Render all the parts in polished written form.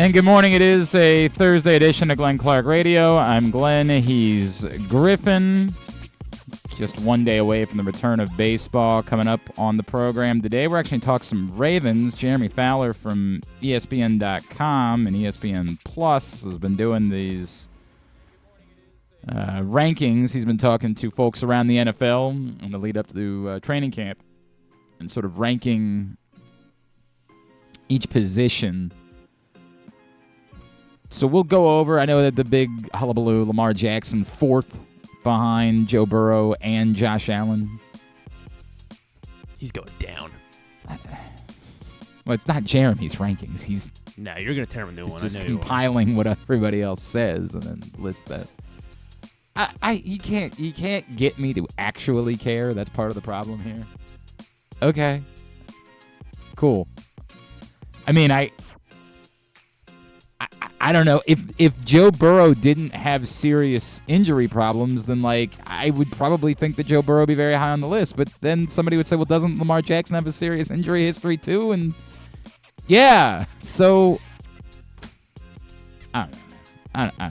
And good morning. It is a Thursday edition of Glenn Clark Radio. I'm Glenn. He's Griffin. Just one day away from the return of baseball coming up on the program today. We're actually going to talk some Ravens. Jeremy Fowler from ESPN.com and ESPN Plus has been doing these rankings. He's been talking to folks around the NFL in the lead up to training camp and sort of ranking each position. So we'll go over. I know that the big hullabaloo, Lamar Jackson, fourth behind Joe Burrow and Josh Allen. He's going down. Well, it's not Jeremy's rankings. No, you're going to tear him a new one. Just compiling what everybody else says and then list that. You can't get me to actually care. That's part of the problem here. Okay. Cool. I mean, I don't know. If Joe Burrow didn't have serious injury problems, then I would probably think that Joe Burrow would be very high on the list. But then somebody would say, well, doesn't Lamar Jackson have a serious injury history too? And yeah, so I don't know.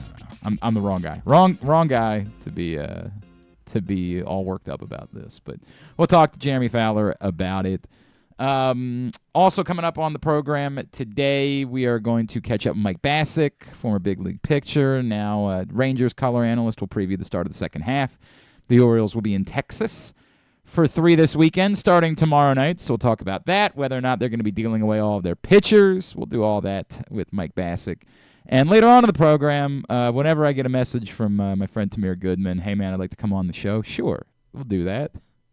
I'm the wrong guy. Wrong guy to be all worked up about this. But we'll talk to Jeremy Fowler about it. Also coming up on the program today, we are going to catch up with Mike Bacsik, former big league pitcher, now Rangers color analyst. Will preview the start of the second half. The Orioles will be in Texas for 3 this weekend, starting tomorrow night. So we'll talk about that, whether or not they're going to be dealing away all of their pitchers. We'll do all that with Mike Bacsik. And later on in the program, whenever I get a message from my friend Tamir Goodman, hey, man, I'd like to come on the show. Sure, we'll do that.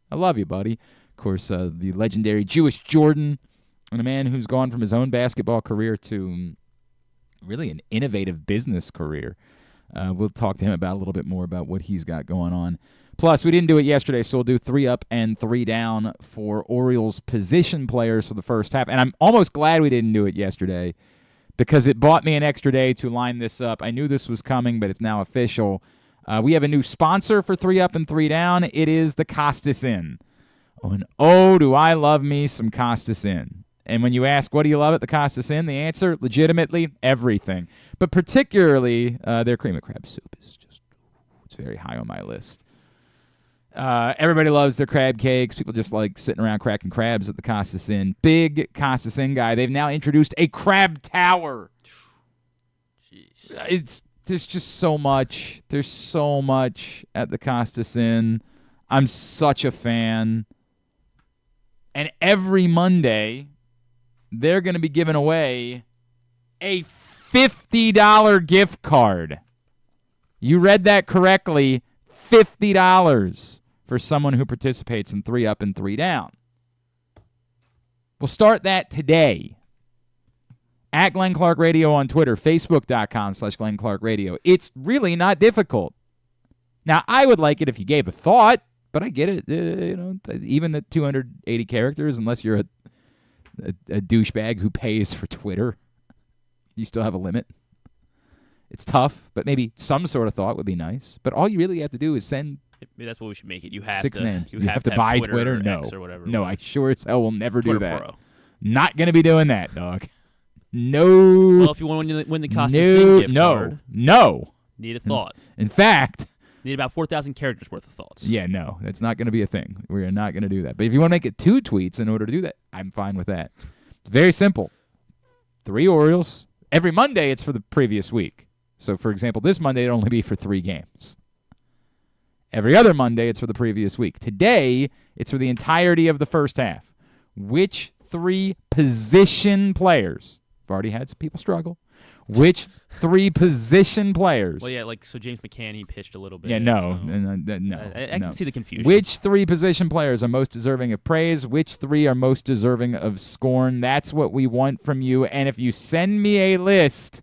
I love you, buddy. Of course, the legendary Jewish Jordan, and a man who's gone from his own basketball career to really an innovative business career. We'll talk to him about a little bit more about what he's got going on. Plus, we didn't do it yesterday, so we'll do 3 up and 3 down for Orioles position players for the first half. And I'm almost glad we didn't do it yesterday because it bought me an extra day to line this up. I knew this was coming, but it's now official. We have a new sponsor for 3 up and 3 down. It is the Costas Inn. Oh, and oh, do I love me some Costas Inn. And when you ask, what do you love at the Costas Inn? The answer, legitimately, everything. But particularly, their cream of crab soup is just, it's very high on my list. Everybody loves their crab cakes. People just like sitting around cracking crabs at the Costas Inn. Big Costas Inn guy. They've now introduced a crab tower. Jeez. There's just so much. There's so much at the Costas Inn. I'm such a fan. And every Monday, they're going to be giving away a $50 gift card. You read that correctly, $50 for someone who participates in 3 up and 3 down. We'll start that today. At Glenn Clark Radio on Twitter, Facebook.com/Glenn Clark Radio. It's really not difficult. Now, I would like it if you gave a thought. But I get it, even at 280 characters, unless you're a douchebag who pays for Twitter, you still have a limit. It's tough, but maybe some sort of thought would be nice. But all you really have to do is send. Maybe that's what we should make it. You have 6 to, names. You have to buy Twitter. No, X or whatever. No, I sure as hell will never Twitter do that. Pro. Not gonna be doing that, dog. No. Well, if you want to win the Costas Inn gift card, no. Need a thought. In fact. Need about 4,000 characters worth of thoughts. Yeah, no, that's not going to be a thing. We're not going to do that. But if you want to make it 2 tweets in order to do that, I'm fine with that. It's very simple. 3 Orioles. Every Monday, it's for the previous week. So, for example, this Monday, it'll only be for 3 games. Every other Monday, it's for the previous week. Today, it's for the entirety of the first half. Which 3 position players? I've already had some people struggle. Which 3 position players? Well, yeah, so James McCann, he pitched a little bit. Yeah, no. I can see the confusion. Which 3 position players are most deserving of praise? Which 3 are most deserving of scorn? That's what we want from you. And if you send me a list,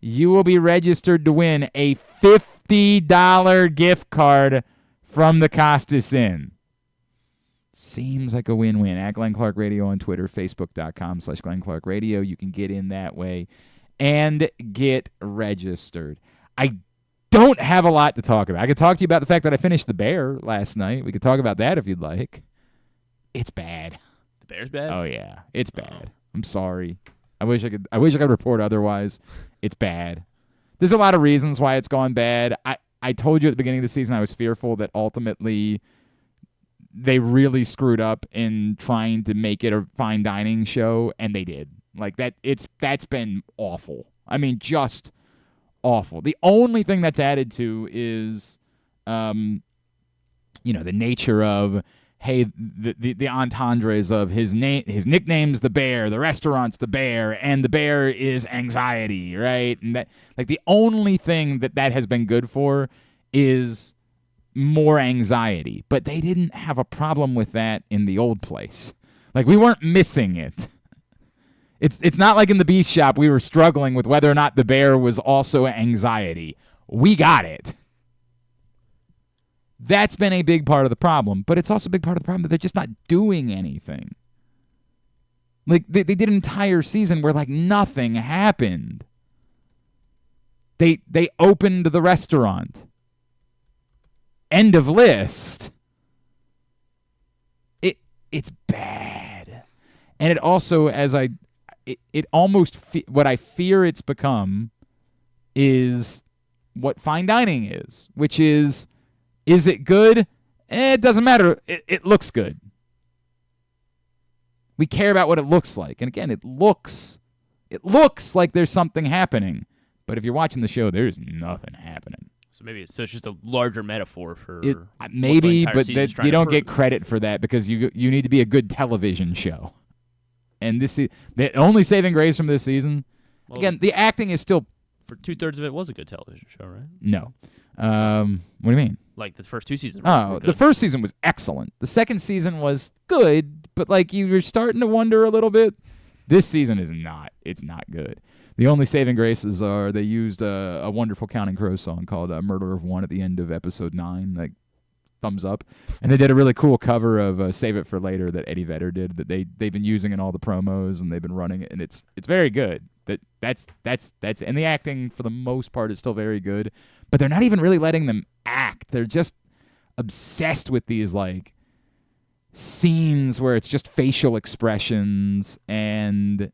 you will be registered to win a $50 gift card from the Costas Inn. Seems like a win-win. At Glenn Clark Radio on Twitter, Facebook.com/Glenn Clark Radio. You can get in that way and get registered. I don't have a lot to talk about. I could talk to you about the fact that I finished The Bear last night. We could talk about that if you'd like. It's bad. The Bear's bad? Oh, yeah. It's bad. I'm sorry. I wish I could report otherwise. It's bad. There's a lot of reasons why it's gone bad. I told you at the beginning of the season I was fearful that ultimately they really screwed up in trying to make it a fine dining show, and they did. Like that's been awful. I mean, just awful. The only thing that's added to is, the nature of, hey, the entendres of his nickname's the Bear, the restaurant's the Bear, and the Bear is anxiety, right? And that, like, the only thing that has been good for is more anxiety. But they didn't have a problem with that in the old place. Like, we weren't missing it. It's not like in the beef shop we were struggling with whether or not the Bear was also anxiety. We got it. That's been a big part of the problem, but it's also a big part of the problem that they're just not doing anything. Like, they did an entire season where, like, nothing happened. They opened the restaurant. End of list. It's bad. And it also, it almost, what I fear it's become is what fine dining is, which is it good? It doesn't matter. It looks good. We care about what it looks like. And again, it looks like there's something happening. But if you're watching the show, there's nothing happening. So maybe it's just a larger metaphor for maybe, but you don't get credit for that because you need to be a good television show. And the only saving grace from this season, again, the acting is still... For 2/3 of it was a good television show, right? No. What do you mean? Like the first 2 seasons. Oh, the first season was excellent. The second season was good, but like you were starting to wonder a little bit. This season is not. It's not good. The only saving graces are they used a wonderful Counting Crows song called Murder of One at the end of episode 9, like thumbs up. And they did a really cool cover of Save It for Later that Eddie Vedder did that they've been using in all the promos and they've been running it, and it's very good. That's and the acting for the most part is still very good, but they're not even really letting them act. They're just obsessed with these like scenes where it's just facial expressions and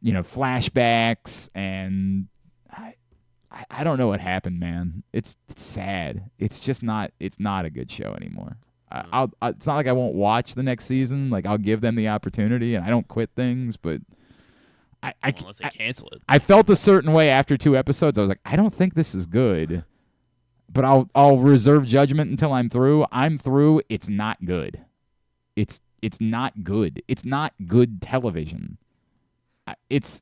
flashbacks, and I don't know what happened, man. It's sad. It's just not. It's not a good show anymore. It's not like I won't watch the next season. Like, I'll give them the opportunity, and I don't quit things, but. Unless they cancel it. I felt a certain way after 2 episodes. I was like, I don't think this is good, but I'll reserve judgment until I'm through. I'm through. It's not good. It's not good. It's not good television. It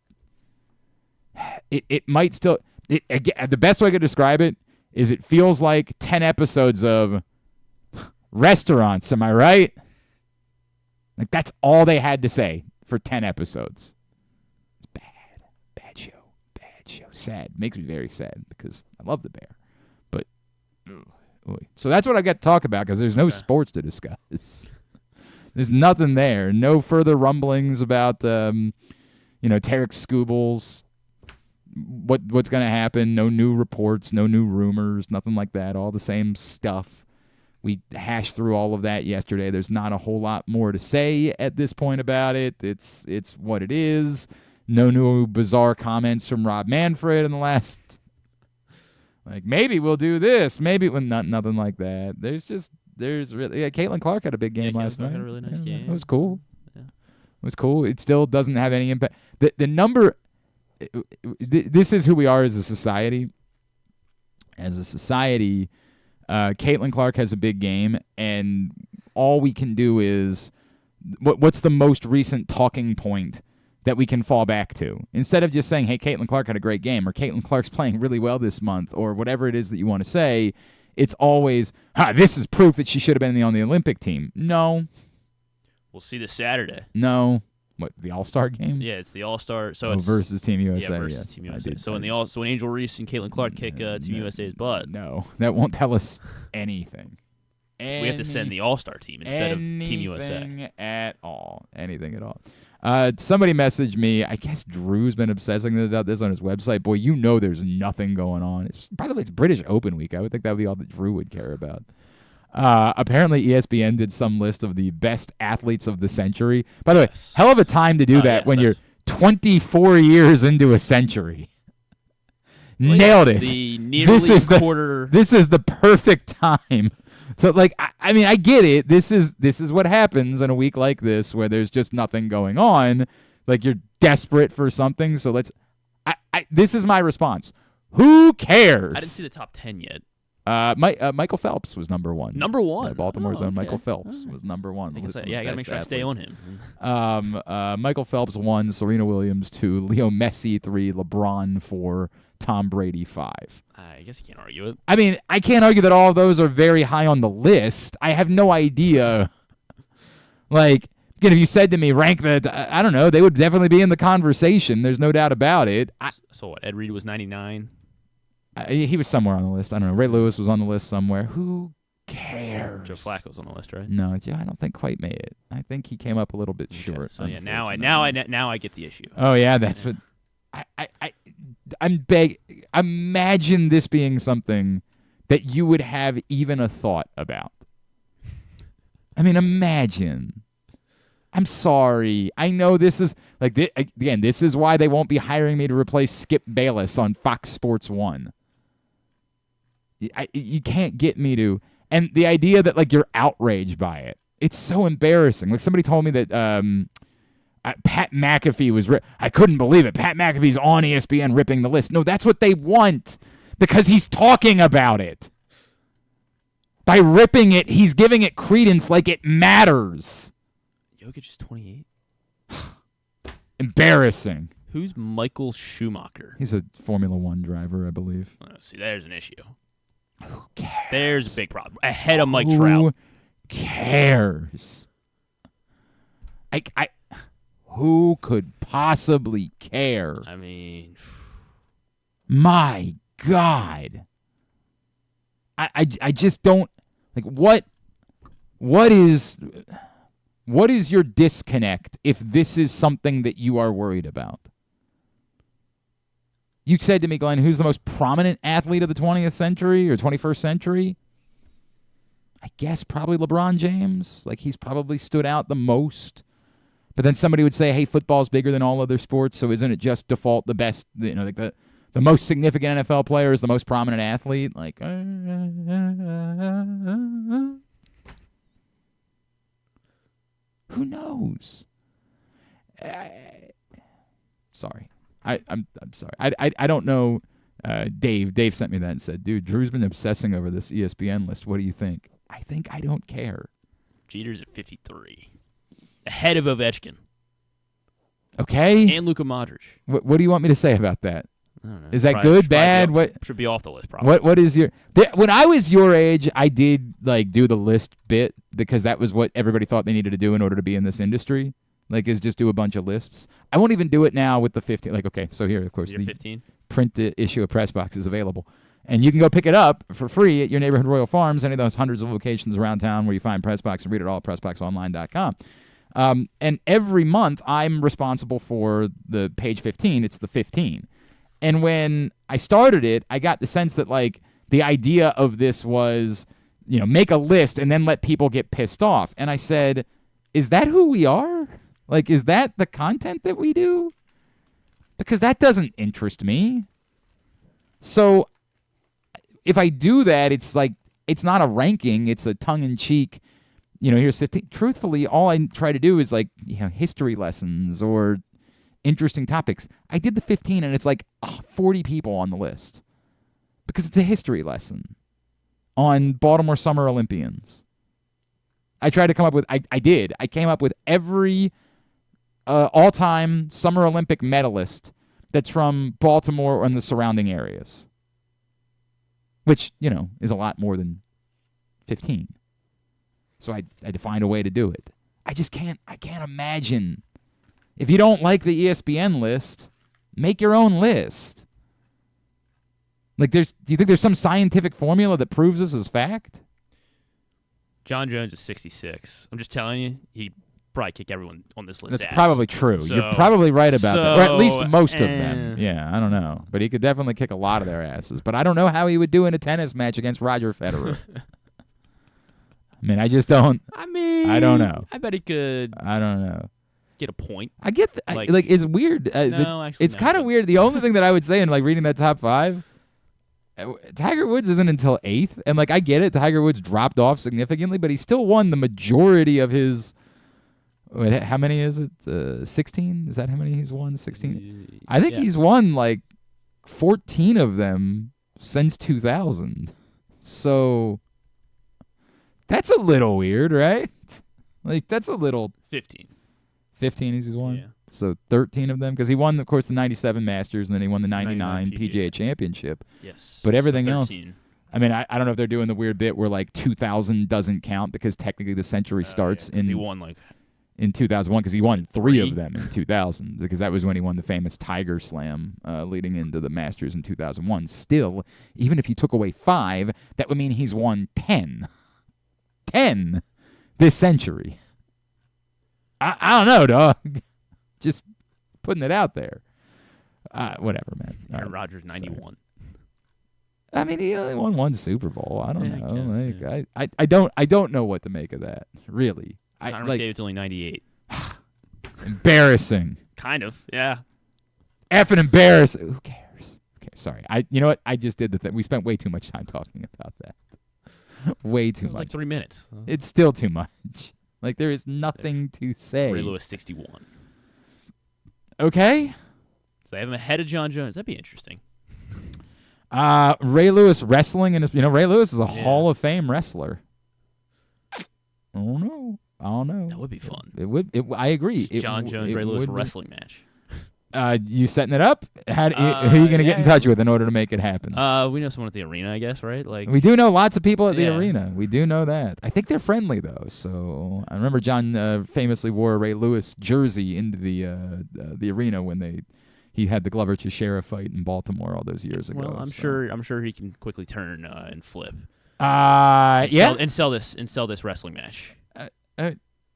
might still. Again, the best way I could describe it is it feels like 10 episodes of Restaurants. Am I right? Like, that's all they had to say for 10 episodes. Bad show. Sad. Makes me very sad because I love the Bear. But so that's what I got to talk about because there's no sports to discuss. There's nothing there. No further rumblings about Tarek Skubals. What's going to happen? No new reports, no new rumors, nothing like that. All the same stuff. We hashed through all of that yesterday. There's not a whole lot more to say at this point about it. It's what it is. No new bizarre comments from Rob Manfred in the last, like, maybe we'll do this. Maybe nothing like that. There's really, Caitlin Clark had a big game last night. Had a really nice game. It was cool. Yeah. It was cool. It still doesn't have any impact. The number, this is who we are as a society. As a society, Caitlin Clark has a big game, and all we can do is, what's the most recent talking point that we can fall back to? Instead of just saying, hey, Caitlin Clark had a great game, or Caitlin Clark's playing really well this month, or whatever it is that you want to say, it's always, this is proof that she should have been on the Olympic team. No. We'll see this Saturday. No. What, the All-Star game? Yeah, it's the All-Star. So it's versus Team USA. Yeah, versus Team USA. So when Angel Reese and Caitlin Clark kick Team USA's butt. No, that won't tell us anything. We have to send the All-Star team instead of Team USA. Anything at all. Somebody messaged me. I guess Drew's been obsessing about this on his website. Boy, there's nothing going on. By the way, it's British Open week. I would think that would be all that Drew would care about. Apparently, ESPN did some list of the best athletes of the century. By the way, hell of a time to do that when you're 24 years into a century. Well, Nailed yes, it. The nearly quarter. This is the perfect time. So, like, I mean, I get it. This is what happens in a week like this where there's just nothing going on. Like, you're desperate for something. So this is my response. Who cares? I didn't see the top 10 yet. Michael Phelps was number one. Number one? Baltimore's own okay. Michael Phelps was number one. I gotta make sure I stay on him. Michael Phelps 1, Serena Williams 2, Leo Messi 3, LeBron 4, Tom Brady 5. I guess you can't argue it. I mean, I can't argue that all of those are very high on the list. I have no idea. Like, again, if you said to me, rank I don't know, they would definitely be in the conversation. There's no doubt about it. So what, Ed Reed was 99? He was somewhere on the list. I don't know. Ray Lewis was on the list somewhere. Who cares? Joe Flacco's on the list, right? No, Joe, I don't think quite made it. I think he came up a little bit short. So yeah, now I get the issue. Oh yeah, that's what. I'm imagine this being something that you would have even a thought about. I mean, imagine. I'm sorry. I know this is like again. This is why they won't be hiring me to replace Skip Bayless on Fox Sports 1. You can't get me to. And the idea that like you're outraged by it, it's so embarrassing. Like somebody told me that Pat McAfee was. I couldn't believe it. Pat McAfee's on ESPN ripping the list. No, that's what they want because he's talking about it. By ripping it, he's giving it credence like it matters. Jokic is 28. Embarrassing. Who's Michael Schumacher? He's a Formula One driver, I believe. See, there's an issue. Who cares? There's a big problem. Ahead of Mike Trout. Who cares? Who could possibly care? I mean, my God. I just don't like what is your disconnect if this is something that you are worried about? You said to me, Glenn, who's the most prominent athlete of the 20th century or 21st century? I guess probably LeBron James. Like, he's probably stood out the most. But then somebody would say, hey, football's bigger than all other sports, so isn't it just default the best, like the most significant NFL player is the most prominent athlete? Like, who knows? Sorry. I'm sorry. I don't know. Dave sent me that and said, dude, Drew's been obsessing over this ESPN list. What do you think? I think I don't care. Jeter's at 53. Ahead of Ovechkin. Okay. And Luka Modric. What do you want me to say about that? I don't know. Is that good, bad? What should be off the list, probably. What is your... When I was your age, I did like do the list bit because that was what everybody thought they needed to do in order to be in this industry. Like, is just do a bunch of lists. I won't even do it now with the 15. Like, okay, so here, of course, the 15? Print issue of Press Box is available. And you can go pick it up for free at your neighborhood Royal Farms, any of those hundreds of locations around town where you find Press Box, and read it all at PressBoxOnline.com. And every month, I'm responsible for the page 15. It's the 15. And when I started it, I got the sense that, like, the idea of this was, make a list and then let people get pissed off. And I said, is that who we are? Like, is that the content that we do? Because that doesn't interest me. So if I do that, it's like, it's not a ranking. It's a tongue-in-cheek, here's 15. Truthfully, all I try to do is like, history lessons or interesting topics. I did the 15 and it's like 40 people on the list because it's a history lesson on Baltimore Summer Olympians. I tried to come up with, I came up with every all-time Summer Olympic medalist that's from Baltimore and the surrounding areas, which, is a lot more than 15. So I had to find a way to do it. I can't imagine. If you don't like the ESPN list, make your own list. Like, do you think there's some scientific formula that proves this as fact? John Jones is 66. I'm just telling you, he probably kick everyone on this list. That's probably true. So, you're probably right about that, or at least most of them. Yeah, I don't know, but he could definitely kick a lot of their asses. But I don't know how he would do in a tennis match against Roger Federer. I mean, I just don't. I mean, I don't know. I bet he could. I don't know. get a point. I get it's weird. No, actually, it's kind of weird. The only thing that I would say in like reading that top 5, Tiger Woods isn't until 8th, and like I get it. Tiger Woods dropped off significantly, but he still won the majority of his. Wait, how many is it? 16? Is that how many he's won? 16. I think he's won like 14 of them since 2000. So that's a little weird, right? Like that's a little 15. 15 he's won. Yeah. So 13 of them because he won, of course, the 97 Masters and then he won the 99 PGA Championship. Yes. But everything else, I mean, I don't know if they're doing the weird bit where like 2000 doesn't count because technically the century starts in. He won like. In 2001, because he won 3 of them in 2000, because that was when he won the famous Tiger Slam leading into the Masters in 2001. Still, even if you took away 5, that would mean he's won 10. 10 this century. I don't know, dog. Just putting it out there. Whatever, man. Aaron Rodgers, 91. I mean, he only won 1 Super Bowl. I don't know. Guess, I don't know what to make of that, really. Connor McDavid's only 98. Embarrassing. Kind of, yeah. Effing embarrassing. Who cares? Okay, sorry. You know what? I just did the thing. We spent way too much time talking about that. Way too much. Like 3 minutes. It's still too much. Like there is nothing to say. Ray Lewis 61. Okay. So they have him ahead of John Jones. That'd be interesting. Ray Lewis wrestling, and Ray Lewis is a Hall of Fame wrestler. I don't know. That would be fun. It would. I agree. John Jones, Ray Lewis wrestling match. You setting it up? Who are you going to get in touch with in order to make it happen? We know someone at the arena, I guess, right? Like we do know lots of people at the arena. We do know that. I think they're friendly though. So I remember John famously wore a Ray Lewis jersey into the arena when he had the Glover Teixeira fight in Baltimore all those years ago. Well, I'm sure he can quickly turn and flip. And sell this wrestling match.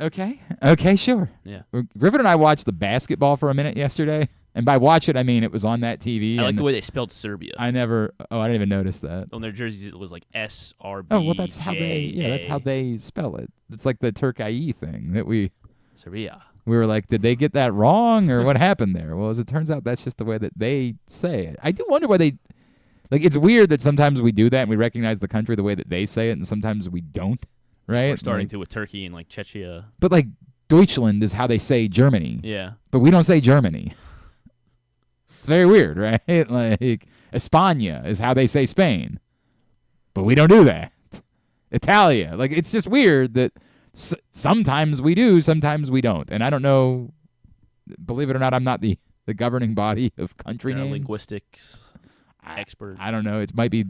Okay, sure. Yeah. Griffin and I watched the basketball for a minute yesterday, and by watch it I mean it was on that TV. I like the way they spelled Serbia. I didn't even notice that. On their jerseys it was like SRB. Oh well, that's how they spell it. It's like the Turkey thing that Serbia. We were like, did they get that wrong or what happened there? Well, as it turns out, that's just the way that they say it. I do wonder why they. Like, it's weird that sometimes we do that and we recognize the country the way that they say it, and sometimes we don't, right? We're starting to with Turkey and, like, Czechia. But, like, Deutschland is how they say Germany. Yeah. But we don't say Germany. It's very weird, right? Like, España is how they say Spain. But we don't do that. Italia. Like, it's just weird that sometimes we do, sometimes we don't. And I don't know, believe it or not, I'm not the governing body of country names. Linguistics. Expert. I don't know. It might be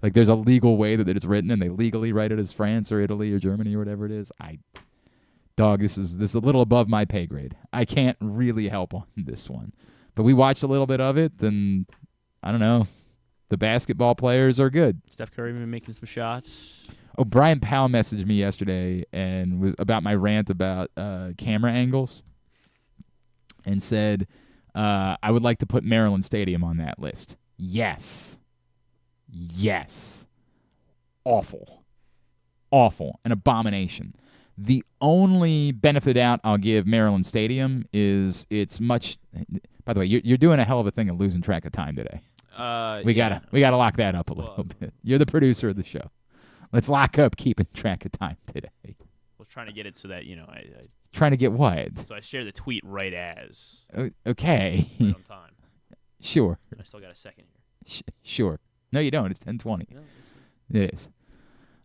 like there's a legal way that it's written, and they legally write it as France or Italy or Germany or whatever it is. This is a little above my pay grade. I can't really help on this one. But we watched a little bit of it, and I don't know. The basketball players are good. Steph Curry been making some shots. Oh, Brian Powell messaged me yesterday and was about my rant about camera angles, and said I would like to put Maryland Stadium on that list. Yes. Awful. An abomination. The only benefit out I'll give Maryland Stadium is it's much. By the way, you're doing a hell of a thing of losing track of time today. We gotta lock that up a little bit. You're the producer of the show. Let's lock up keeping track of time today. I was trying to get it so that I trying to get what? So I share the tweet right as. Okay. Right on time. Sure. I still got a second here. Sure. No, you don't. It's 10:20. No, it is.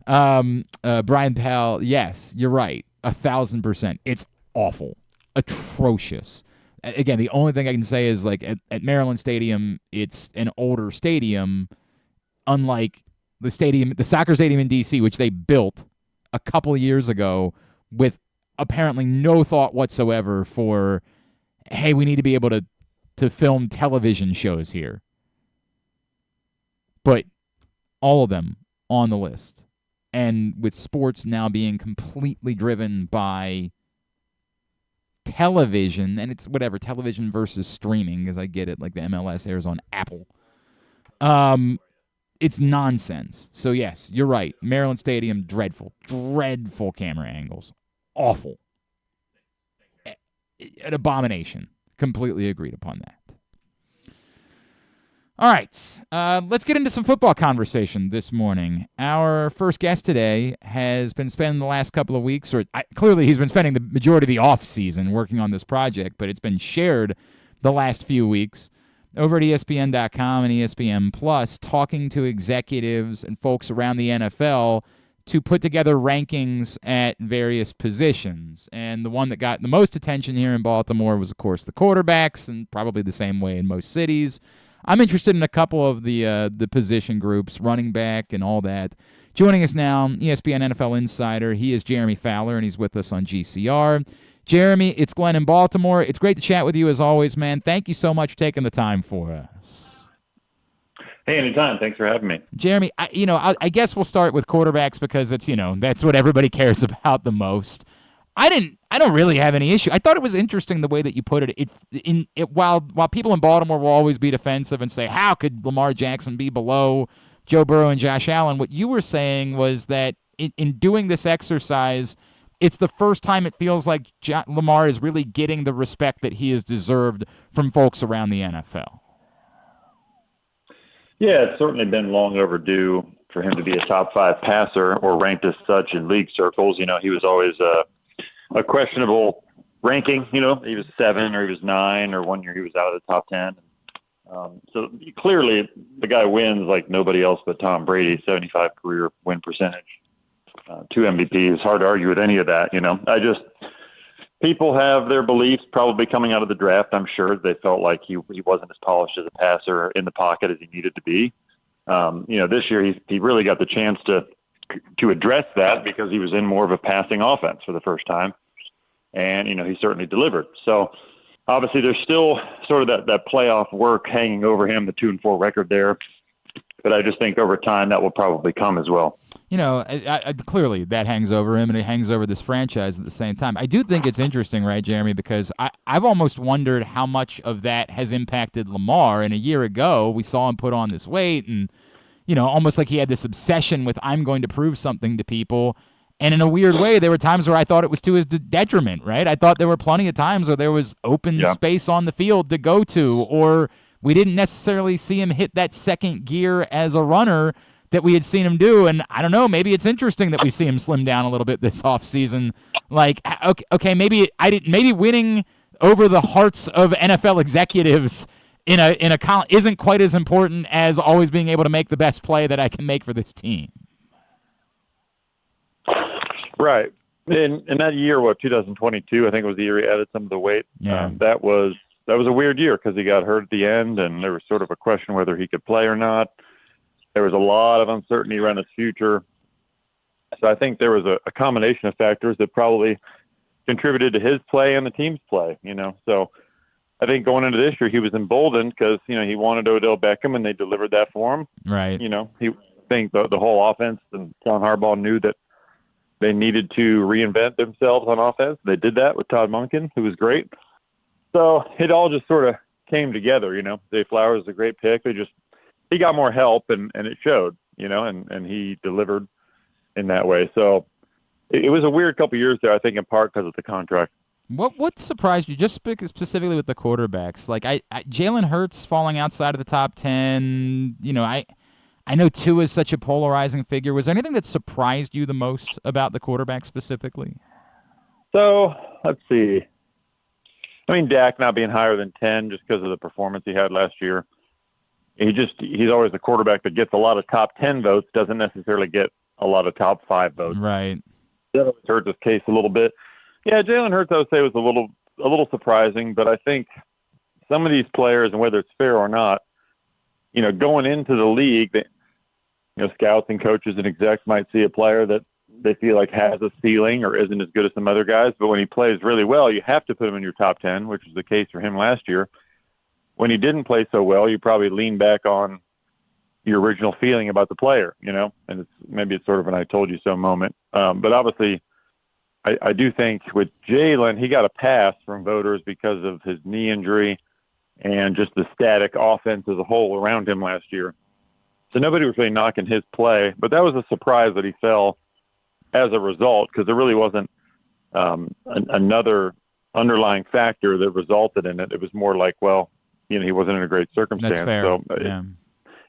Brian Powell, yes, you're right. 1,000%. It's awful. Atrocious. Again, the only thing I can say is, like, at Maryland Stadium, it's an older stadium, unlike the soccer stadium in D.C., which they built a couple of years ago with apparently no thought whatsoever for, hey, we need to be able to film television shows here. But all of them on the list. And with sports now being completely driven by television, and it's whatever, television versus streaming, because I get it, like the MLS airs on Apple. It's nonsense. So, yes, you're right. Maryland Stadium, dreadful camera angles. Awful. an abomination. Completely agreed upon that. All right, let's get into some football conversation this morning. Our first guest today has been spending the last couple of weeks, clearly he's been spending the majority of the off season working on this project, but it's been shared the last few weeks over at ESPN.com and ESPN Plus, talking to executives and folks around the NFL to put together rankings at various positions. And the one that got the most attention here in Baltimore was, of course, the quarterbacks, and probably the same way in most cities. I'm interested in a couple of the position groups, running back and all that. Joining us now, ESPN NFL insider, he is Jeremy Fowler, and he's with us on GCR. Jeremy, it's Glenn in Baltimore. It's great to chat with you as always, man. Thank you so much for taking the time for us. Hey, anytime. Thanks for having me. Jeremy, I guess we'll start with quarterbacks because it's, that's what everybody cares about the most. I don't really have any issue. I thought it was interesting the way that you put it. While people in Baltimore will always be defensive and say, how could Lamar Jackson be below Joe Burrow and Josh Allen? What you were saying was that in doing this exercise, it's the first time it feels like Lamar is really getting the respect that he has deserved from folks around the NFL. Yeah, it's certainly been long overdue for him to be a top 5 passer or ranked as such in league circles. He was always a questionable ranking. He was 7 or he was 9, or one year he was out of the top 10. So clearly the guy wins like nobody else but Tom Brady, 75 career win percentage, 2 MVPs. Hard to argue with any of that. People have their beliefs probably coming out of the draft. I'm sure they felt like he wasn't as polished as a passer in the pocket as he needed to be. This year he really got the chance to address that because he was in more of a passing offense for the first time. And, he certainly delivered. So obviously there's still sort of that playoff work hanging over him, the 2-4 record there. But I just think over time that will probably come as well. Clearly that hangs over him, and it hangs over this franchise at the same time. I do think it's interesting, right, Jeremy, because I've almost wondered how much of that has impacted Lamar. And a year ago, we saw him put on this weight and, almost like he had this obsession with, I'm going to prove something to people. And in a weird way, there were times where I thought it was to his detriment, right? I thought there were plenty of times where there was open space on the field to go to, or we didn't necessarily see him hit that second gear as a runner that we had seen him do. And I don't know, maybe it's interesting that we see him slim down a little bit this offseason. Like, okay, maybe winning over the hearts of NFL executives in a isn't quite as important as always being able to make the best play that I can make for this team. Right. In that year, 2022, I think it was the year he added some of the weight. Yeah. That was a weird year because he got hurt at the end, and there was sort of a question whether he could play or not. There was a lot of uncertainty around his future. So I think there was a combination of factors that probably contributed to his play and the team's play, So I think going into this year, he was emboldened because, he wanted Odell Beckham, and they delivered that for him. Right. He think the whole offense, and John Harbaugh knew that they needed to reinvent themselves on offense. They did that with Todd Monken, who was great. So it all just sort of came together, Zay Flowers is a great pick. He got more help, and it showed, and he delivered in that way. So it was a weird couple of years there, I think, in part because of the contract. What surprised you, just specifically with the quarterbacks? Like Jalen Hurts falling outside of the top 10, I know Tua is such a polarizing figure. Was there anything that surprised you the most about the quarterback specifically? So let's see. Dak not being higher than 10 just because of the performance he had last year. He's always the quarterback that gets a lot of top 10 votes, doesn't necessarily get a lot of top 5 votes. Right. That always hurt his case a little bit. Yeah, Jalen Hurts, I would say, was a little surprising, but I think some of these players, and whether it's fair or not, going into the league, scouts and coaches and execs might see a player that they feel like has a ceiling or isn't as good as some other guys, but when he plays really well, you have to put him in your top 10, which was the case for him last year. When he didn't play so well, you probably lean back on your original feeling about the player, and maybe it's sort of an I told you so moment. But obviously, I do think with Jalen, he got a pass from voters because of his knee injury and just the static offense as a whole around him last year. So nobody was really knocking his play, but that was a surprise that he fell as a result, because there really wasn't another underlying factor that resulted in it. It was more like, well, he wasn't in a great circumstance. That's fair. So yeah.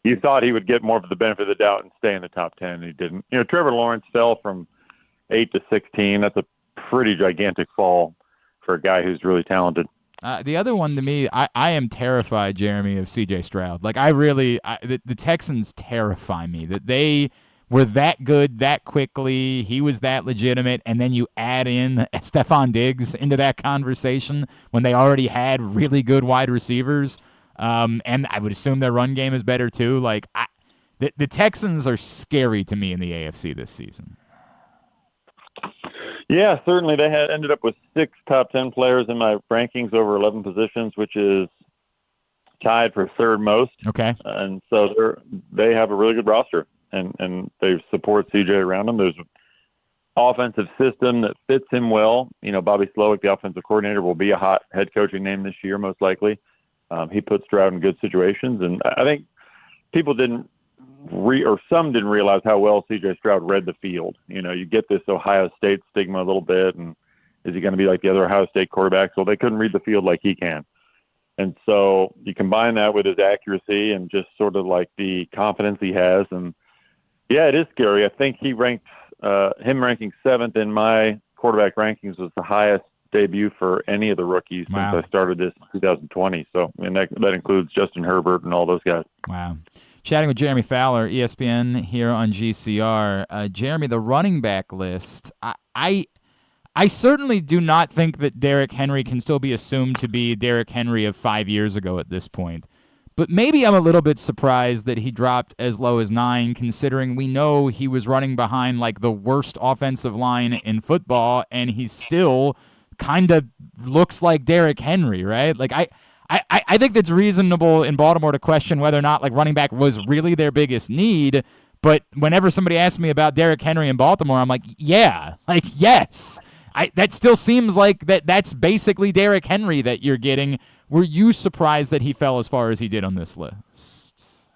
You thought he would get more of the benefit of the doubt and stay in the top 10, and he didn't. Trevor Lawrence fell from 8 to 16. That's a pretty gigantic fall for a guy who's really talented. The other one to me, I am terrified, Jeremy, of C.J. Stroud. Like, the Texans terrify me. That they were that good that quickly, he was that legitimate, and then you add in Stephon Diggs into that conversation when they already had really good wide receivers. And I would assume their run game is better too. Like, the Texans are scary to me in the AFC this season. Yeah, certainly. They ended up with 6 top 10 players in my rankings over 11 positions, which is tied for third most. Okay. And so they have a really good roster, and they support CJ around them. There's an offensive system that fits him well. Bobby Slowick, the offensive coordinator, will be a hot head coaching name this year, most likely. He put Stroud in good situations, and I think people some didn't realize how well C.J. Stroud read the field. You get this Ohio State stigma a little bit, and is he going to be like the other Ohio State quarterbacks? Well, they couldn't read the field like he can. And so you combine that with his accuracy and just sort of like the confidence he has. And yeah, it is scary. I think him ranking 7th in my quarterback rankings was the highest debut for any of the rookies since I started this in 2020. So, that includes Justin Herbert and all those guys. Wow. Chatting with Jeremy Fowler, ESPN here on GCR. Jeremy, the running back list, I certainly do not think that Derrick Henry can still be assumed to be Derrick Henry of 5 years ago at this point. But maybe I'm a little bit surprised that he dropped as low as 9, considering we know he was running behind like the worst offensive line in football, and he still kind of looks like Derrick Henry, right? Like, I think that's reasonable in Baltimore to question whether or not like running back was really their biggest need. But whenever somebody asks me about Derrick Henry in Baltimore, I'm like, yeah, like, yes. That still seems like that's basically Derrick Henry that you're getting. Were you surprised that he fell as far as he did on this list?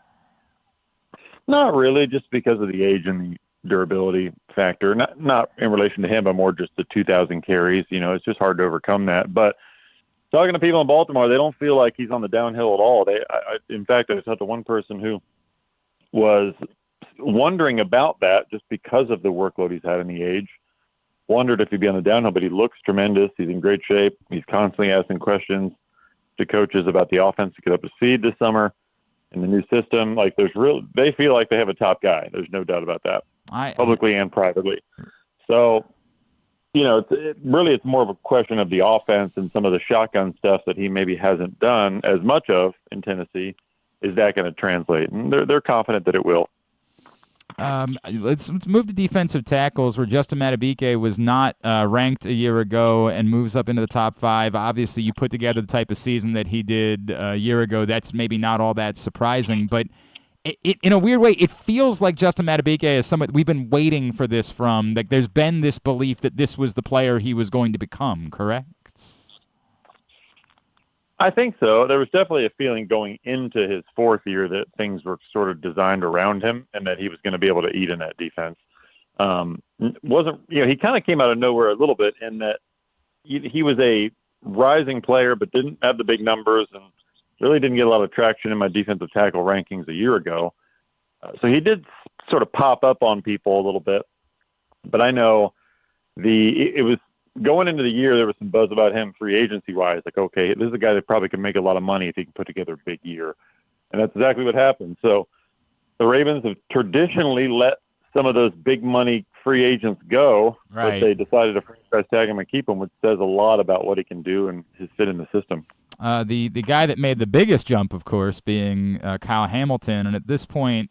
Not really, just because of the age and the durability factor. Not in relation to him, but more just the 2,000 carries. It's just hard to overcome that. But talking to people in Baltimore, they don't feel like he's on the downhill at all. In fact, I talked to one person who was wondering about that just because of the workload he's had in the age. Wondered if he'd be on the downhill, but he looks tremendous. He's in great shape. He's constantly asking questions to coaches about the offense to get up to speed this summer in the new system. Like, they feel like they have a top guy. There's no doubt about that, publicly and privately. So, it's more of a question of the offense and some of the shotgun stuff that he maybe hasn't done as much of in Tennessee. Is that going to translate? And they're confident that it will. Let's move to defensive tackles, where Justin Madubuike was not ranked a year ago and moves up into the top 5. Obviously, you put together the type of season that he did a year ago. That's maybe not all that surprising, but in a weird way, it feels like Justin Madubuike is someone we've been waiting for this from. Like, there's been this belief that this was the player he was going to become, correct? I think so. There was definitely a feeling going into his 4th year that things were sort of designed around him and that he was going to be able to eat in that defense. He kind of came out of nowhere a little bit in that he was a rising player but didn't have the big numbers and really didn't get a lot of traction in my defensive tackle rankings a year ago. So he did sort of pop up on people a little bit. But I know it was going into the year, there was some buzz about him free agency-wise. Like, okay, this is a guy that probably can make a lot of money if he can put together a big year. And that's exactly what happened. So the Ravens have traditionally let some of those big money free agents go, right, but they decided to franchise tag him and keep him, which says a lot about what he can do and his fit in the system. The guy that made the biggest jump, of course, being Kyle Hamilton. And at this point,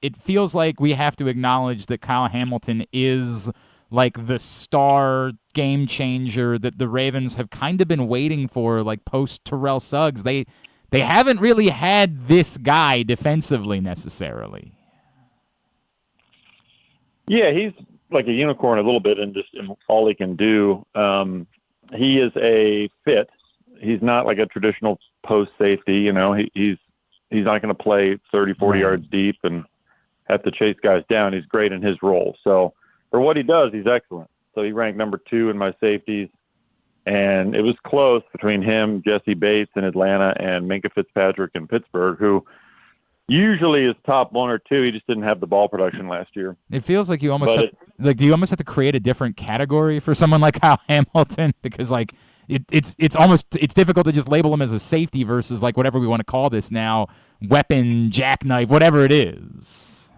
it feels like we have to acknowledge that Kyle Hamilton is like the star game changer that the Ravens have kind of been waiting for, like post Terrell Suggs. They haven't really had this guy defensively necessarily. Yeah, he's like a unicorn a little bit in all he can do. He is a fit. He's not like a traditional post safety. He's not going to play 30, 40 yards deep and have to chase guys down. He's great in his role. So for what he does, he's excellent. So he ranked number 2 in my safeties. And it was close between him, Jesse Bates in Atlanta, and Minka Fitzpatrick in Pittsburgh, who usually is top one or two. He just didn't have the ball production last year. It feels like do you almost have to create a different category for someone like Kyle Hamilton? Because like it's difficult to just label him as a safety versus like whatever we want to call this now, weapon, jackknife, whatever it is.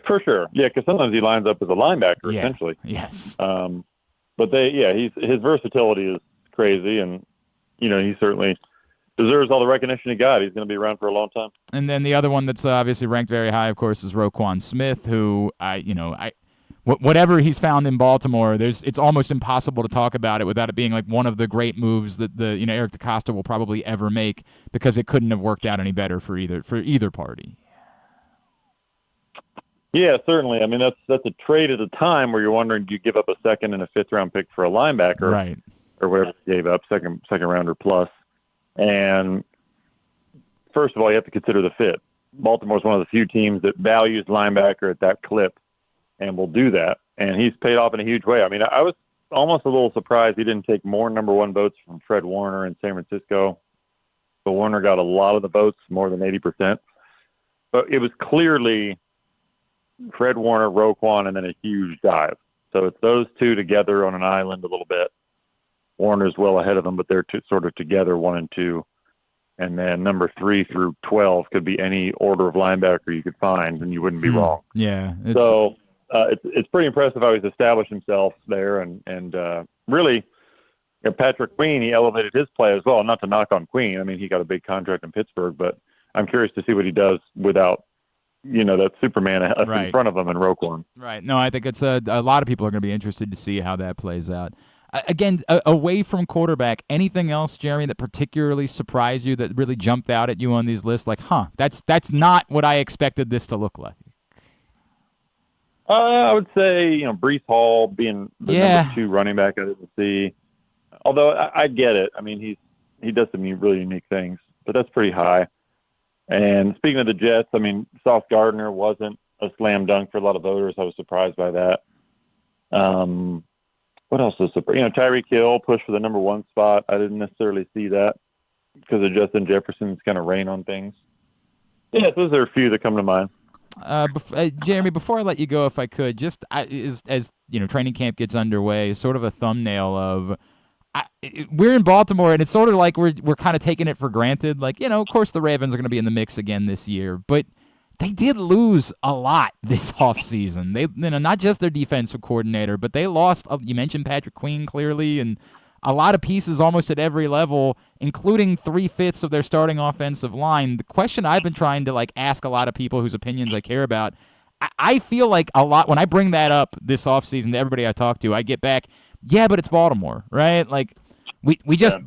For sure. Yeah, because sometimes he lines up as a linebacker, essentially. Yes. But his versatility is crazy, and he certainly deserves all the recognition he got. He's going to be around for a long time. And then the other one that's obviously ranked very high, of course, is Roquan Smith, who whatever he's found in Baltimore, it's almost impossible to talk about it without it being like one of the great moves that Eric DeCosta will probably ever make, because it couldn't have worked out any better for either party. Yeah, certainly. I mean, that's a trade at a time where you're wondering, do you give up a second and a fifth round pick for a linebacker, right, or whatever you gave up, second rounder plus? And first of all, you have to consider the fit. Baltimore's one of the few teams that values linebacker at that clip and will do that. And he's paid off in a huge way. I mean, I was almost a little surprised he didn't take more number one votes from Fred Warner in San Francisco. But Warner got a lot of the votes, more than 80%. But it was clearly Fred Warner, Roquan, and then a huge dive. So it's those two together on an island a little bit. Warner's well ahead of them, but they're sort of together, 1 and 2. And then number 3 through 12 could be any order of linebacker you could find, and you wouldn't be wrong. Yeah. So it's pretty impressive how he's established himself there. And really, Patrick Queen, he elevated his play as well. Not to knock on Queen. I mean, he got a big contract in Pittsburgh, but I'm curious to see what he does without that Superman in front of him and Roquan. Right. No, I think it's a lot of people are going to be interested to see how that plays out. Again, away from quarterback, anything else, Jeremy, that particularly surprised you, that really jumped out at you on these lists? Like, that's not what I expected this to look like. I would say, Breece Hall being the number 2 running back I didn't see. Although I get it. I mean, he does some really unique things, but that's pretty high. And speaking of the Jets, I mean, Sauce Gardner wasn't a slam dunk for a lot of voters. I was surprised by that. What else was surprising? Tyreek Hill pushed for the number 1 spot. I didn't necessarily see that because of Justin Jefferson's kind of reign on things. Yeah, those are a few that come to mind. Jeremy, before I let you go, if I could, just as training camp gets underway, sort of a thumbnail of we're in Baltimore, and it's sort of like we're kind of taking it for granted. Like, of course the Ravens are going to be in the mix again this year, but they did lose a lot this offseason. They, not just their defensive coordinator, but they lost. You mentioned Patrick Queen clearly, and a lot of pieces almost at every level, including 3/5 of their starting offensive line. The question I've been trying to ask a lot of people whose opinions I care about, I feel like a lot when I bring that up this offseason to everybody I talk to, I get back, yeah, but it's Baltimore, right? Like we just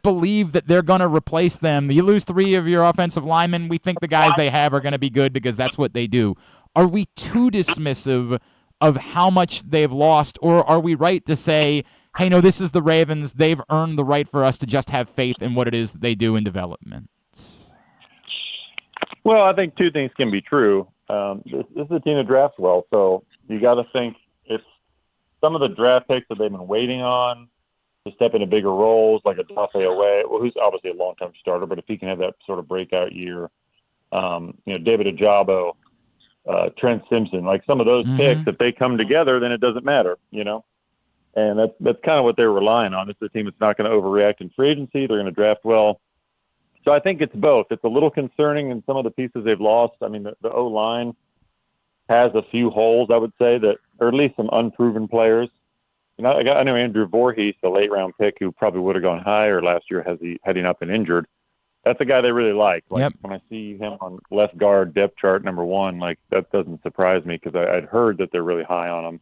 believe that they're going to replace them. You lose 3 of your offensive linemen, we think the guys they have are going to be good because that's what they do. Are we too dismissive of how much they've lost, or are we right to say, hey, no, this is the Ravens. They've earned the right for us to just have faith in what it is that they do in development? Well, I think 2 things can be true. This is a team that drafts well, so you got to think if some of the draft picks that they've been waiting on to step into bigger roles, like a Dafe Away, who's obviously a long-term starter, but if he can have that sort of breakout year, David Ajabo, Trent Simpson, like some of those picks, if they come together, then it doesn't matter, And that's kind of what they're relying on. This is a team that's not going to overreact in free agency. They're going to draft well. So I think it's both. It's a little concerning in some of the pieces they've lost. I mean, the O-line has a few holes, I would say, or at least some unproven players. I know Andrew Voorhees, the late-round pick, who probably would have gone higher last year had he not been injured. That's a guy they really like. When I see him on left guard depth chart number 1, that doesn't surprise me because I'd heard that they're really high on him.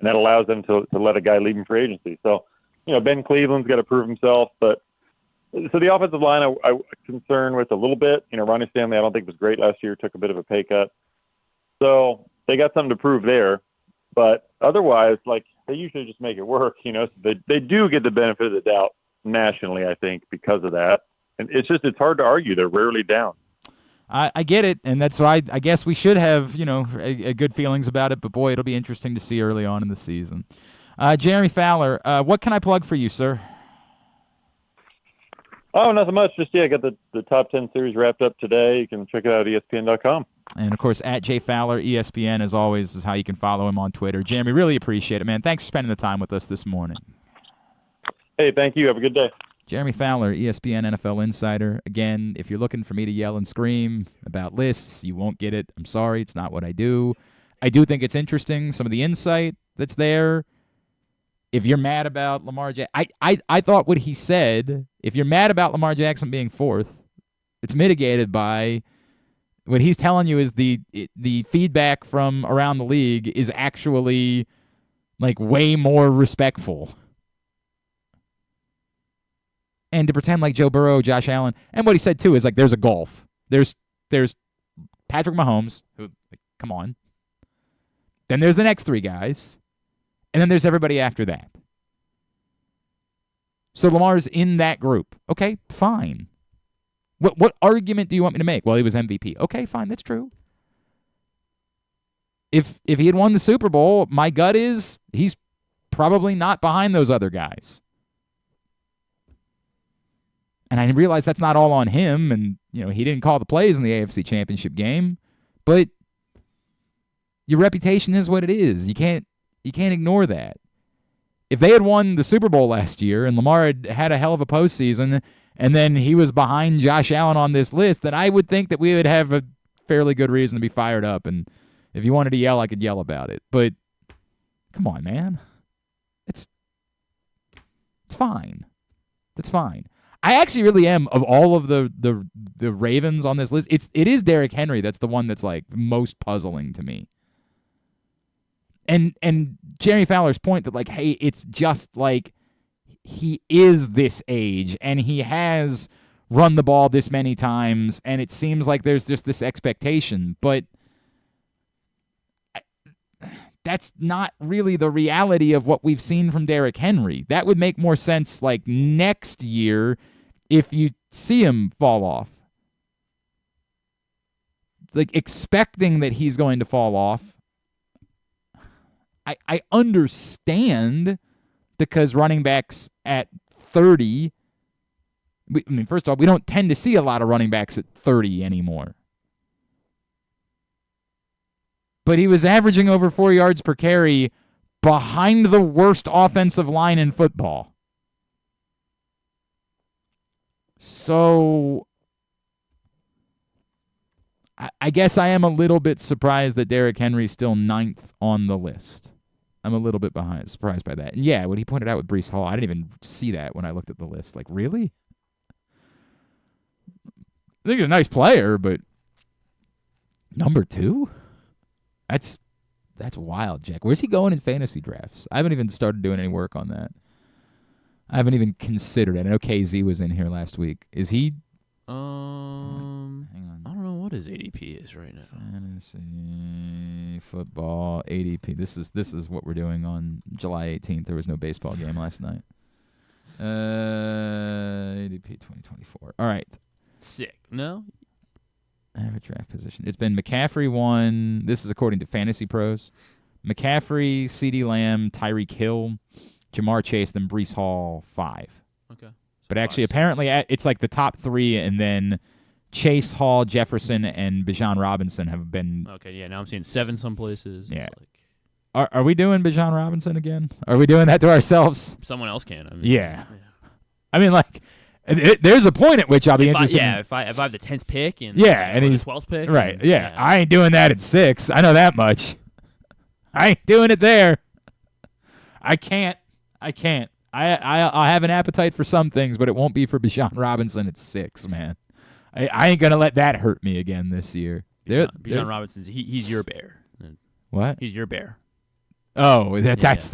And that allows them to let a guy leave in free agency. So, Ben Cleveland's got to prove himself. But so the offensive line I'm concerned with a little bit. Ronnie Stanley I don't think was great last year, took a bit of a pay cut. So they got something to prove there. But otherwise, they usually just make it work. So they do get the benefit of the doubt nationally, I think, because of that. And it's hard to argue. They're rarely down. I get it, and that's why I guess we should have, a good feelings about it. But, boy, it'll be interesting to see early on in the season. Jeremy Fowler, what can I plug for you, sir? Oh, nothing much. Just, I got the top 10 series wrapped up today. You can check it out at ESPN.com. And, of course, at Jay Fowler, ESPN, as always, is how you can follow him on Twitter. Jeremy, really appreciate it, man. Thanks for spending the time with us this morning. Hey, thank you. Have a good day. Jeremy Fowler, ESPN NFL Insider. Again, if you're looking for me to yell and scream about lists, you won't get it. I'm sorry. It's not what I do. I do think it's interesting, some of the insight that's there. If you're mad about Lamar Jackson, I thought what he said, if you're mad about Lamar Jackson being fourth, it's mitigated by what he's telling you is the feedback from around the league is actually like way more respectful. And to pretend like Joe Burrow, Josh Allen, and what he said too is like there's a gulf. There's Patrick Mahomes, who, like, come on. Then there's the next three guys, and then there's everybody after that. So Lamar's in that group. Okay, fine. What argument do you want me to make? Well, he was MVP. Okay, fine, that's true. If he had won the Super Bowl, my gut is he's probably not behind those other guys. And I realize that's not all on him, and he didn't call the plays in the AFC Championship game, but your reputation is what it is. You can't ignore that. If they had won the Super Bowl last year and Lamar had a hell of a postseason, and then he was behind Josh Allen on this list, then I would think that we would have a fairly good reason to be fired up. And if you wanted to yell, I could yell about it. But come on, man. It's fine. It's fine. I actually really am, of all of the Ravens on this list, it is Derrick Henry that's the one that's like most puzzling to me. And Jeremy Fowler's point that like, hey, it's just like he is this age and he has run the ball this many times, and it seems like there's just this expectation, but that's not really the reality of what we've seen from Derrick Henry. That would make more sense like next year if you see him fall off. Like expecting that he's going to fall off. I understand, because running backs at 30, first of all, we don't tend to see a lot of running backs at 30 anymore. But he was averaging over 4 yards per carry behind the worst offensive line in football. So I guess I am a little bit surprised that Derrick Henry's still 9th on the list. I'm a little bit surprised by that. And yeah, what he pointed out with Breece Hall, I didn't even see that when I looked at the list. Like, really? I think he's a nice player, but number 2? That's wild, Jack. Where's he going in fantasy drafts? I haven't even started doing any work on that. I haven't even considered it. I know KZ was in here last week. Is he? Hang on. I don't know what his ADP is right now. Fantasy football ADP. This is what we're doing on July 18th. There was no baseball game last night. ADP 2024. All right. Sick. No? Average draft position. It's been McCaffrey 1. This is according to Fantasy Pros. McCaffrey, CeeDee Lamb, Tyreek Hill, Jamar Chase, then Breece Hall 5. Okay. But actually, apparently, it's like the top 3, and then Chase, Hall, Jefferson, and Bijan Robinson have been. Okay, yeah. Now I'm seeing 7 some places. Yeah. Are we doing Bijan Robinson again? Are we doing that to ourselves? Someone else can. Yeah. I mean, like, there's a point at which I'll be interested. If I have the 10th pick and and he's the 12th pick, right? Yeah, I ain't doing that at 6. I know that much. I ain't doing it there. I can't. I'll have an appetite for some things, but it won't be for Bijan Robinson at 6, man. I ain't gonna let that hurt me again this year. Bijan Robinson's he's your bear. What? He's your bear. Oh, that's.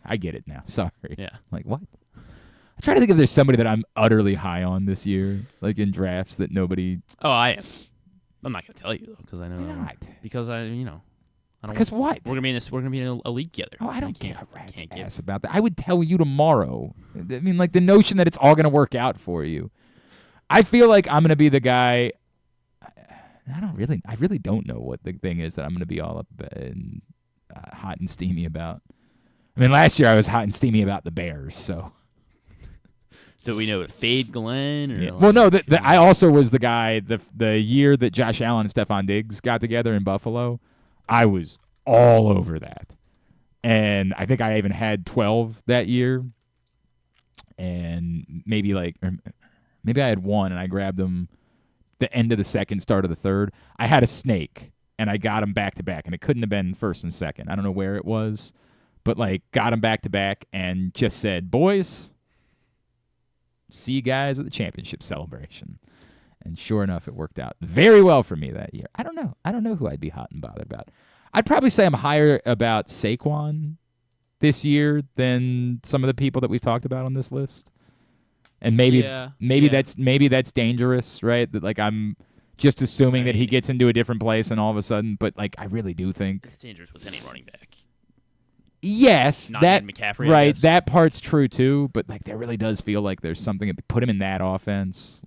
I get it now. Sorry. Yeah. Like what? I try to think if there's somebody that I'm utterly high on this year, like in drafts that nobody. Oh, I am. I'm not gonna tell you though, because I know. Why not? Because I don't. Because what? We're gonna be in a league together. Oh, I don't give a rat's ass about that. I would tell you tomorrow. I mean, like the notion that it's all gonna work out for you. I feel like I'm gonna be the guy. I really don't know what the thing is that I'm gonna be all up and hot and steamy about. I mean, last year I was hot and steamy about the Bears, so. So we know it fade Glenn? Or Yeah. Well, no, I also was the guy, the year that Josh Allen and Stephon Diggs got together in Buffalo, I was all over that. And I think I even had 12 that year. And maybe I had one, and I grabbed them the end of the second, start of the third. I had a snake, and I got them back-to-back, and it couldn't have been first and second. I don't know where it was, but, got them back-to-back and just said, boys, see you guys at the championship celebration. And sure enough, it worked out very well for me that year. I don't know who I'd be hot and bothered about. I'd probably say I'm higher about Saquon this year than some of the people that we've talked about on this list. And maybe that's dangerous, right? That I'm just assuming that he gets into a different place and all of a sudden, but I really do think it's dangerous with any running back. Yes, Not that McCaffrey, right. That part's true too, but there really does feel like there's something to put him in that offense,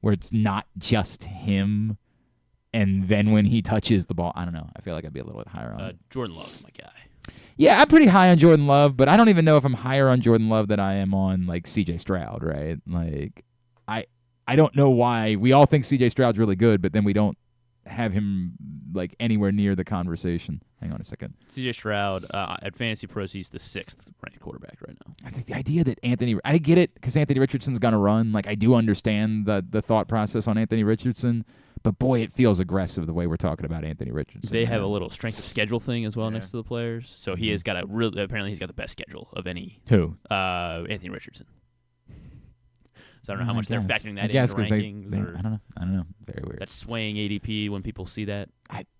where it's not just him. And then when he touches the ball, I don't know. I feel like I'd be a little bit higher on Jordan Love's my guy. Yeah, I'm pretty high on Jordan Love, but I don't even know if I'm higher on Jordan Love than I am on C.J. Stroud, right? I don't know why we all think C.J. Stroud's really good, but then we don't have him anywhere near the conversation. Hang on a second. C.J. Stroud at Fantasy Pros, he's the 6th ranked quarterback right now. I think the idea that I get it because Anthony Richardson's gonna run. I do understand the thought process on Anthony Richardson, but boy, it feels aggressive the way we're talking about Anthony Richardson. They have a little strength of schedule thing as well next to the players, so he has got apparently he's got the best schedule of any. Who? Anthony Richardson. So I don't know how much they're factoring that into rankings. I don't know. Very weird. That's swaying ADP when people see that.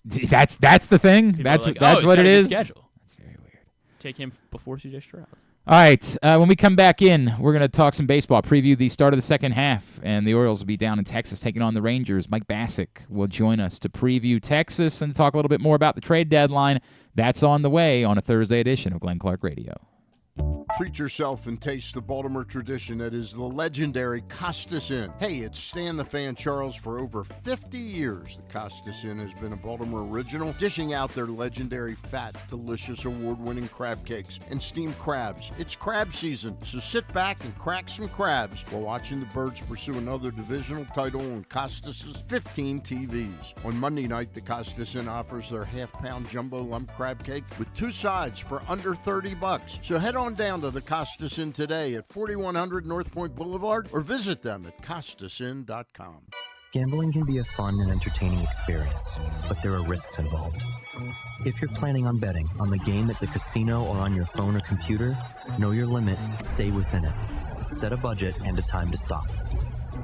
That's the thing. People That's that's what it is. Schedule. That's very weird. Take him before C.J. Stroud. All right. When we come back in, we're going to talk some baseball, preview the start of the second half, and the Orioles will be down in Texas taking on the Rangers. Mike Bacsik will join us to preview Texas and talk a little bit more about the trade deadline. That's on the way on a Thursday edition of Glenn Clark Radio. Treat yourself and taste the Baltimore tradition that is the legendary Costas Inn. Hey, it's Stan the Fan Charles. For over 50 years, the Costas Inn has been a Baltimore original, dishing out their legendary fat, delicious, award-winning crab cakes and steamed crabs. It's crab season, so sit back and crack some crabs while watching the Birds pursue another divisional title on Costas' 15 TVs. On Monday night, the Costas Inn offers their half-pound jumbo lump crab cake with 2 sides for under $30. So head on down to the Costas Inn today at 4100 North Point Boulevard or visit them at costasin.com. Gambling can be a fun and entertaining experience, but there are risks involved. If you're planning on betting on the game at the casino or on your phone or computer, know your limit, stay within it. Set a budget and a time to stop.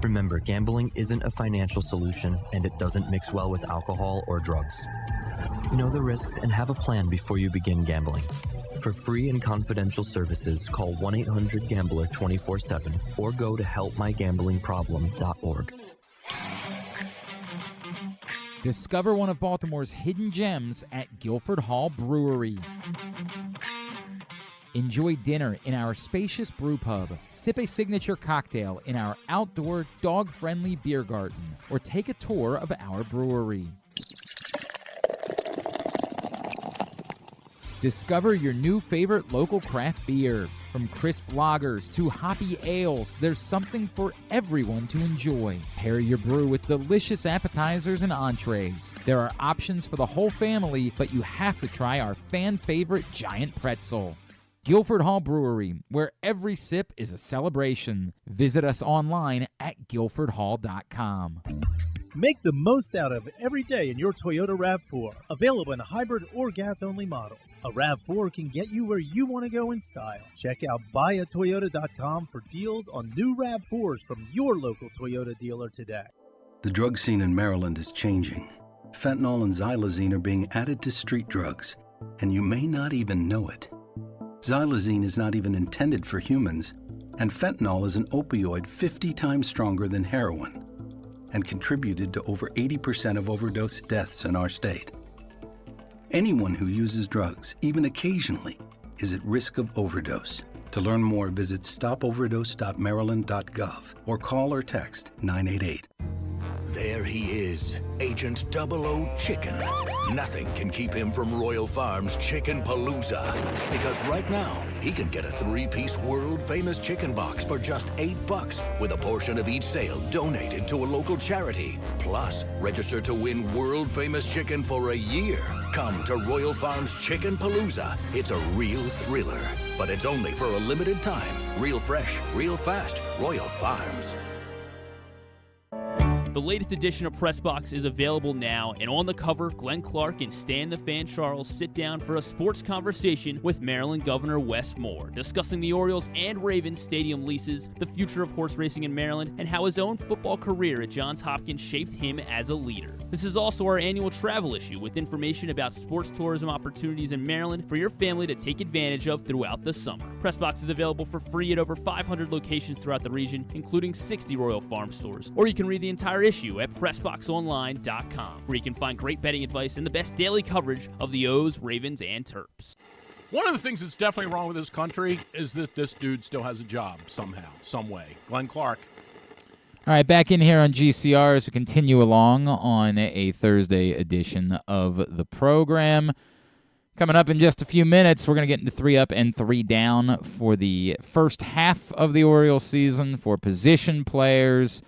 Remember, gambling isn't a financial solution and it doesn't mix well with alcohol or drugs. Know the risks and have a plan before you begin gambling. For free and confidential services, call 1-800-GAMBLER 24/7 or go to helpmygamblingproblem.org. Discover one of Baltimore's hidden gems at Guilford Hall Brewery. Enjoy dinner in our spacious brew pub, sip a signature cocktail in our outdoor, dog-friendly beer garden, or take a tour of our brewery. Discover your new favorite local craft beer. From crisp lagers to hoppy ales, there's something for everyone to enjoy. Pair your brew with delicious appetizers and entrees. There are options for the whole family, but you have to try our fan-favorite giant pretzel. Guilford Hall Brewery, where every sip is a celebration. Visit us online at guilfordhall.com. Make the most out of every day in your Toyota RAV4. Available in hybrid or gas-only models. A RAV4 can get you where you want to go in style. Check out buyatoyota.com for deals on new RAV4s from your local Toyota dealer today. The drug scene in Maryland is changing. Fentanyl and xylazine are being added to street drugs, and you may not even know it. Xylazine is not even intended for humans, and fentanyl is an opioid 50 times stronger than heroin, and contributed to over 80% of overdose deaths in our state. Anyone who uses drugs, even occasionally, is at risk of overdose. To learn more, visit stopoverdose.maryland.gov or call or text 988. There he is, Agent 00 Chicken. Nothing can keep him from Royal Farms Chicken Palooza. Because right now, he can get a 3-piece world-famous chicken box for just $8 with a portion of each sale donated to a local charity. Plus, register to win world-famous chicken for a year. Come to Royal Farms Chicken Palooza. It's a real thriller, but it's only for a limited time. Real fresh, real fast. Royal Farms. The latest edition of Press Box is available now, and on the cover, Glenn Clark and Stan the Fan Charles sit down for a sports conversation with Maryland Governor Wes Moore, discussing the Orioles and Ravens stadium leases, the future of horse racing in Maryland, and how his own football career at Johns Hopkins shaped him as a leader. This is also our annual travel issue with information about sports tourism opportunities in Maryland for your family to take advantage of throughout the summer. Press Box is available for free at over 500 locations throughout the region, including 60 Royal Farm stores, or you can read the entire issue at PressBoxOnline.com, where you can find great betting advice and the best daily coverage of the O's, Ravens, and Terps. One of the things that's definitely wrong with this country is that this dude still has a job somehow, some way. Glenn Clark. All right, back in here on GCR as we continue along on a Thursday edition of the program. Coming up in just a few minutes, we're going to get into 3 up and 3 down for the first half of the Orioles season for position players.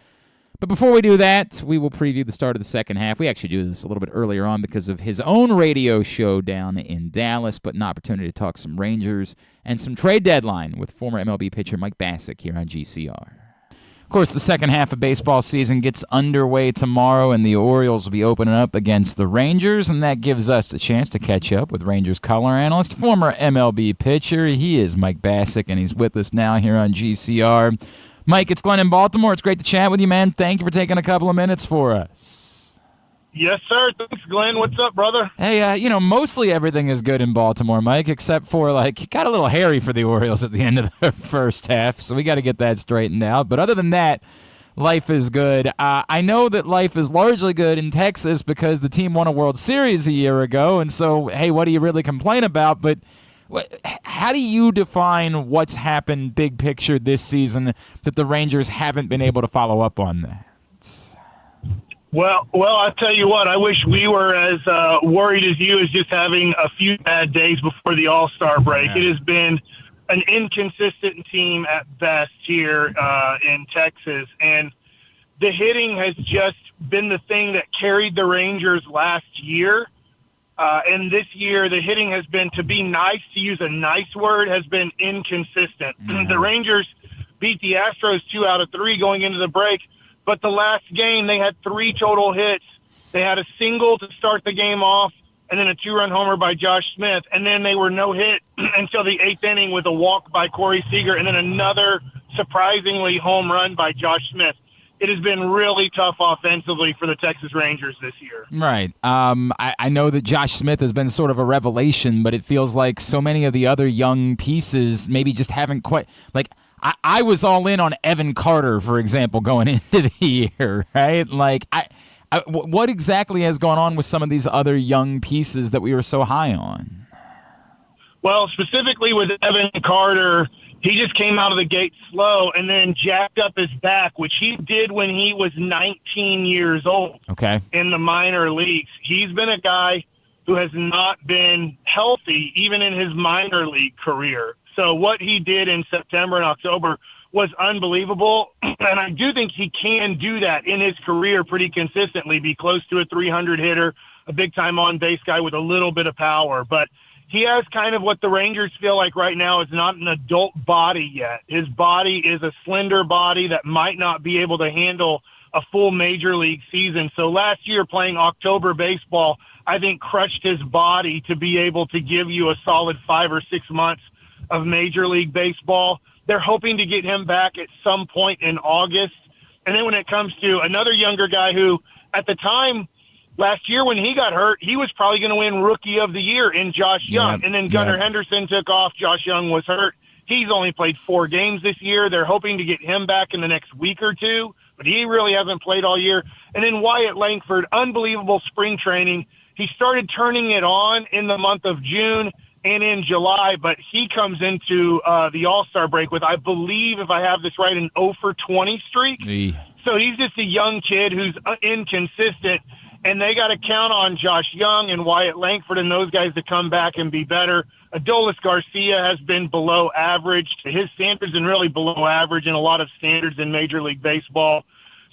But before we do that, we will preview the start of the second half. We actually do this a little bit earlier on because of his own radio show down in Dallas, but an opportunity to talk some Rangers and some trade deadline with former MLB pitcher Mike Bacsik here on GCR. Of course, the second half of baseball season gets underway tomorrow, and the Orioles will be opening up against the Rangers, and that gives us a chance to catch up with Rangers color analyst, former MLB pitcher. He is Mike Bacsik, and he's with us now here on GCR. Mike, it's Glenn in Baltimore. It's great to chat with you, man. Thank you for taking a couple of minutes for us. Yes, sir. Thanks, Glenn. What's up, brother? Hey, mostly everything is good in Baltimore, Mike, except for, it got a little hairy for the Orioles at the end of the first half, so we got to get that straightened out. But other than that, life is good. I know that life is largely good in Texas because the team won a World Series a year ago, and so, hey, what do you really complain about? But how do you define what's happened big picture this season that the Rangers haven't been able to follow up on that? Well, I'll tell you what, I wish we were as worried as you as just having a few bad days before the All-Star break. Yeah. It has been an inconsistent team at best here in Texas, and the hitting has just been the thing that carried the Rangers last year. And this year, the hitting has been, to be nice, to use a nice word, has been inconsistent. Mm-hmm. The Rangers beat the Astros 2 out of 3 going into the break, but the last game, they had 3 total hits. They had a single to start the game off, and then a 2-run homer by Josh Smith, and then they were no hit until the 8th inning with a walk by Corey Seager, and then another surprisingly home run by Josh Smith. It has been really tough offensively for the Texas Rangers this year. Right. I know that Josh Smith has been sort of a revelation, but it feels like so many of the other young pieces maybe just haven't quite – I was all in on Evan Carter, for example, going into the year, right? What exactly has gone on with some of these other young pieces that we were so high on? Well, specifically with Evan Carter – he just came out of the gate slow and then jacked up his back, which he did when he was 19 years old. Okay. In the minor leagues. He's been a guy who has not been healthy even in his minor league career. So what he did in September and October was unbelievable. And I do think he can do that in his career pretty consistently, be close to a 300 hitter, a big-time on-base guy with a little bit of power. But he has kind of what the Rangers feel like right now is not an adult body yet. His body is a slender body that might not be able to handle a full major league season. So last year playing October baseball, I think crushed his body to be able to give you a solid 5 or 6 months of major league baseball. They're hoping to get him back at some point in August. And then when it comes to another younger guy who at the time last year when he got hurt, he was probably going to win Rookie of the Year in Josh Young. Yep. And then Gunnar Henderson took off. Josh Young was hurt. He's only played 4 games this year. They're hoping to get him back in the next week or 2, but he really hasn't played all year. And then Wyatt Langford, unbelievable spring training. He started turning it on in the month of June and in July, but he comes into the All-Star break with, I believe, if I have this right, an 0 for 20 streak. So he's just a young kid who's inconsistent, and they got to count on Josh Young and Wyatt Langford and those guys to come back and be better. Adolis Garcia has been below average. His standards and really below average in a lot of standards in Major League Baseball.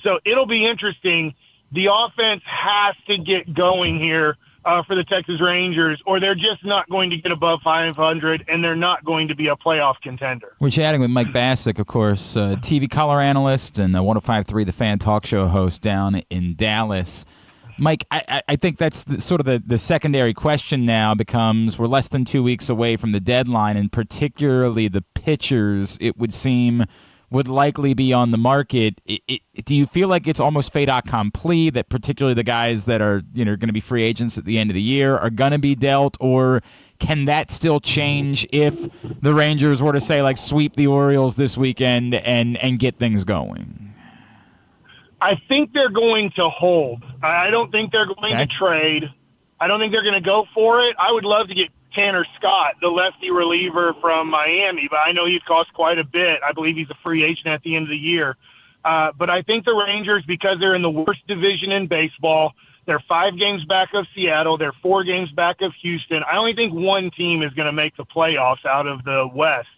So it'll be interesting. The offense has to get going here for the Texas Rangers, or they're just not going to get above 500, and they're not going to be a playoff contender. We're chatting with Mike Bacsik, of course, TV color analyst and 105.3 The Fan talk show host down in Dallas. Mike, I think that's sort of the secondary question now becomes we're less than 2 weeks away from the deadline, and particularly the pitchers, it would seem, would likely be on the market. Do you feel like it's almost fait accompli that particularly the guys that are going to be free agents at the end of the year are going to be dealt, or can that still change if the Rangers were to say like sweep the Orioles this weekend and get things going? I think they're going to hold. I don't think they're going to trade. I don't think they're going to go for it. I would love to get Tanner Scott, the lefty reliever from Miami, but I know he's cost quite a bit. I believe he's a free agent at the end of the year. But I think the Rangers, because they're in the worst division in baseball, they're 5 games back of Seattle, they're 4 games back of Houston. I only think one team is going to make the playoffs out of the West.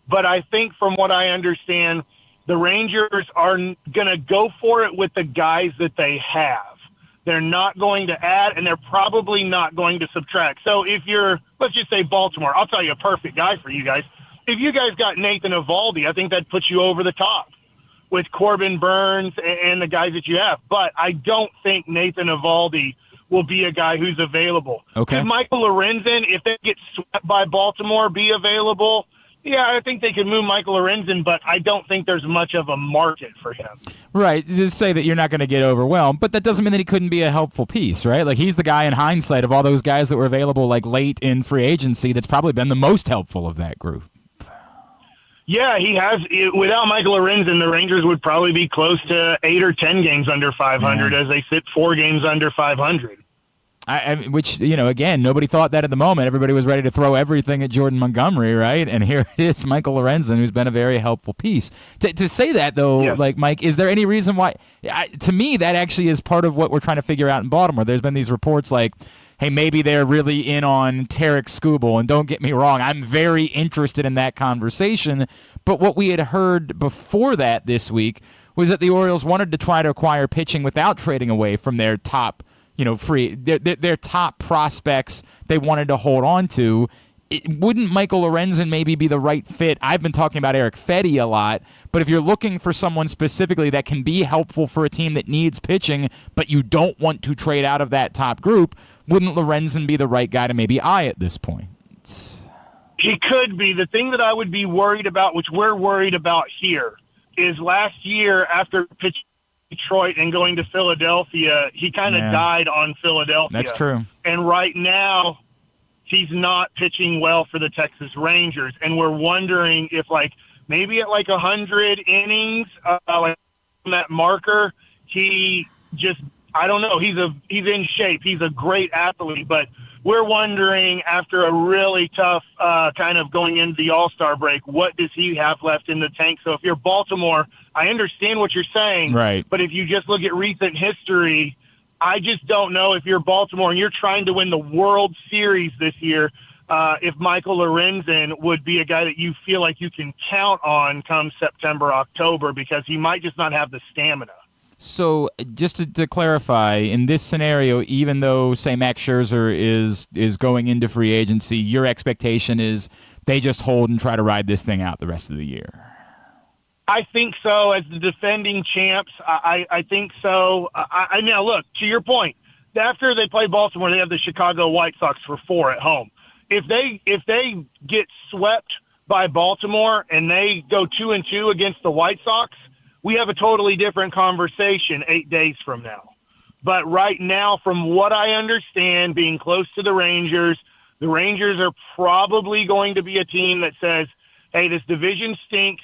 But I think from what I understand, the Rangers are going to go for it with the guys that they have. They're not going to add, and they're probably not going to subtract. So if you're, let's just say Baltimore, I'll tell you a perfect guy for you guys. If you guys got Nathan Eovaldi, I think that puts you over the top with Corbin Burns and the guys that you have. But I don't think Nathan Eovaldi will be a guy who's available. Okay. Could Michael Lorenzen, if they get swept by Baltimore, be available? Yeah, I think they could move Michael Lorenzen, but I don't think there's much of a market for him. Right. Just say that you're not going to get overwhelmed, but that doesn't mean that he couldn't be a helpful piece, right? Like he's the guy in hindsight of all those guys that were available like late in free agency that's probably been the most helpful of that group. Yeah, he has. Without Michael Lorenzen, the Rangers would probably be close to 8 or 10 games under 500 as they sit 4 games under 500. Which, again, nobody thought that at the moment. Everybody was ready to throw everything at Jordan Montgomery, right? And here it is, Michael Lorenzen, who's been a very helpful piece. To say that, though, like, Mike, is there any reason why? To me, that actually is part of what we're trying to figure out in Baltimore. There's been these reports like, hey, maybe they're really in on Tarek Skubal. And don't get me wrong, I'm very interested in that conversation. But what we had heard before that this week was that the Orioles wanted to try to acquire pitching without trading away from their top their top prospects they wanted to hold on to. Wouldn't Michael Lorenzen maybe be the right fit? I've been talking about Eric Fedde a lot, but if you're looking for someone specifically that can be helpful for a team that needs pitching, but you don't want to trade out of that top group, wouldn't Lorenzen be the right guy to maybe eye at this point? He could be. The thing that I would be worried about, which we're worried about here, is last year after pitching Detroit and going to Philadelphia, he kind of died on Philadelphia. That's true. And right now, he's not pitching well for the Texas Rangers, and we're wondering if, maybe at 100 innings, like that marker, he just, I don't know. He's in shape. He's a great athlete, but we're wondering after a really tough kind of going into the All-Star break, what does he have left in the tank? So if you're Baltimore, I understand what you're saying, right? But if you just look at recent history, I just don't know if you're Baltimore and you're trying to win the World Series this year, if Michael Lorenzen would be a guy that you feel like you can count on come September, October, because he might just not have the stamina. So just to clarify, in this scenario, even though, say, Max Scherzer is going into free agency, your expectation is they just hold and try to ride this thing out the rest of the year? I think so. As the defending champs, I think so. Now, look, to your point, after they play Baltimore, they have the Chicago White Sox for 4 at home. If they get swept by Baltimore and they go 2-2 against the White Sox, we have a totally different conversation 8 days from now. But right now, from what I understand, being close to the Rangers are probably going to be a team that says, hey, this division stinks.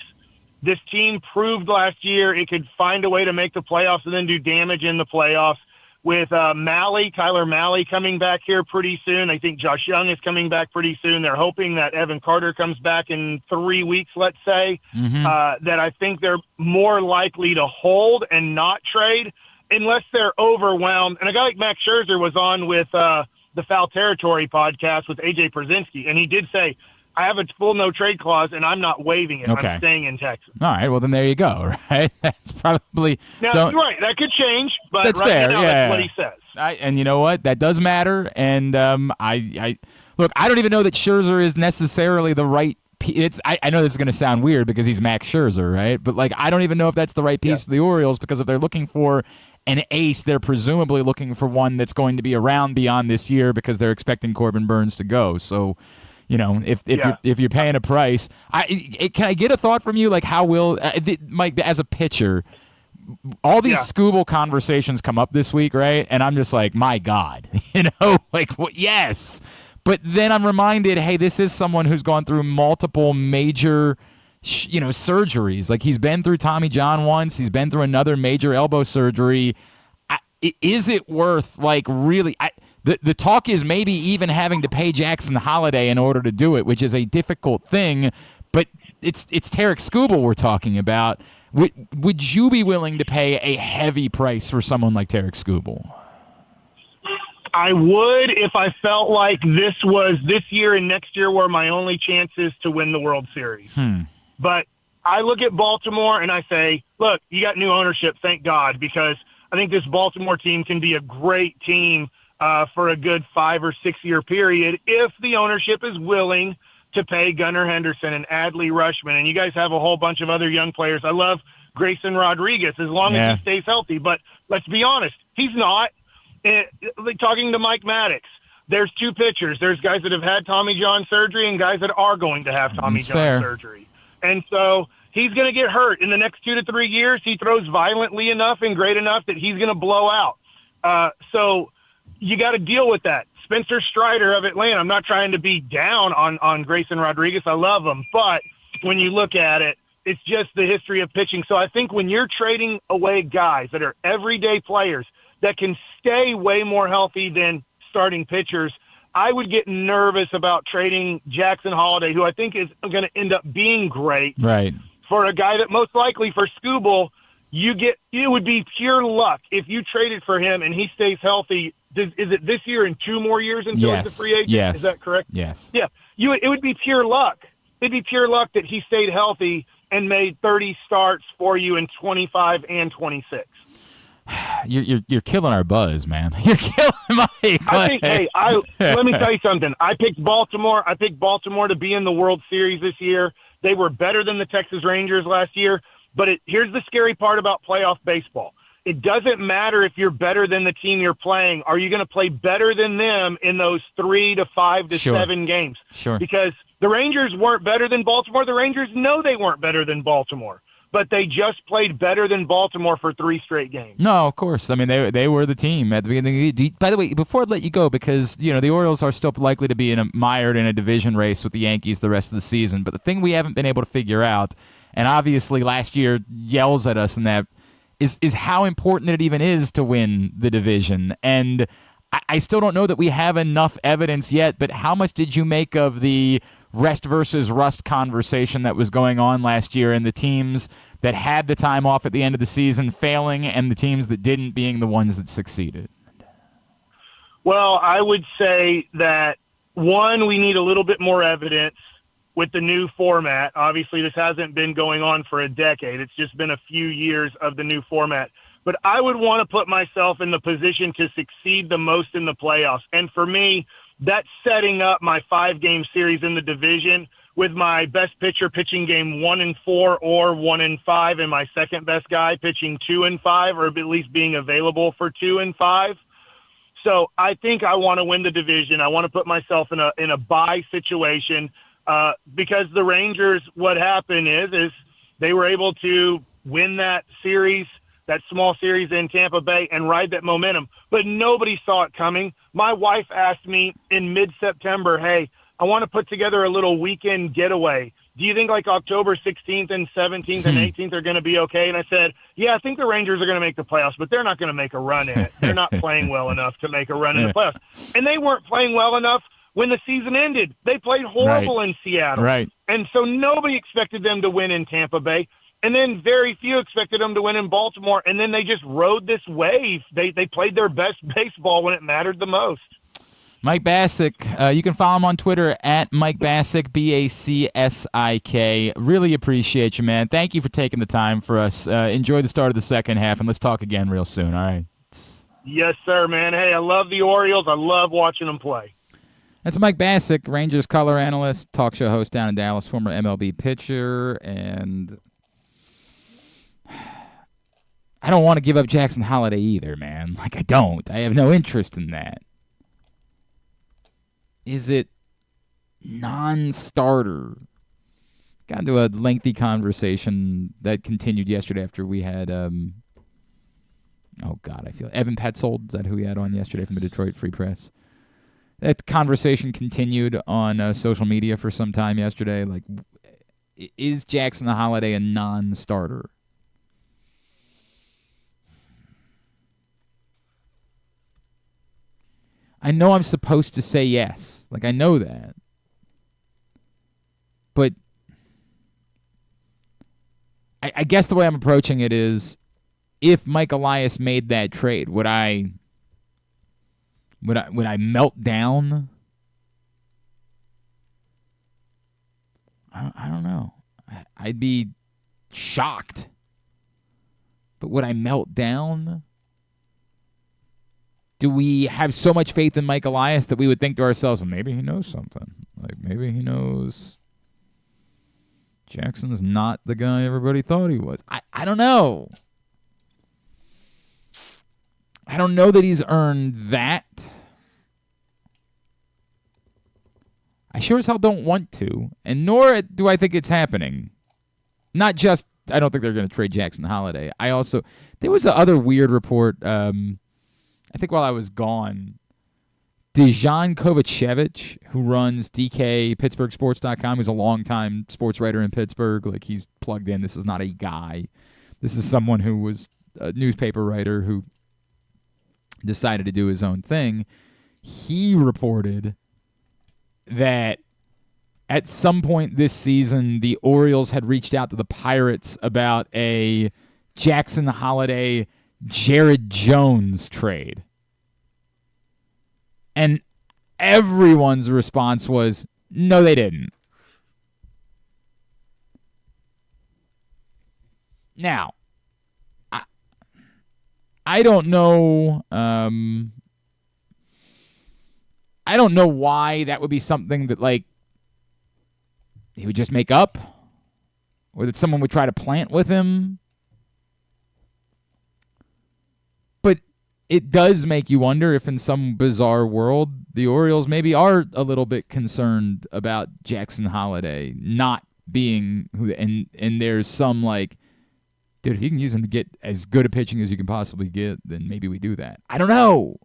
This team proved last year it could find a way to make the playoffs and then do damage in the playoffs. with Kyler Malley coming back here pretty soon. I think Josh Young is coming back pretty soon. They're hoping that Evan Carter comes back in 3 weeks, let's say, that I think they're more likely to hold and not trade unless they're overwhelmed. And a guy like Max Scherzer was on with the Foul Territory podcast with AJ Przinsky, and he did say, I have a full no-trade clause, and I'm not waiving it. Okay. I'm staying in Texas. All right, well, then there you go, right? That's probably – Now, you're right. That could change, but that's right fair. now, that's what he says. And you know what? That does matter. And I look, I don't even know that Scherzer is necessarily the right – I know this is going to sound weird because he's Max Scherzer, right? But, like, I don't even know if that's the right piece for the Orioles, because if they're looking for an ace, they're presumably looking for one that's going to be around beyond this year because they're expecting Corbin Burns to go. So – you know, if you're paying a price, can I get a thought from you? Like, how will Mike, as a pitcher, all these Scooble conversations come up this week, right? And I'm just like, my God, like, yes. But then I'm reminded, hey, this is someone who's gone through multiple major, surgeries. Like, he's been through Tommy John once. He's been through another major elbow surgery. Is it worth, like, really? The talk is maybe even having to pay Jackson Holiday in order to do it, which is a difficult thing, but it's Derrick Skubal we're talking about. Would you be willing to pay a heavy price for someone like Derrick Skubal? I would if I felt like this year and next year were my only chances to win the World Series. But I look at Baltimore and I say, look, you got new ownership, thank God, because I think this Baltimore team can be a great team for a good 5 or 6 year period if the ownership is willing to pay Gunnar Henderson and Adley Rutschman. And you guys have a whole bunch of other young players. I love Grayson Rodriguez as long as he stays healthy. But let's be honest, he's not. Talking to Mike Maddox, there's two pitchers. There's guys that have had Tommy John surgery and guys that are going to have Tommy John surgery. And so he's going to get hurt in the next 2 to 3 years. He throws violently enough and great enough that he's going to blow out. So you got to deal with that. Spencer Strider of Atlanta, I'm not trying to be down on Grayson Rodriguez. I love him. But when you look at it, it's just the history of pitching. So I think when you're trading away guys that are everyday players that can stay way more healthy than starting pitchers, I would get nervous about trading Jackson Holiday, who I think is going to end up being great, right, for a guy that most likely for Skubal, it would be pure luck if you traded for him and he stays healthy. Is it this year and 2 more years until he's a free agent? Yes. Is that correct? Yes. Yeah. It would be pure luck. It'd be pure luck that he stayed healthy and made 30 starts for you in 25 and 26. You're killing our buzz, man. You're killing Mike. I think. Let me tell you something. I picked Baltimore. To be in the World Series this year. They were better than the Texas Rangers last year. But here's the scary part about playoff baseball. It doesn't matter if you're better than the team you're playing. Are you going to play better than them in those 3 to 5 to 7 games? Sure. Because the Rangers weren't better than Baltimore. The Rangers know they weren't better than Baltimore, but they just played better than Baltimore for 3 straight games. No, of course. I mean, they were the team at the beginning. By the way, before I let you go, because the Orioles are still likely to be mired in a division race with the Yankees the rest of the season. But the thing we haven't been able to figure out, and obviously last year yells at us in that, is how important it even is to win the division. And I still don't know that we have enough evidence yet, but how much did you make of the rest versus rust conversation that was going on last year, and the teams that had the time off at the end of the season failing and the teams that didn't being the ones that succeeded? Well, I would say that, one, we need a little bit more evidence with the new format. Obviously, this hasn't been going on for a decade. It's just been a few years of the new format. But I would want to put myself in the position to succeed the most in the playoffs. And for me, that's setting up my 5-game series in the division with my best pitcher pitching game 1 and 4 or 1 and 5, and my second best guy pitching 2 and 5, or at least being available for 2 and 5. So I think I want to win the division. I want to put myself in a bye situation because the Rangers, what happened is they were able to win that series, that small series in Tampa Bay, and ride that momentum. But nobody saw it coming. My wife asked me in mid-September, hey, I want to put together a little weekend getaway. do you think like October 16th and 17th and 18th are going to be okay? And I said, yeah, I think the Rangers are going to make the playoffs, but they're not going to make a run in it. They're not playing well enough to make a run in the playoffs. And they weren't playing well enough when the season ended. They played horrible in Seattle. Right. And so nobody expected them to win in Tampa Bay. And then very few expected them to win in Baltimore. And then they just rode this wave. They played their best baseball when it mattered the most. Mike Bacsik, you can follow him on Twitter at Mike Bacsik, Bacsik. Really appreciate you, man. Thank you for taking the time for us. Enjoy the start of the second half, and let's talk again real soon, all right? Yes, sir, man. Hey, I love the Orioles. I love watching them play. That's Mike Bacsik, Rangers color analyst, talk show host down in Dallas, former MLB pitcher, and I don't want to give up Jackson Holliday either, man. Like, I don't. I have no interest in that. Is it non-starter? Got into a lengthy conversation that continued yesterday after we had, Evan Petzold. Is that who we had on yesterday from the Detroit Free Press? That conversation continued on social media for some time yesterday. Like, is Jackson Holliday a non-starter? I know I'm supposed to say yes. Like, I know that. But I guess the way I'm approaching it is, if Mike Elias made that trade, would I melt down? I don't know. I'd be shocked. But would I melt down? Do we have so much faith in Mike Elias that we would think to ourselves, well, maybe he knows something. Like, maybe he knows Jackson's not the guy everybody thought he was. I don't know. I don't know that he's earned that. I sure as hell don't want to, and nor do I think it's happening. Not just, I don't think they're going to trade Jackson Holliday. There was another weird report, I think while I was gone, Dejan Kovacevic, who runs DKPittsburghSports.com, who's a longtime sports writer in Pittsburgh, like, he's plugged in. This is not a guy. This is someone who was a newspaper writer who decided to do his own thing. He reported that at some point this season, the Orioles had reached out to the Pirates about a Jackson Holliday Jared Jones trade. And everyone's response was, no, they didn't. Now, I don't know. I don't know why that would be something that, like, he would just make up, or that someone would try to plant with him. But it does make you wonder if in some bizarre world the Orioles maybe are a little bit concerned about Jackson Holliday not being who, and there's some, like, dude, if you can use him to get as good a pitching as you can possibly get, then maybe we do that. I don't know.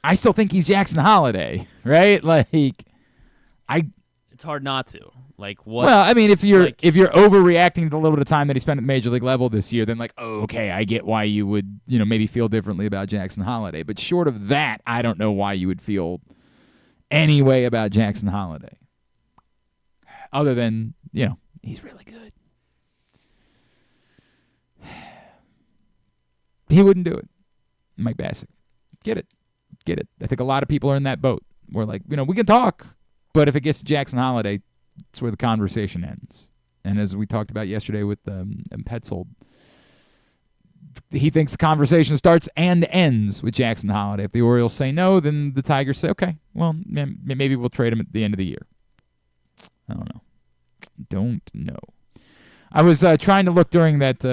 I still think he's Jackson Holliday, right? Like, it's hard not to. Like, what? Well, I mean, if you're overreacting to the little bit of time that he spent at the major league level this year, then, like, oh, okay, I get why you would, maybe feel differently about Jackson Holliday. But short of that, I don't know why you would feel any way about Jackson Holliday. Other than, he's really good. He wouldn't do it. Mike Bacsik. Get it. I think a lot of people are in that boat. We're like, we can talk, but if it gets to Jackson Holliday, it's where the conversation ends. And as we talked about yesterday with Petzold, he thinks the conversation starts and ends with Jackson Holliday. If the Orioles say no, then the Tigers say, okay, well, maybe we'll trade him at the end of the year. I don't know. I was trying to look during that,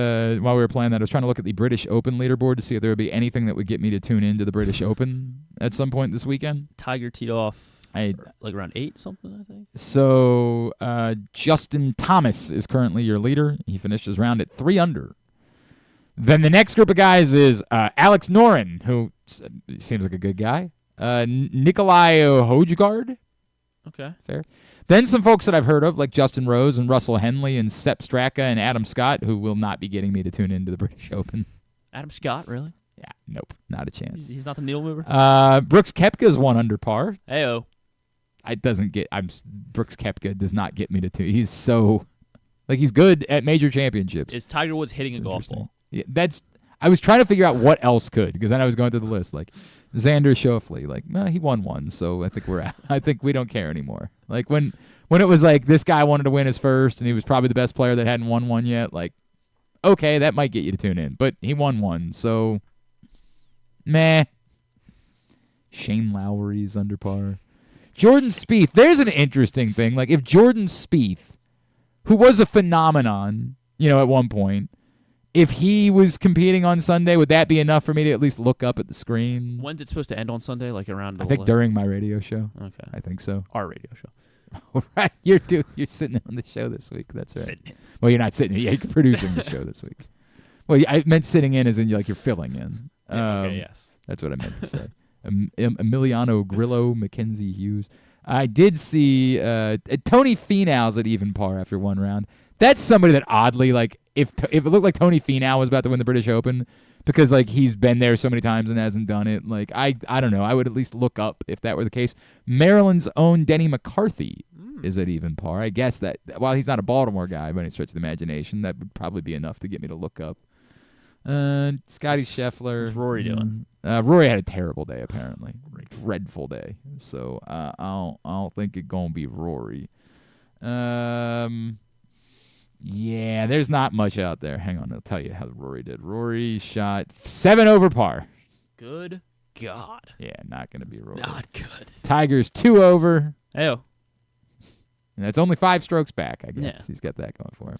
while we were playing that, I was trying to look at the British Open leaderboard to see if there would be anything that would get me to tune into the British Open at some point this weekend. Tiger teed off like around 8 something, I think. So Justin Thomas is currently your leader. He finished his round at 3 under. Then the next group of guys is Alex Noren, who seems like a good guy. Nikolai Hojgaard. Okay. Fair. Then some folks that I've heard of, like Justin Rose and Russell Henley and Sepp Straka and Adam Scott, who will not be getting me to tune into the British Open. Adam Scott, really? Yeah, nope, not a chance. He's not the needle mover? Brooks Koepka's 1 under par. Heyo. Brooks Koepka does not get me to tune. He's so, he's good at major championships. Is Tiger Woods hitting a golf ball? Yeah, I was trying to figure out what else could, because then I was going through the list, like Xander Schauffele, he won one, so I think we're out. I think we don't care anymore. Like when it was like this guy wanted to win his first, and he was probably the best player that hadn't won one yet. Like, okay, that might get you to tune in, but he won one, so meh. Shane Lowry's under par. Jordan Spieth. There's an interesting thing. Like if Jordan Spieth, who was a phenomenon, at one point. If he was competing on Sunday, would that be enough for me to at least look up at the screen? When's it supposed to end on Sunday? Like around? I think during my radio show. Okay, I think so. Our radio show. All right, you're sitting on the show this week. That's right. Sitting in. Well, you're not sitting in. You're producing the show this week. Well, I meant sitting in as in you're filling in. Okay, yes. That's what I meant to say. Emiliano Grillo, Mackenzie Hughes. I did see Tony Finau's at even par after one round. That's somebody that oddly, if it looked like Tony Finau was about to win the British Open, because he's been there so many times and hasn't done it. I don't know. I would at least look up if that were the case. Maryland's own Denny McCarthy is at even par. I guess that while he's not a Baltimore guy by any stretch of the imagination, that would probably be enough to get me to look up. Scotty Scheffler. What's Rory doing? Rory had a terrible day apparently, dreadful day. So I don't think it's gonna be Rory. Yeah, there's not much out there. Hang on, I'll tell you how Rory did. Rory shot 7 over par. Good God. Yeah, not going to be Rory. Not good. Tiger's 2 over. Heyo. And that's only 5 strokes back, I guess. Yeah. He's got that going for him.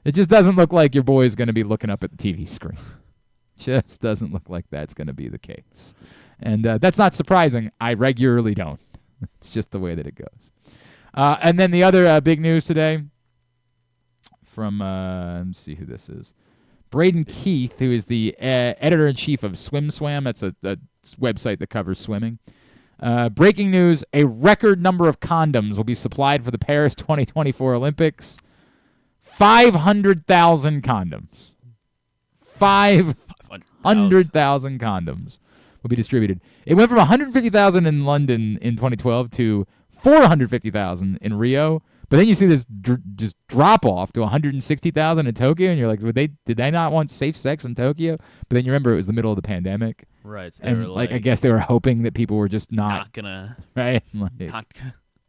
It just doesn't look like your boy's going to be looking up at the TV screen. Just doesn't look like that's going to be the case. And that's not surprising. I regularly don't. It's just the way that it goes. And then the other big news today from, let's see who this is. Braden Keith, who is the editor-in-chief of SwimSwam. That's a website that covers swimming. Breaking news, a record number of condoms will be supplied for the Paris 2024 Olympics. 500,000 condoms. 500,000 condoms will be distributed. It went from 150,000 in London in 2012 to 450,000 in Rio. But then you see this just drop off to 160,000 in Tokyo, and you're like, did they not want safe sex in Tokyo? But then you remember it was the middle of the pandemic. Right. So and I guess they were hoping that people were just not gonna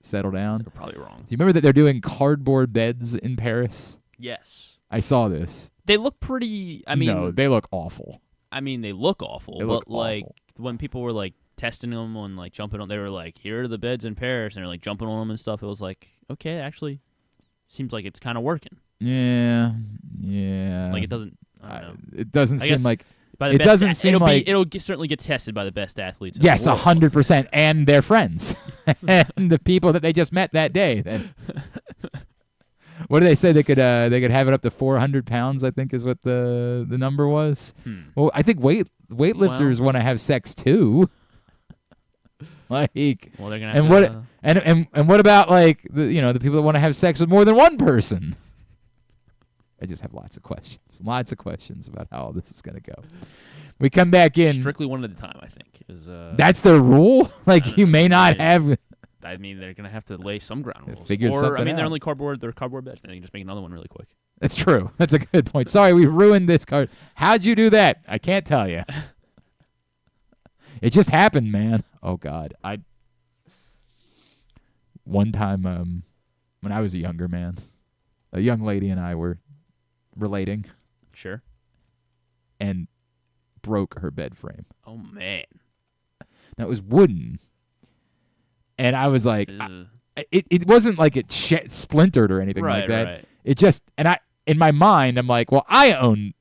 settle down. They're probably wrong. Do you remember that they're doing cardboard beds in Paris? Yes. I saw this. They look pretty. No, they look awful. They look awful. They but look awful. When people were testing them on jumping on, they were like, "Here are the beds in Paris," and they're jumping on them and stuff. It was like, okay, actually, seems like it's kind of working. Yeah. It doesn't. I don't know. It doesn't seem like. It doesn't seem like it'll certainly get tested by the best athletes. Yes, 100%, and their friends, and the people that they just met that day. Then, what do they say? They could have it up to 400 pounds. I think is what the number was. Well, I think weightlifters want to have sex too. Well, they're gonna have and what about the people that want to have sex with more than one person? I just have lots of questions about how all this is going to go. We come back in. Strictly one at a time, I think. That's their rule? You may not have. They're going to have to lay some ground rules. They're only cardboard beds. They can just make another one really quick. That's true. That's a good point. Sorry, we ruined this card. How'd you do that? I can't tell you. It just happened, man. Oh, God. One time when I was a younger man, a young lady and I were relating. Sure. And broke her bed frame. Oh, man. Now, it was wooden. And I was like, it wasn't like it splintered or anything like that. Right. It just, in my mind, I'm like, well, I own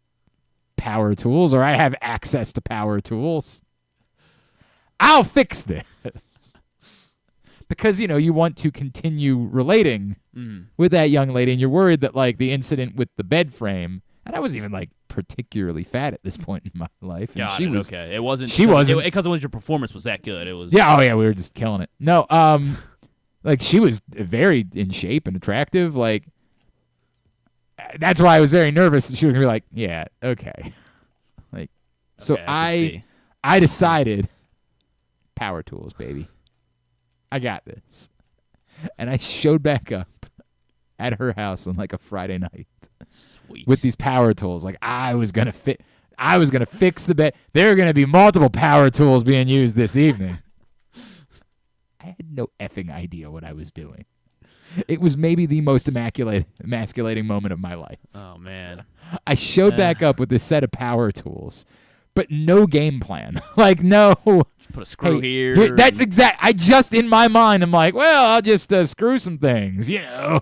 power tools or I have access to power tools. I'll fix this. Because, you want to continue relating with that young lady, and you're worried that, the incident with the bed frame, And I wasn't even like particularly fat at this point in my life. And Got she it. was. Okay. It wasn't. She wasn't. Because your performance was that good. It was. Yeah. Oh yeah. We were just killing it. No. Like she was very in shape and attractive. Like that's why I was very nervous that she was gonna be like, yeah, okay. Like, so okay, I decided, power tools, baby. I got this. And I showed back up at her house on like a Friday night. Sweet. With these power tools. Like I was gonna fix the bed. There are gonna be multiple power tools being used this evening. I had no effing idea what I was doing. It was maybe the most emasculating moment of my life. Oh man. I showed back up with this set of power tools, but no game plan. Like no. Put a screw here. That's exact. I just in my mind, I'm like, well, I'll just screw some things, you know.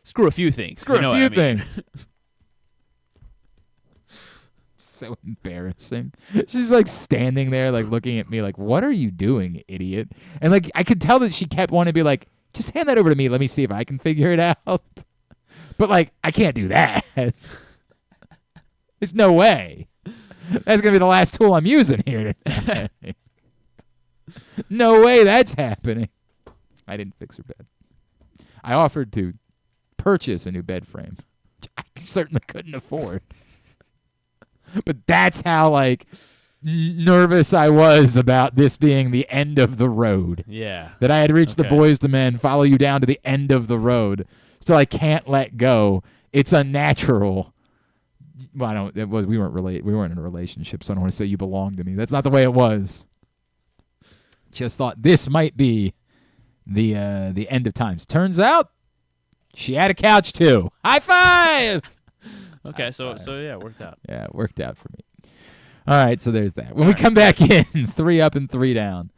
Screw a few things. Screw a few things. So embarrassing. She's like standing there, like looking at me, like, "What are you doing, idiot?" And like, I could tell that she kept wanting to be like, "Just hand that over to me. Let me see if I can figure it out." But like, I can't do that. There's no way. That's gonna be the last tool I'm using here today. No way that's happening. I didn't fix her bed. I offered to purchase a new bed frame, which I certainly couldn't afford. But that's how like nervous I was about this being the end of the road. Yeah. That I had reached the boys to men, follow you down to the end of the road. So I can't let go. It's unnatural. Well, we weren't in a relationship, so I don't want to say you belong to me. That's not the way it was. Just thought this might be the end of times. Turns out she had a couch too. High five. Okay, so yeah, it worked out. Yeah, it worked out for me. All right, so there's that. When we come back in, 3 up and 3 down,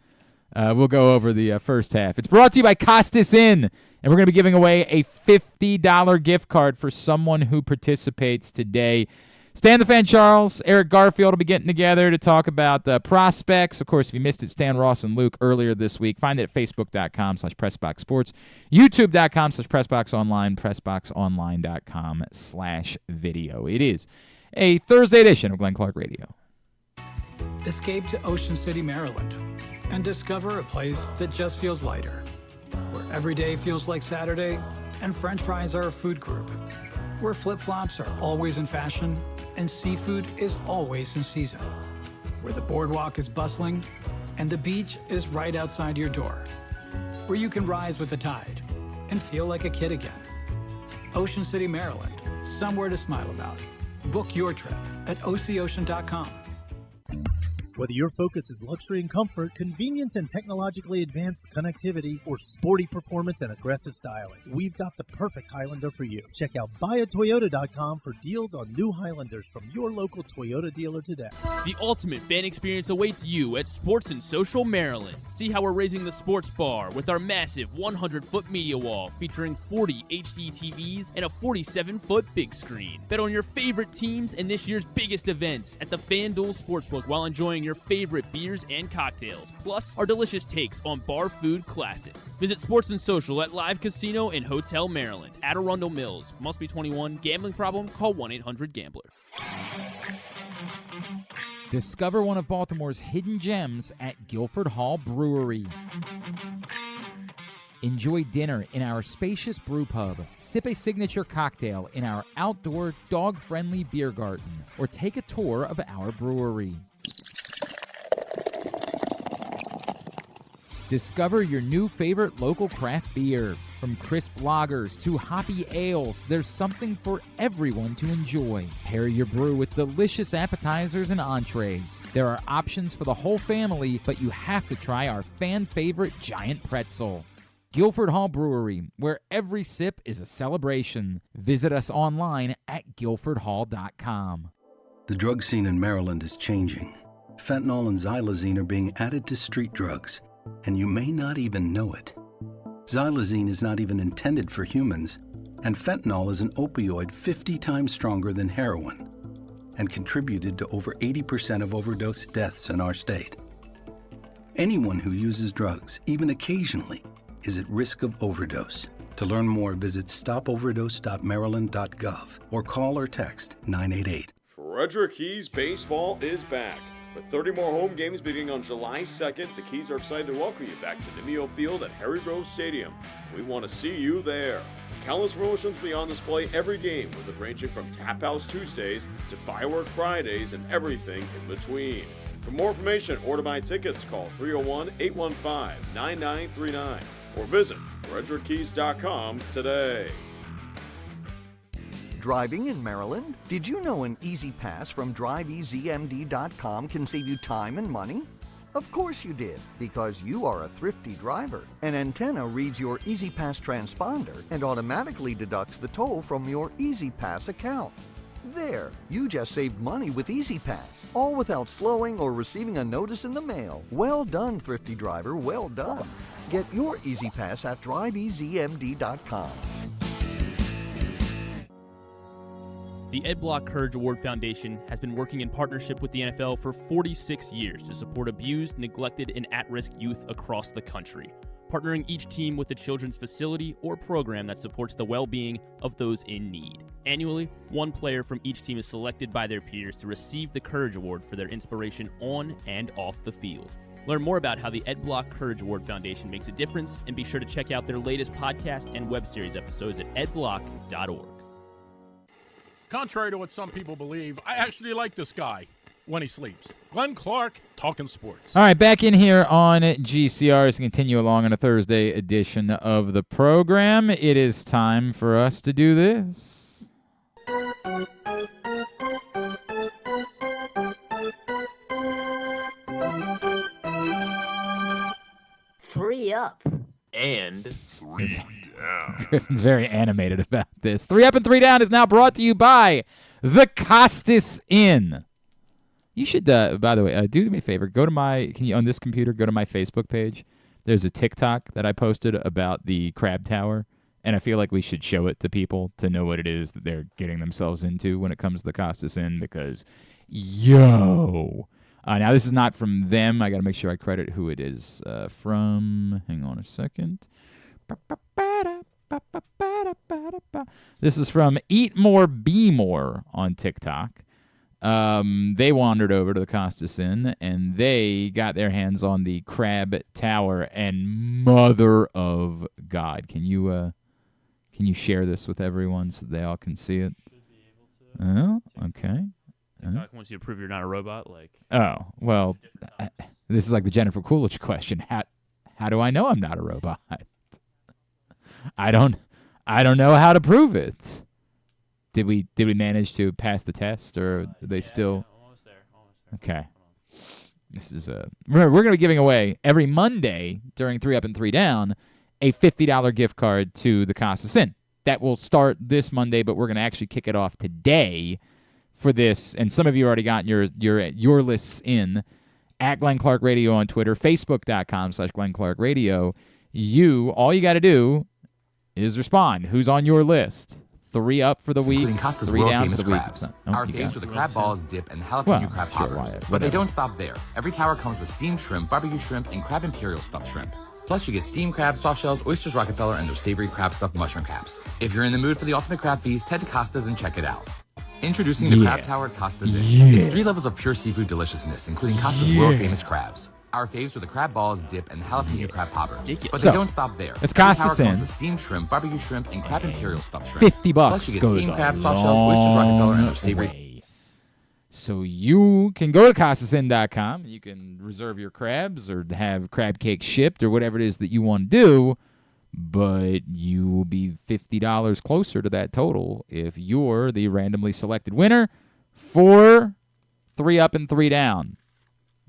we'll go over the first half. It's brought to you by Costas Inn, and we're going to be giving away a $50 gift card for someone who participates today. Stan the Fan Charles, Eric Garfield will be getting together to talk about prospects. Of course, if you missed it, Stan, Ross, and Luke earlier this week. Find it at facebook.com/PressBoxSports, youtube.com/PressBoxOnline, PressBoxOnline.com/video. It is a Thursday edition of Glenn Clark Radio. Escape to Ocean City, Maryland, and discover a place that just feels lighter, where every day feels like Saturday, and French fries are a food group, where flip-flops are always in fashion, and seafood is always in season, where the boardwalk is bustling, and the beach is right outside your door, where you can rise with the tide and feel like a kid again. Ocean City, Maryland, somewhere to smile about. Book your trip at OCOcean.com. Whether your focus is luxury and comfort, convenience and technologically advanced connectivity, or sporty performance and aggressive styling, we've got the perfect Highlander for you. Check out buyatoyota.com for deals on new Highlanders from your local Toyota dealer today. The ultimate fan experience awaits you at Sports and Social Maryland. See how we're raising the sports bar with our massive 100-foot media wall featuring 40 HD TVs and a 47-foot big screen. Bet on your favorite teams and this year's biggest events at the FanDuel Sportsbook while enjoying your favorite beers and cocktails, plus our delicious takes on bar food classics. Visit Sports and Social at Live Casino and Hotel Maryland at Arundel Mills. Must be 21. Gambling problem? Call 1-800-GAMBLER. Discover one of Baltimore's hidden gems at Guilford Hall Brewery. Enjoy dinner in our spacious brew pub, sip a signature cocktail in our outdoor dog-friendly beer garden, or take a tour of our brewery. Discover your new favorite local craft beer. From crisp lagers to hoppy ales, there's something for everyone to enjoy. Pair your brew with delicious appetizers and entrees. There are options for the whole family, but you have to try our fan-favorite giant pretzel. Guilford Hall Brewery, where every sip is a celebration. Visit us online at guilfordhall.com. The drug scene in Maryland is changing. Fentanyl and xylazine are being added to street drugs, and you may not even know it. Xylazine is not even intended for humans, and fentanyl is an opioid 50 times stronger than heroin and contributed to over 80% of overdose deaths in our state. Anyone who uses drugs, even occasionally, is at risk of overdose. To learn more, visit stopoverdose.maryland.gov or call or text 988. Frederick Keys Baseball is back. With 30 more home games beginning on July 2nd, the Keys are excited to welcome you back to Nimeo Field at Harry Grove Stadium. We want to see you there. Countless promotions will be on display every game, with it ranging from Tap House Tuesdays to Firework Fridays and everything in between. For more information or to buy tickets, call 301-815-9939 or visit frederickkeys.com today. Driving in Maryland? Did you know an Easy Pass from driveeasymd.com can save you time and money? Of course you did, because you are a thrifty driver. An antenna reads your Easy Pass transponder and automatically deducts the toll from your Easy Pass account. There, you just saved money with Easy Pass, all without slowing or receiving a notice in the mail. Well done, thrifty driver, well done. Get your Easy Pass at driveeasymd.com. The Ed Block Courage Award Foundation has been working in partnership with the NFL for 46 years to support abused, neglected, and at-risk youth across the country, partnering each team with a children's facility or program that supports the well-being of those in need. Annually, one player from each team is selected by their peers to receive the Courage Award for their inspiration on and off the field. Learn more about how the Ed Block Courage Award Foundation makes a difference, and be sure to check out their latest podcast and web series episodes at edblock.org. Contrary to what some people believe, I actually like this guy when he sleeps. Glenn Clark, talking sports. All right, back in here on GCR as we continue along on a Thursday edition of the program. It is time for us to do this. 3 up. And 3 down. Griffin's very animated about this. 3 Up and 3 Down is now brought to you by the Costas Inn. You should, by the way, do me a favor. Go to on this computer, go to my Facebook page. There's a TikTok that I posted about the Crab Tower, and I feel like we should show it to people to know what it is that they're getting themselves into when it comes to the Costas Inn, because, yo. Now, this is not from them. I got to make sure I credit who it is from. Hang on a second. This is from Eat More, Be More on TikTok. They wandered over to the Costas Inn, and they got their hands on the Crab Tower, and mother of God. Can you share this with everyone so they all can see it? Oh, okay. TikTok wants you to prove you're not a robot. Oh, well, this is like the Jennifer Coolidge question. How do I know I'm not a robot? I don't know how to prove it. Did we manage to pass the test, or are they still? Almost there. Okay. This is remember, we're going to be giving away every Monday during 3 Up and 3 Down a $50 gift card to the Costas Inn. That will start this Monday, but we're going to actually kick it off today for this. And some of you already got your lists in at Glenn Clark Radio on Twitter, Facebook.com/Glenn Clark Radio. All you got to do is respond. Who's on your list? 3 up for the week, Including Costa's 3 down world-famous for the week. crabs. Our faves are the crab balls, dip, and jalapeno Well, crab sure, poppers. why- But they don't stop there. Every tower comes with steamed shrimp, barbecue shrimp, and crab imperial stuffed shrimp. Plus, you get steamed crabs, soft shells, oysters Rockefeller, and their savory crab stuffed mushroom caps. If you're in the mood for the ultimate crab feast, head to Costa's and check it out. Introducing the Crab Tower at Costa's Inn. It's 3 levels of pure seafood deliciousness, including Costa's world-famous crabs. Our faves are the crab balls, dip, and jalapeno crab poppers. But So, they don't stop there. it's Every Costas tower comes Inn. with steamed shrimp, barbecue shrimp, and crab imperial stuffed shrimp. $50 Plus, you get goes steamed a crabs, soft shells, oysters Rockefeller, and their savory. way. So you can go to CostasInn.com. You can reserve your crabs or have crab cake shipped or whatever it is that you want to do, but you will be $50 closer to that total if you're the randomly selected winner for 3 Up and 3 Down.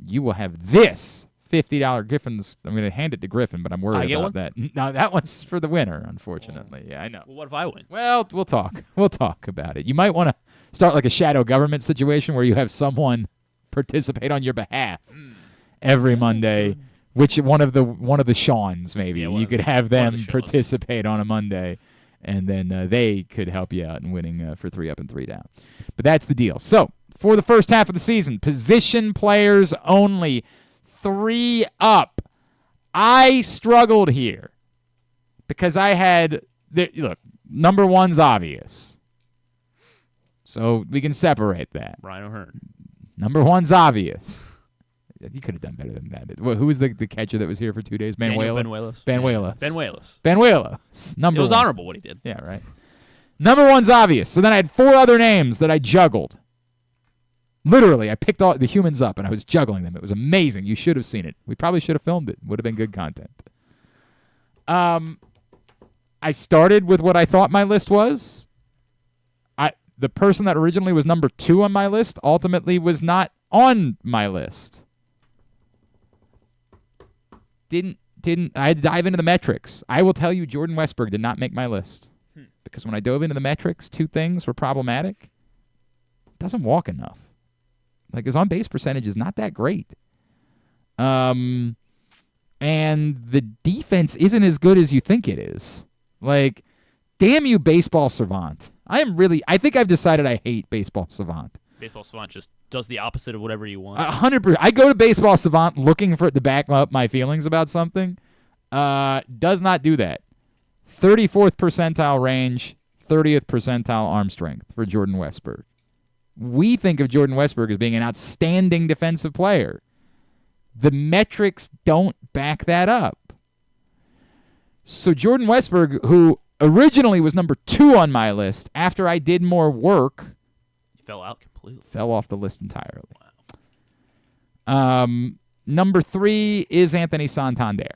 You will have this $50 Griffin's. I'm going to hand it to Griffin, but I'm worried about that. No, that one's for the winner, unfortunately. Yeah, I know. Well, what if I win? Well, we'll talk. We'll talk about it. You might want to start like a shadow government situation where you have someone participate on your behalf every Monday. Which one of the Seans maybe you could have them participate on a Monday, and then they could help you out in winning for 3 Up and 3 Down. But that's the deal. So for the first half of the season, position players only. 3 up. I struggled here because I had look, number one's obvious. So we can separate that. Ryan O'Hearn. Number one's obvious. You could have done better than that. Who was the catcher that was here for 2 days? Banuelos. Banuelos. Number It was one. honorable what he did. Yeah, right. Number one's obvious. So then I had 4 other names that I juggled. Literally, I picked all the humans up and I was juggling them. It was amazing. You should have seen it. We probably should have filmed it. Would have been good content. I started with what I thought my list was. The person that originally was number 2 on my list ultimately was not on my list. I had to dive into the metrics. I will tell you, Jordan Westburg did not make my list. Because when I dove into the metrics, 2 things were problematic. Doesn't walk enough. Like, his on-base percentage is not that great. And the defense isn't as good as you think it is. Like, damn you, Baseball Savant. I think I've decided I hate Baseball Savant. Baseball Savant just does the opposite of whatever you want. 100%. I go to Baseball Savant looking for it to back up my feelings about something. Does not do that. 34th percentile range, 30th percentile arm strength for Jordan Westburg. We think of Jordan Westburg as being an outstanding defensive player. The metrics don't back that up. So Jordan Westburg, who originally was number 2 on my list, after I did more work, He fell out completely. Fell off the list entirely. Wow. Number 3 is Anthony Santander.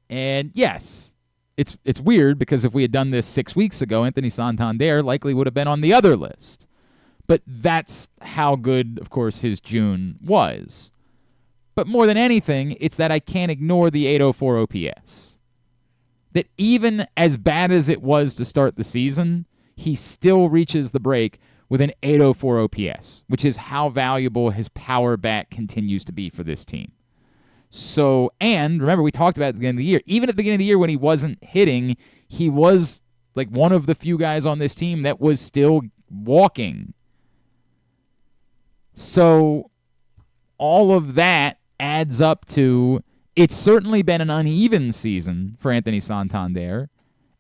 And yes, it's weird because if we had done this 6 weeks ago, Anthony Santander likely would have been on the other list. But that's how good, of course, his June was. But more than anything, it's that I can't ignore the 804 OPS. That even as bad as it was to start the season, he still reaches the break with an 804 OPS, which is how valuable his power bat continues to be for this team. So, and remember, we talked about at the beginning of the year, even at the beginning of the year when he wasn't hitting, he was like one of the few guys on this team that was still walking. So all of that adds up to, it's certainly been an uneven season for Anthony Santander.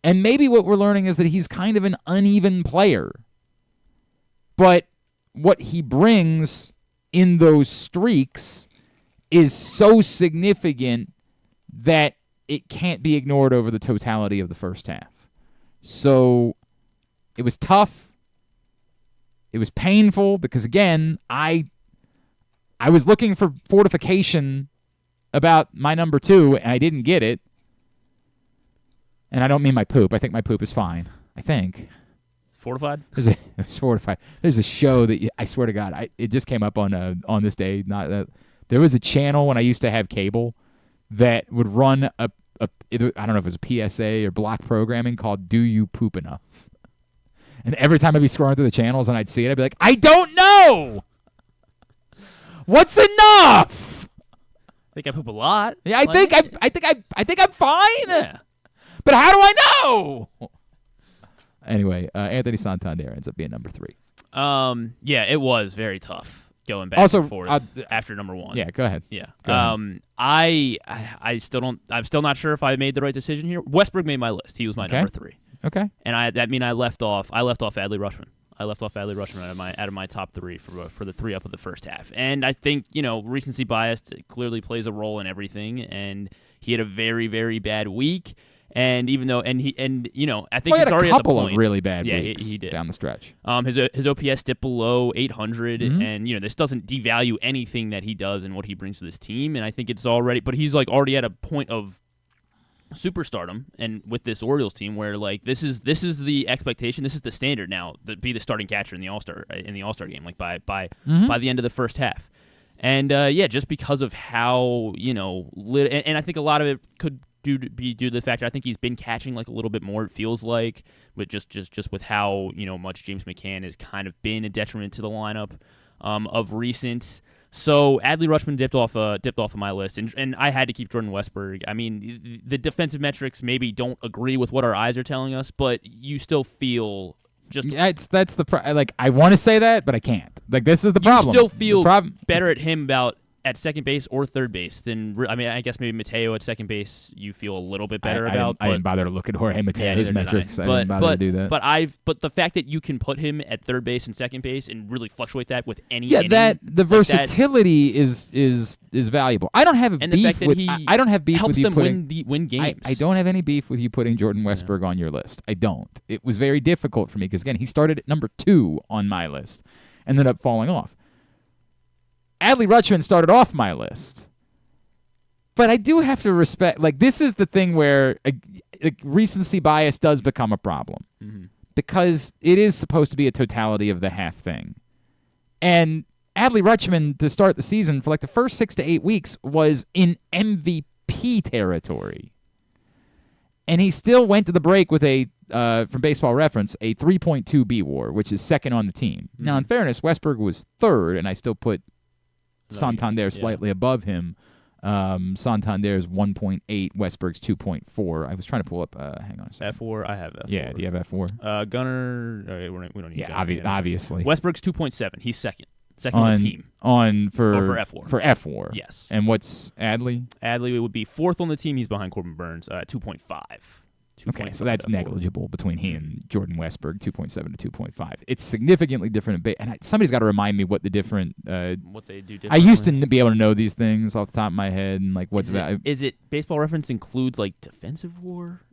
And maybe what we're learning is that he's kind of an uneven player. But what he brings in those streaks is so significant that it can't be ignored over the totality of the first half. So it was tough. It was painful because, again, I was looking for fortification about my number 2, and I didn't get it. And I don't mean my poop. I think my poop is fine. I think. Fortified? It was fortified. There's a show that, I swear to God, it just came up on this day. There was a channel when I used to have cable that would run I don't know if it was a PSA or block programming called Do You Poop Enough? And every time I'd be scrolling through the channels and I'd see it, I'd be like, I don't know! What's enough? I think I poop a lot. Yeah, I think I'm fine. Yeah. But how do I know? Anyway, Anthony Santander ends up being number 3. Yeah, it was very tough going back Also, and forth after number 1. Yeah, go ahead. Yeah. Go ahead. I'm still not sure if I made the right decision here. Westburg made my list. He was my number 3. Okay. And I left off Adley Rutschman. I left off Adley Rutschman out of my top 3 for the 3 up of the first half. And I think, recency bias clearly plays a role in everything, and he had a very, very bad week. And even though, I think he's already at the point. He had a couple of really bad weeks he did. down the stretch. His OPS dipped below 800, Mm-hmm. and this doesn't devalue anything that he does and what he brings to this team. And I think it's already, but he's already at a point of superstardom, and with this Orioles team, where this is the expectation, this is the standard now, to be the starting catcher in the All-Star game, by the end of the first half. And just because of how and I think a lot of it could be due to the fact that I think he's been catching a little bit more, it feels like, with just with how much James McCann has kind of been a detriment to the lineup of recent. So Adley Rutschman dipped off of my list, and I had to keep Jordan Westburg. I mean, the defensive metrics maybe don't agree with what our eyes are telling us, but you still feel I want to say that, but I can't. This is the problem. You still feel better at him about at second base or third base, then I guess maybe Mateo at second base you feel a little bit better about. I didn't bother to look at Jorge Mateo's metrics. I didn't bother to do that. But the fact that you can put him at third base and second base and really fluctuate that with any the versatility is valuable. I don't have a and beef the fact that with. he I don't have beef helps with you them putting win games. I don't have any beef with you putting Jordan Westburg on your list. I don't. It was very difficult for me because again he started at number 2 on my list, and ended up falling off. Adley Rutschman started off my list. But I do have to respect, this is the thing where recency bias does become a problem. Mm-hmm. Because it is supposed to be a totality of the half thing. And Adley Rutschman, to start the season, for the first 6 to 8 weeks, was in MVP territory. And he still went to the break with from Baseball Reference, a 3.2 B WAR, which is second on the team. Mm-hmm. Now, in fairness, Westberg was third, and I still put Santander slightly above him. Santander's 1.8, Westberg's 2.4. I was trying to pull up. Hang on a second. F4. I have F4. Yeah, do you have F4? Gunner. We don't need. Yeah, obviously. Westberg's 2.7. He's second on the team. For F4. For F4. Yes. And what's Adley? Adley would be fourth on the team. He's behind Corbin Burns. 2.5. Okay, so that's negligible between he and Jordan Westberg, 2.7 to 2.5. It's significantly different. And somebody's got to remind me what the different. What they do differently. I used to be able to know these things off the top of my head, and what's that? Is it Baseball Reference includes defensive WAR?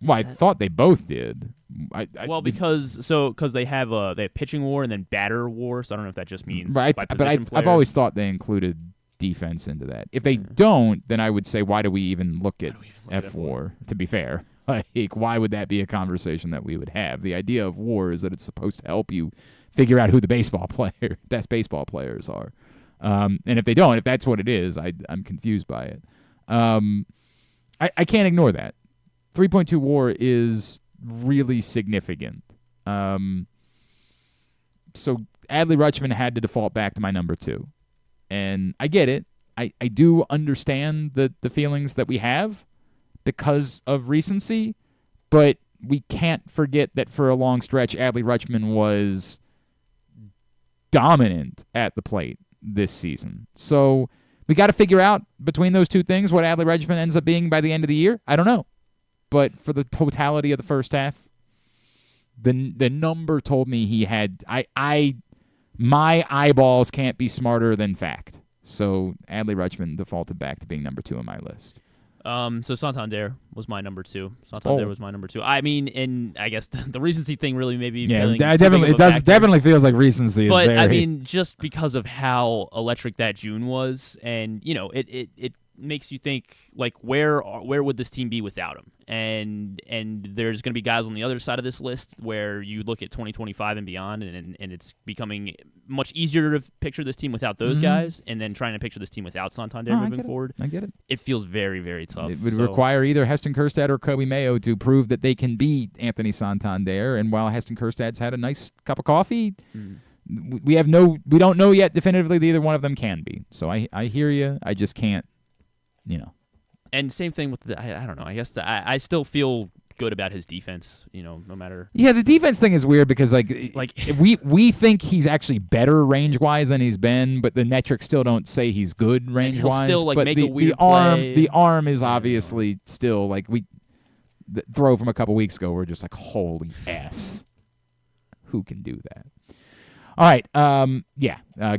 Well, I thought they both did. Because they have pitching WAR and then batter WAR. So I don't know if that just means by position player. I've always thought they included defense into that. If they don't, then I would say, why do we even look at F4? To be fair. Why would that be a conversation that we would have? The idea of WAR is that it's supposed to help you figure out who the best baseball players are. And if they don't, if that's what it is, I'm confused by it. I can't ignore that. 3.2 WAR is really significant. So Adley Rutschman had to default back to my number 2. And I get it. I do understand the feelings that we have because of recency, but we can't forget that for a long stretch, Adley Rutschman was dominant at the plate this season. So we got to figure out between those two things what Adley Rutschman ends up being by the end of the year. I don't know. But for the totality of the first half, the number told me he had my eyeballs can't be smarter than fact. So Adley Rutschman defaulted back to being number 2 on my list. So Santander was my number 2. Was my number 2. I mean, and I guess the recency thing really maybe. Definitely feels like recency. But is I mean, just because of how electric that June was, and it makes you think where would this team be without him? And there's going to be guys on the other side of this list where you look at 2025 and beyond, and it's becoming much easier to picture this team without those guys, and then trying to picture this team without Santander moving forward. I get it. It feels very, very tough. It would require either Heston Kjerstad or Kobe Mayo to prove that they can be Anthony Santander. And while Heston Kjerstad's had a nice cup of coffee, we don't know yet definitively that either one of them can be. So I hear you. I just can't. And same thing with I don't know. I guess I still feel good about his defense. No matter. Yeah, the defense thing is weird because we think he's actually better range wise than he's been, but the metrics still don't say he's good range wise. Still but make a weird play. The arm is obviously still the throw from a couple weeks ago. We're just holy S, who can do that? All right,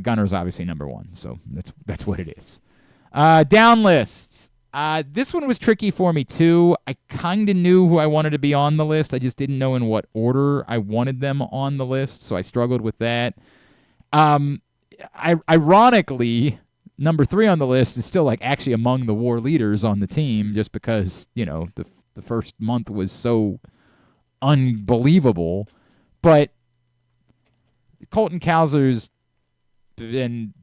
Gunner's obviously number 1, so that's what it is. Down lists. This one was tricky for me, too. I kind of knew who I wanted to be on the list. I just didn't know in what order I wanted them on the list, so I struggled with that. Ironically, number 3 on the list is still actually among the WAR leaders on the team just because, the first month was so unbelievable. But Colton Cowser's been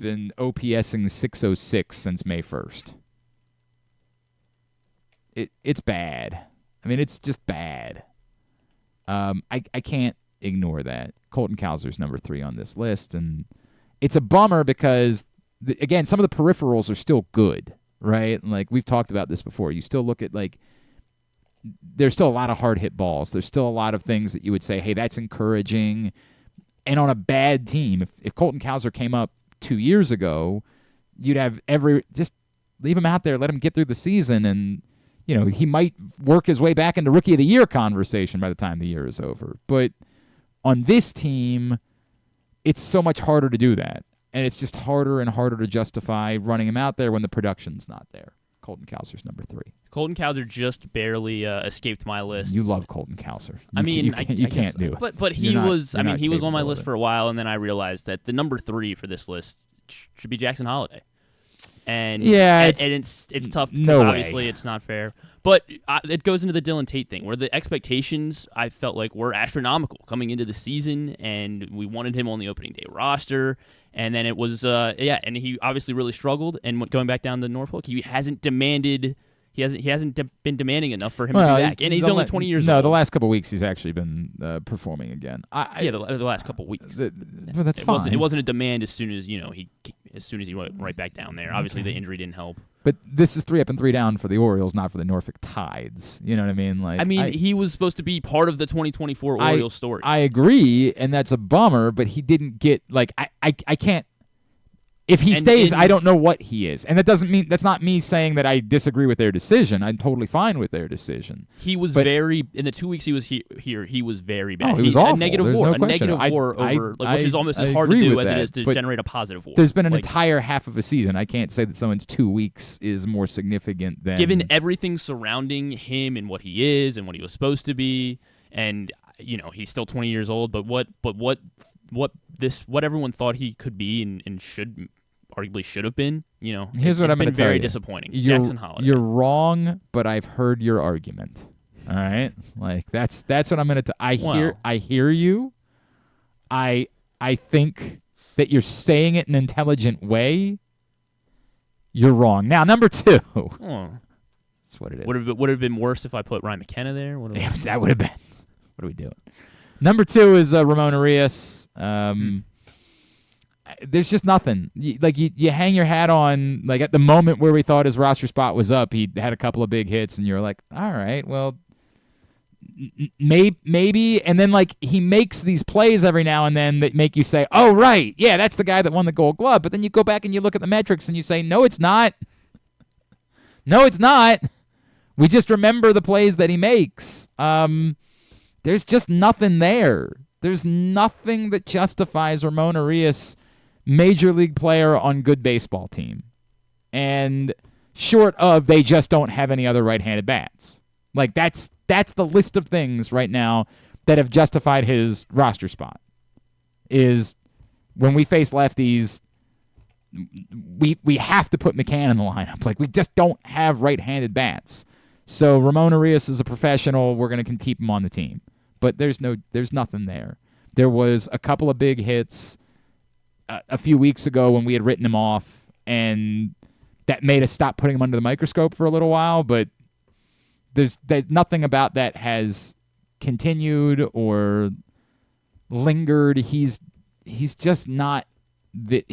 OPSing 606 since May 1st. It's bad. I mean, it's just bad. I can't ignore that. Colton Cowser's number 3 on this list, and it's a bummer because, again, some of the peripherals are still good, right? We've talked about this before. You still look at, there's still a lot of hard-hit balls. There's still a lot of things that you would say, hey, that's encouraging. And on a bad team, if Colton Cowser came up 2 years ago, you'd have just leave him out there, let him get through the season, and he might work his way back into Rookie of the Year conversation by the time the year is over. But on this team, it's so much harder to do that, and it's just harder and harder to justify running him out there when the production's not there. Colton Cowser's number 3. Colton Cowser just barely escaped my list. You love Colton Cowser. You can't do it. But he was on my list for a while, and then I realized that the number 3 for this list should be Jackson Holiday. And it's tough because obviously it's not fair. But it goes into the Dylan Tate thing, where the expectations I felt like were astronomical coming into the season, and we wanted him on the opening day roster. And then it was and he obviously really struggled. And going back down to Norfolk, he hasn't been demanding enough for him to be back. And he's only 20 years old. No, the last couple of weeks he's actually been performing again. The last couple of weeks. But that's fine. It wasn't a demand as soon as he went right back down there. Obviously, the injury didn't help. But this is 3 up and 3 down for the Orioles, not for the Norfolk Tides. You know what I mean? He was supposed to be part of the 2024 Orioles story. I agree, and that's a bummer. But he didn't get I can't. If he stays, I don't know what he is, and that's not me saying that I disagree with their decision. I'm totally fine with their decision. He was in the 2 weeks he was here. He was very bad. Oh, he was awful. A negative There's WAR, no a question. negative WAR over, which is almost as hard to do as it is to generate a positive WAR. There's been an entire half of a season. I can't say that someone's 2 weeks is more significant than given everything surrounding him and what he is and what he was supposed to be, and he's still 20 years old. But what everyone thought he could be and arguably should have been, Here's what I'm going to tell you. Very disappointing. Jackson Holiday. You're wrong, but I've heard your argument. All right, that's what I'm going to. I hear you. I think that you're saying it in an intelligent way. You're wrong. Now, number 2. That's what it is. Would have been worse if I put Ryan McKenna there. That would have been. What are we doing? Number 2 is Ramon Arias. There's just nothing. You hang your hat on, at the moment where we thought his roster spot was up, he had a couple of big hits, and you're like, all right, well, maybe. And then, he makes these plays every now and then that make you say, oh, right, yeah, that's the guy that won the Gold Glove. But then you go back and you look at the metrics and you say, no, it's not. No, it's not. We just remember the plays that he makes. There's just nothing there. There's nothing that justifies Ramon Arias, major league player on good baseball team. And short of they just don't have any other right-handed bats. That's the list of things right now that have justified his roster spot. Is when we face lefties, we have to put McCann in the lineup. We just don't have right-handed bats. So Ramon Arias is a professional. We're going to keep him on the team. But there's nothing there. There was a couple of big hits a few weeks ago when we had written him off, and that made us stop putting him under the microscope for a little while. But there's nothing about that has continued or lingered. He's just not. I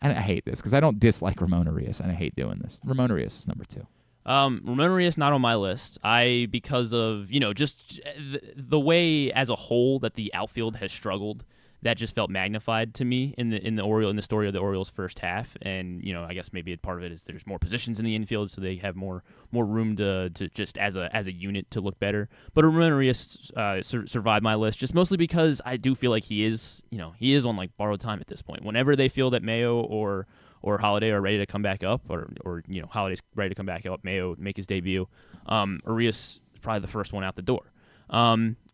hate this because I don't dislike Ramon Arias, and I hate doing this. Ramon Arias is number 2. Ramon Arias not on my list. Because of just the way as a whole that the outfield has struggled, that just felt magnified to me in the story of the Orioles' first half. And I guess maybe part of it is there's more positions in the infield, so they have more room to just as a unit to look better. But Ramon Arias survived my list just mostly because I do feel like he is on borrowed time at this point. Whenever they feel that Mayo or Holiday are ready to come back up, or Holiday's ready to come back up, Mayo make his debut, Arias is probably the first one out the door.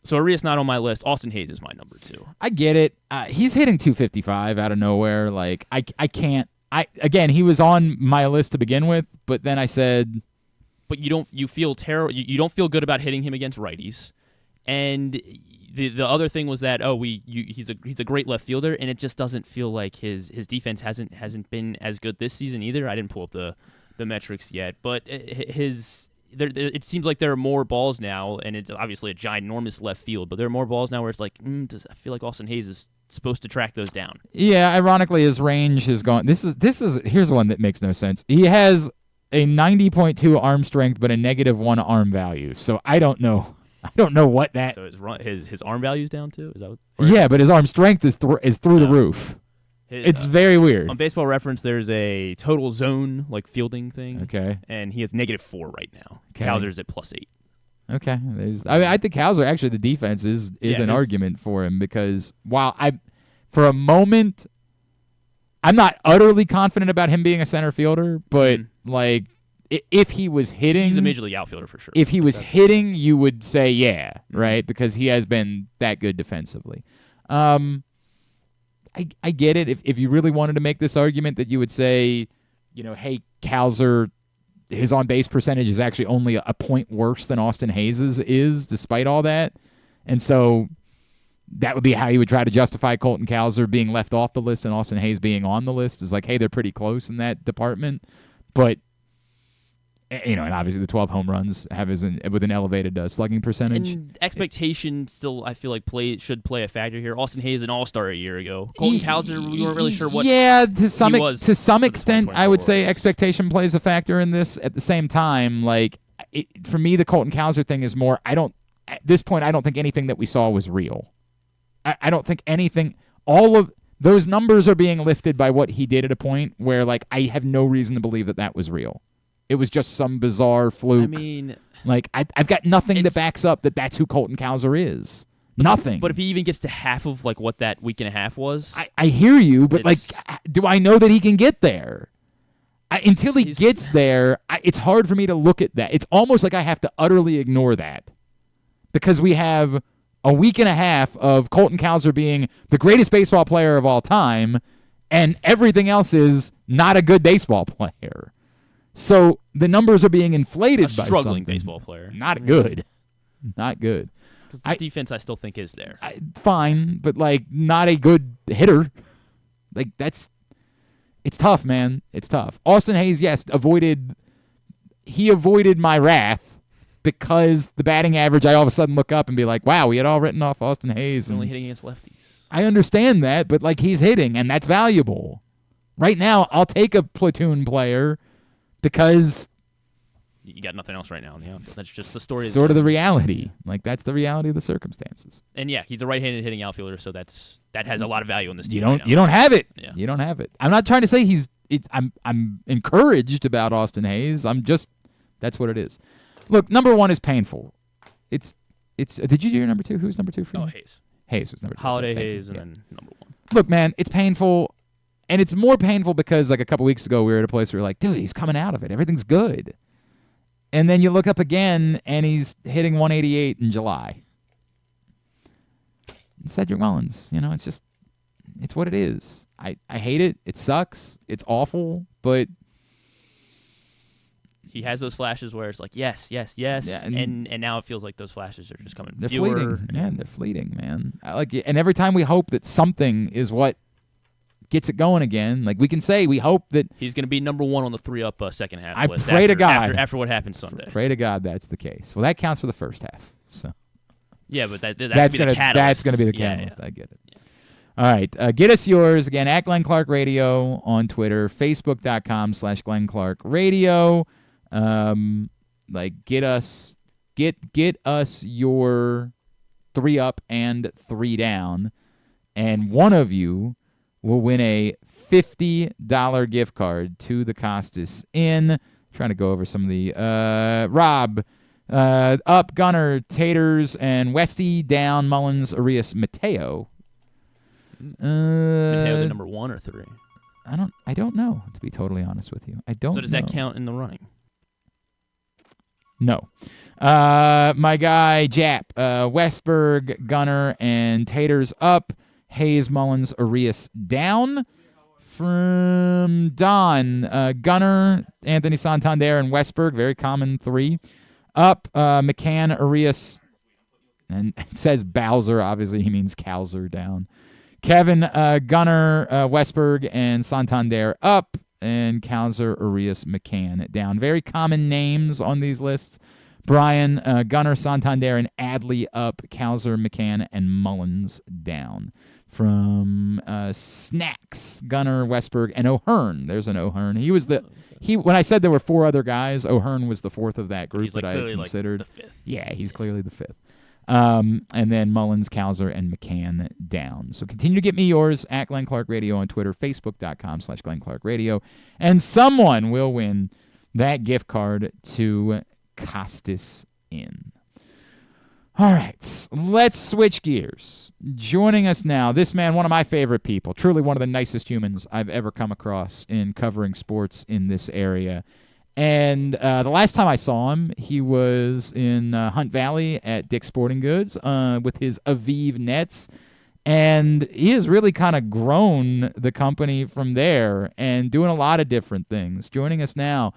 So Arias not on my list. Austin Hayes is my number 2. I get it. He's hitting 255 out of nowhere. I can't. Again, he was on my list to begin with, but then I said, but you feel terrible. You don't feel good about hitting him against righties, and the other thing was that he's a great left fielder, and it just doesn't feel like his defense hasn't been as good this season either. I didn't pull up the metrics yet, but it seems like there are more balls now, and it's obviously a ginormous left field, but there are more balls now where it's I feel like Austin Hayes is supposed to track those down. Yeah, ironically, his range has gone. Here's one that makes no sense. He has a 90.2 arm strength, but a -1 arm value. So I don't know what that. So his arm value's down too. Is that what? Yeah, but his arm strength is through the roof. It's very weird. On Baseball Reference, there's a total zone fielding thing. Okay. And he has -4 right now. Okay. Cowser's at +8. Okay. I think Cowser, actually, the defense is an argument for him because while for a moment, I'm not utterly confident about him being a center fielder, but if he was hitting, he's a major league outfielder for sure. If he was hitting, you would say right, because he has been that good defensively. I get it. If you really wanted to make this argument, that you would say, hey, Cowser, his on-base percentage is actually only a point worse than Austin Hayes' is, despite all that. And so that would be how you would try to justify Colton Cowser being left off the list and Austin Hayes being on the list, is hey, they're pretty close in that department. But and obviously the 12 home runs with an elevated slugging percentage. And expectation still, I feel should play a factor here. Austin Hayes, an all-star a year ago. Colton Cowser, we weren't really sure what. Yeah, to some extent, I would say expectation plays a factor in this. At the same time, for me, the Colton Cowser thing is more. At this point, I don't think anything that we saw was real. I don't think anything. All of those numbers are being lifted by what he did at a point where, I have no reason to believe that was real. It was just some bizarre fluke. I mean, I've got nothing that backs up that that's who Colton Cowser is. Nothing. But if he even gets to half of what that week and a half was, I hear you. But do I know that he can get there? Until he gets there, it's hard for me to look at that. It's almost like I have to utterly ignore that because we have a week and a half of Colton Cowser being the greatest baseball player of all time, and everything else is not a good baseball player. So the numbers are being inflated by struggling something. Baseball player. Not good. Not good. Because the defense I still think is there. Fine, but not a good hitter. It's tough, man. It's tough. Austin Hayes, yes, avoided my wrath because the batting average, I all of a sudden look up and be like, wow, we had all written off Austin Hayes. He's only hitting against lefties. I understand that, but he's hitting, and that's valuable. Right now, I'll take a platoon player because you got nothing else right now in the outfield. That's just the story. Sort of the reality. That's the reality of the circumstances. And yeah, he's a right-handed hitting outfielder, so that has a lot of value in this team. You don't have it. Yeah. You don't have it. I'm not trying to say I'm encouraged about Austin Hayes. That's what it is. Look, number one is painful. It's. Did you do your number two? Who's number two for you? Hayes. Hayes was number two. Holiday Hayes, and then number one. Look, man, it's painful. And it's more painful because, a couple weeks ago, we were at a place where we're dude, he's coming out of it. Everything's good. And then you look up again, and he's hitting 188 in July. Cedric Mullins, it's what it is. I hate it. It sucks. It's awful. But he has those flashes where it's yes. Yeah, and now it feels like those flashes are just coming. They're fleeting. Yeah, they're fleeting, man. And every time we hope that something is what gets it going again. We can say we hope that he's going to be number one on the 3-up second half I list. Pray to God after what happens Sunday. Pray to God that's the case. Well, that counts for the first half. So yeah, but that's going to be the catalyst. Yeah. I get it. Yeah. All right, get us yours again at Glenn Clark Radio on Twitter, Facebook.com/Glenn Clark Radio. Get us your 3-up and 3-down, and one of you will win a $50 gift card to the Costas Inn. Trying to go over some of the Rob, up, Gunner, Taters, and Westy, down, Mullins, Arias, Mateo. Mateo the number 1 or 3? I don't know, to be totally honest with you. I don't know. So does that count in the running? No. My guy, Jap, Westberg, Gunner, and Taters up. Hayes, Mullins, Arias down. From Don, Gunner, Anthony Santander, and Westberg, very common 3. Up, McCann, Arias, and it says Bowser. Obviously, he means Cowser down. Kevin, Gunner, Westberg, and Santander up, and Cowser, Arias, McCann down. Very common names on these lists. Brian, Gunner, Santander, and Adley up. Cowser, McCann, and Mullins down. From Snacks, Gunner, Westberg, and O'Hearn. There's an O'Hearn. When I said there were 4 other guys, O'Hearn was the 4th of that group that I had considered. The 5th. Yeah, he's clearly the 5th. And then Mullins, Cowser, and McCann down. So continue to get me yours at Glenn Clark Radio on Twitter, facebook.com/Glenn Clark Radio. And someone will win that gift card to Costas Inn. All right, let's switch gears. Joining us now, this man, one of my favorite people, truly one of the nicest humans I've ever come across in covering sports in this area. And the last time I saw him, he was in Hunt Valley at Dick's Sporting Goods with his AVIV nets. And he has really kind of grown the company from there and doing a lot of different things. Joining us now,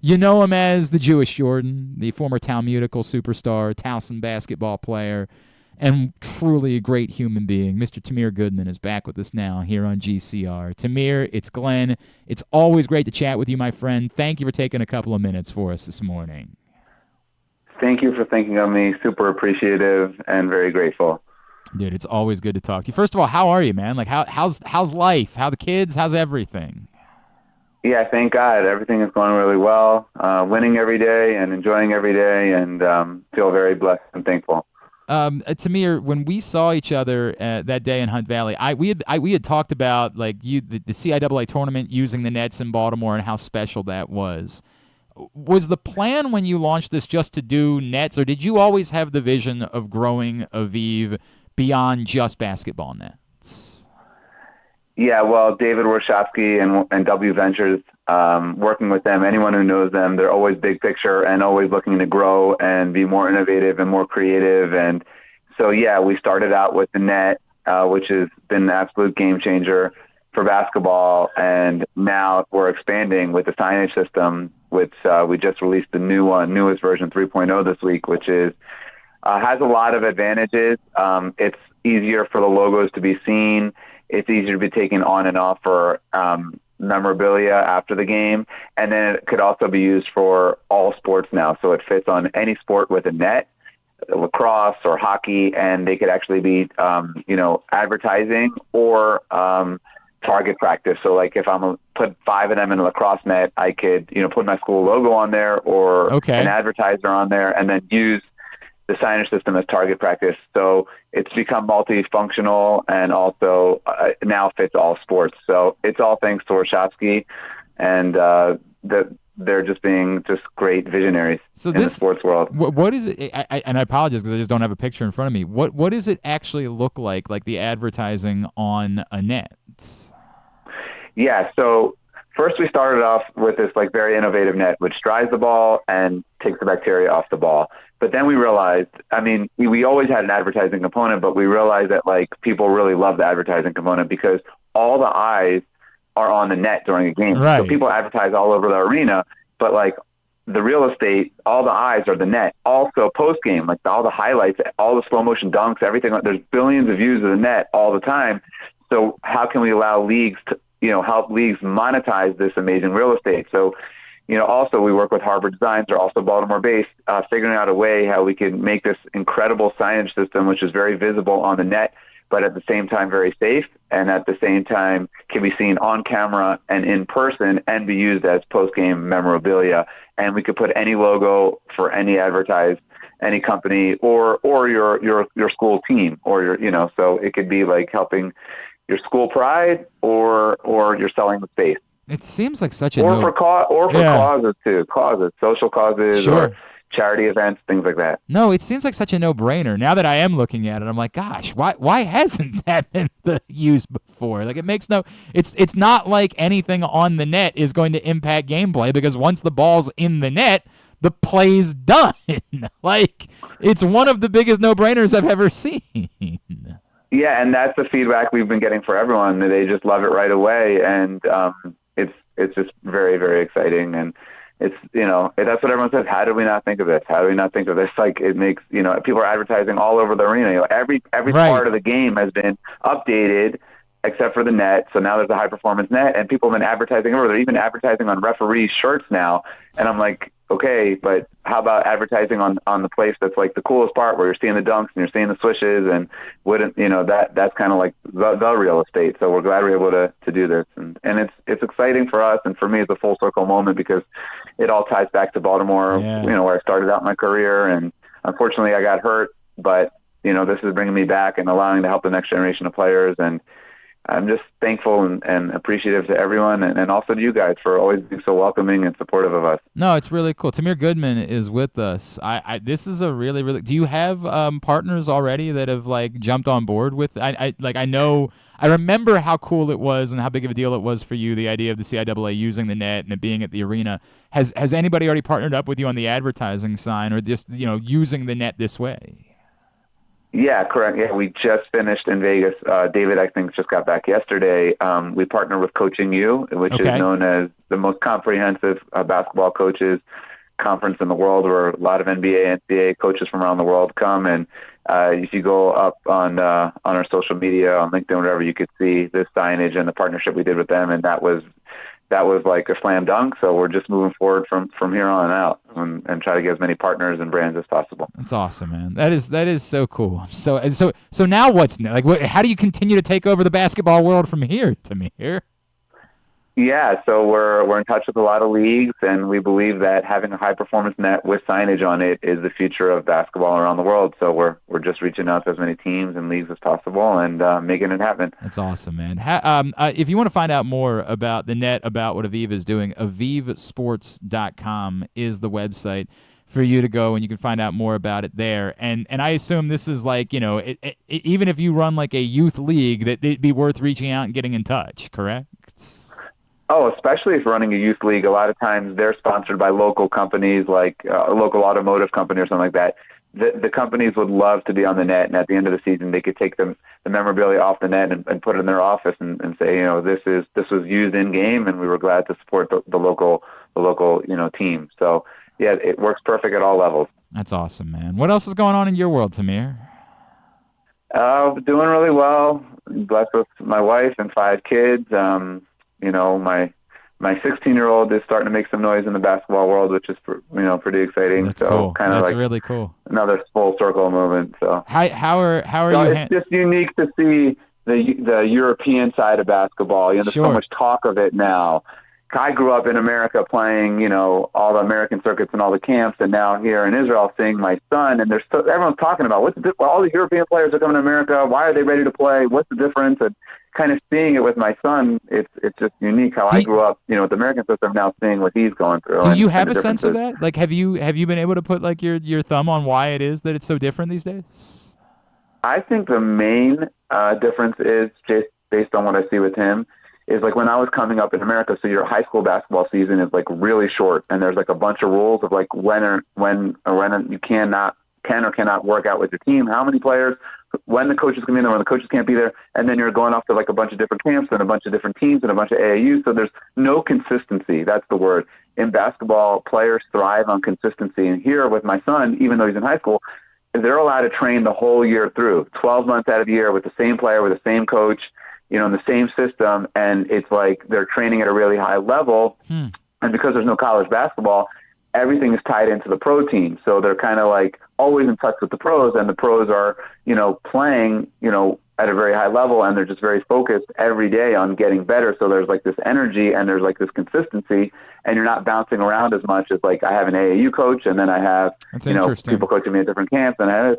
you know him as the Jewish Jordan, the former Town Musical superstar, Towson basketball player, and truly a great human being. Mr. Tamir Goodman is back with us now here on GCR. Tamir, it's Glenn. It's always great to chat with you, my friend. Thank you for taking a couple of minutes for us this morning. Thank you for thinking of me. Super appreciative and very grateful. Dude, it's always good to talk to you. First of all, how are you, man? Like, how's life? How the kids? How's everything? Yeah, thank God. Everything is going really well. Winning every day and enjoying every day, and feel very blessed and thankful. Tamir, when we saw each other that day in Hunt Valley, we had talked about like the CIAA tournament using the nets in Baltimore and how special that was. Was the plan when you launched this just to do nets, or did you always have the vision of growing AVIV beyond just basketball nets? Yeah, well, David Warshawski and W Ventures, working with them, anyone who knows them, they're always big picture and always looking to grow and be more innovative and more creative. And so, yeah, we started out with the net, which has been an absolute game changer for basketball. And now we're expanding with the signage system, which we just released the newest version 3.0 this week, which is has a lot of advantages. It's easier for the logos to be seen. It's easier to be taken on and off for memorabilia after the game. And then it could also be used for all sports now. So it fits on any sport with a net, lacrosse or hockey, and they could actually be, advertising or target practice. So like if I'm going to put 5 of them in a lacrosse net, I could, put my school logo on there or an advertiser on there and then use the signage system as target practice. So it's become multifunctional and also now fits all sports. So it's all thanks to Warshawski, and they're just being great visionaries in the sports world. What is it? And I apologize because I just don't have a picture in front of me. What does it actually look like the advertising on a net? Yeah, so first we started off with this very innovative net, which dries the ball and takes the bacteria off the ball. But then we realized, we always had an advertising component, but we realized that people really love the advertising component because all the eyes are on the net during a game. Right. So people advertise all over the arena, but the real estate, all the eyes are the net. Also post game, all the highlights, all the slow motion dunks, everything. There's billions of views of the net all the time. So how can we allow leagues to, help leagues monetize this amazing real estate? So, also we work with Harbor Designs, they're also Baltimore-based, figuring out a way how we can make this incredible signage system, which is very visible on the net, but at the same time very safe, and at the same time can be seen on camera and in person and be used as post-game memorabilia. And we could put any logo for any any company or your school team or so it could be helping your school pride or you're selling the space. It seems like such for causes too, social causes, sure, or charity events, things like that. No, it seems like such a no-brainer. Now that I am looking at it, I'm like, gosh, why hasn't that been used before? It makes it's not like anything on the net is going to impact gameplay because once the ball's in the net, the play's done. It's one of the biggest no-brainers I've ever seen. Yeah, and that's the feedback we've been getting for everyone. They just love it right away, and it's just very, very exciting. And it's that's what everyone says. How did we not think of this? How do we not think of this? It makes people are advertising all over the arena. Every right. part of the game has been updated except for the net. So now there's a high performance net, and people have been advertising over. They're even advertising on referee shirts now, and I'm like, okay, but how about advertising on the place that's the coolest part where you're seeing the dunks and you're seeing the swishes and that's kind of the real estate. So we're glad we're able to do this. And it's exciting for us. And for me, it's a full circle moment because it all ties back to Baltimore, where I started out my career. And unfortunately I got hurt but this is bringing me back and allowing to help the next generation of players. And I'm just thankful and appreciative to everyone, and also to you guys for always being so welcoming and supportive of us. No, it's really cool. Tamir Goodman is with us. This is a really, really. Do you have partners already that have jumped on board with? I remember how cool it was and how big of a deal it was for you. The idea of the CIAA using the net and it being at the arena. Has anybody already partnered up with you on the advertising side, or just using the net this way? Yeah, correct. Yeah, we just finished in Vegas. David, I think, just got back yesterday. We partner with Coaching U, which is known as the most comprehensive basketball coaches conference in the world, where a lot of NBA, NCAA coaches from around the world come. And if you go up on our social media, on LinkedIn, whatever, you could see the signage and the partnership we did with them, and that was like a slam dunk. So we're just moving forward from here on out and try to get as many partners and brands as possible. That's awesome, man. That is so cool. So now what's next? How do you continue to take over the basketball world from here, Tamir? Yeah, so we're in touch with a lot of leagues, and we believe that having a high-performance net with signage on it is the future of basketball around the world. So we're just reaching out to as many teams and leagues as possible and making it happen. That's awesome, man. If you want to find out more about the net, about what AVIV is doing, AVIVsports.com is the website for you to go, and you can find out more about it there. And I assume this is even if you run a youth league, that it'd be worth reaching out and getting in touch, correct? Oh, especially if running a youth league, a lot of times they're sponsored by local companies, like a local automotive company or something like that. The companies would love to be on the net, and at the end of the season, they could take the memorabilia off the net and put it in their office and say, this was used in game, and we were glad to support the local team. So yeah, it works perfect at all levels. That's awesome, man. What else is going on in your world, Tamir? Doing really well. Blessed with my wife and 5 kids. My 16-year-old is starting to make some noise in the basketball world, which is pretty exciting. That's so cool. That's really cool. Another full circle movement. So how are so you? It's just unique to see the European side of basketball. There's so much talk of it now. I grew up in America playing, all the American circuits and all the camps, and now here in Israel seeing my son, and everyone's talking about all the European players are coming to America. Why are they ready to play? What's the difference? And kind of seeing it with my son, it's just unique how I grew up, with the American system, now seeing what he's going through. Do you have a sense of that? Have you been able to put your thumb on why it is that it's so different these days? I think the main difference is just based on what I see with him. Is when I was coming up in America, so your high school basketball season is really short, and there's a bunch of rules of when you can or cannot work out with your team, how many players, when the coaches come in there, when the coaches can't be there, and then you're going off to a bunch of different camps and a bunch of different teams and a bunch of AAUs. So there's no consistency. That's the word. In basketball, players thrive on consistency, and here with my son, even though he's in high school, they're allowed to train the whole year through, 12 months out of the year with the same player, with the same coach, in the same system, and it's they're training at a really high level. And because there's no college basketball, everything is tied into the pro team. So they're kind of always in touch with the pros, and the pros are, playing, at a very high level, and they're just very focused every day on getting better. So there's this energy and there's this consistency, and you're not bouncing around as much as I have an AAU coach, and then I have, people coaching me at different camps. And I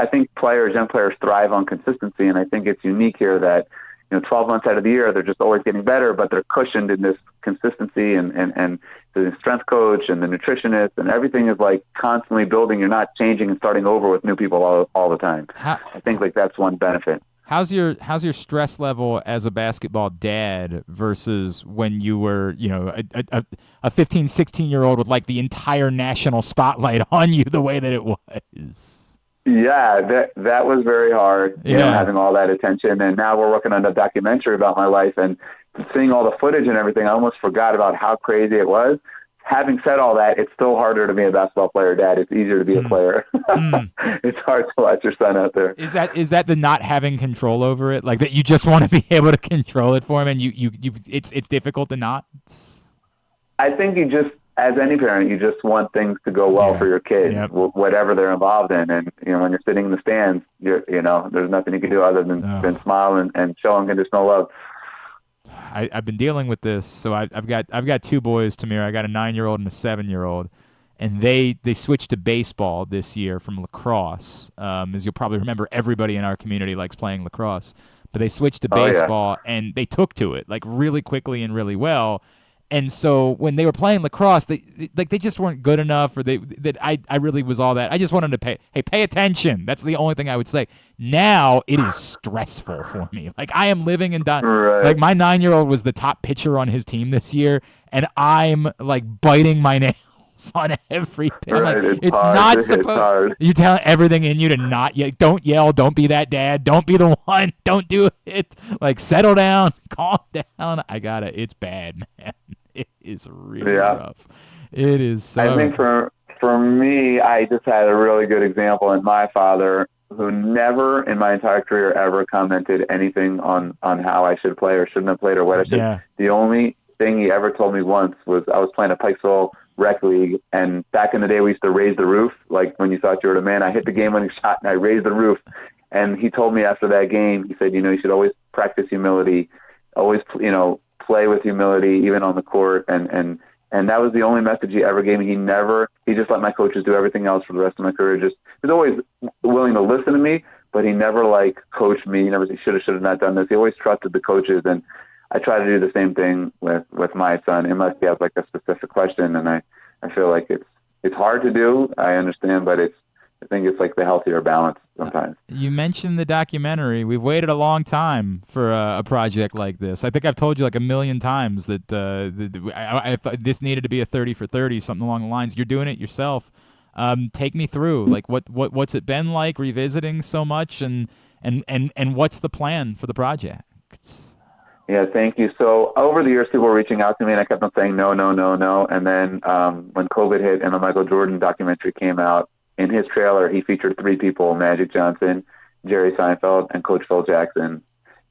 think young players thrive on consistency. And I think it's unique here that, 12 months out of the year, they're just always getting better, but they're cushioned in this consistency, and the strength coach and the nutritionist and everything is constantly building. You're not changing and starting over with new people all the time. I think that's one benefit. How's your stress level as a basketball dad versus when you were, a 15, 16-year-old with the entire national spotlight on you the way that it was? Yeah, that was very hard, having all that attention. And now we're working on a documentary about my life, and seeing all the footage and everything, I almost forgot about how crazy it was. Having said all that, it's still harder to be a basketball player, Dad. It's easier to be a player. It's hard to watch your son out there. Is that the not having control over it, that you just want to be able to control it for him, and it's difficult to not? I think you just, as any parent, you just want things to go well for your kids, whatever they're involved in. And, when you're sitting in the stands, there's nothing you can do other than smile and show unconditional love. I've been dealing with this. So I've got 2 boys, Tamir. I got a 9-year-old and a 7-year-old. and they switched to baseball this year from lacrosse. As you'll probably remember, everybody in our community likes playing lacrosse, but they switched to baseball, and they took to it like really quickly and really well. And so when they were playing lacrosse, they just weren't good enough, or I really was all that. I just wanted to pay attention. That's the only thing I would say. Now it is stressful for me. Like I am living and dying. Right. Like my 9-year-old was the top pitcher on his team this year, and I'm like biting my nails on every pitch. Right. Like, It's hard. not It's supposed. hard. You tell everything in you to not yell. Don't yell. Don't be that dad. Don't be the one. Don't do it. Like settle down. Calm down. It's bad, man. It is really rough. It is so. I think for me, I just had a really good example in my father, who never in my entire career ever commented anything on how I should play or shouldn't have played or what I should. Yeah. The only thing he ever told me once was I was playing a Pikesville rec league, and back in the day we used to raise the roof. Like when you thought you were the man, I hit the game-winning shot and I raised the roof. And he told me after that game, he said, you should always practice humility, always, play with humility, even on the court. And that was the only message he ever gave me. He just let my coaches do everything else for the rest of my career. He was always willing to listen to me, but he never coached me. He never said, should have not done this. He always trusted the coaches. And I try to do the same thing with my son, unless he has a specific question. And I feel like it's hard to do. I understand, but I think it's the healthier balance sometimes. You mentioned the documentary. We've waited a long time for a project like this. I think I've told you a million times that I thought this needed to be a 30 for 30, something along the lines. You're doing it yourself. Take me through, what's it been like revisiting so much, and what's the plan for the project? Yeah, thank you. So over the years, people were reaching out to me, and I kept on saying no. And then when COVID hit and the Michael Jordan documentary came out, in his trailer, he featured 3 people: Magic Johnson, Jerry Seinfeld, and Coach Phil Jackson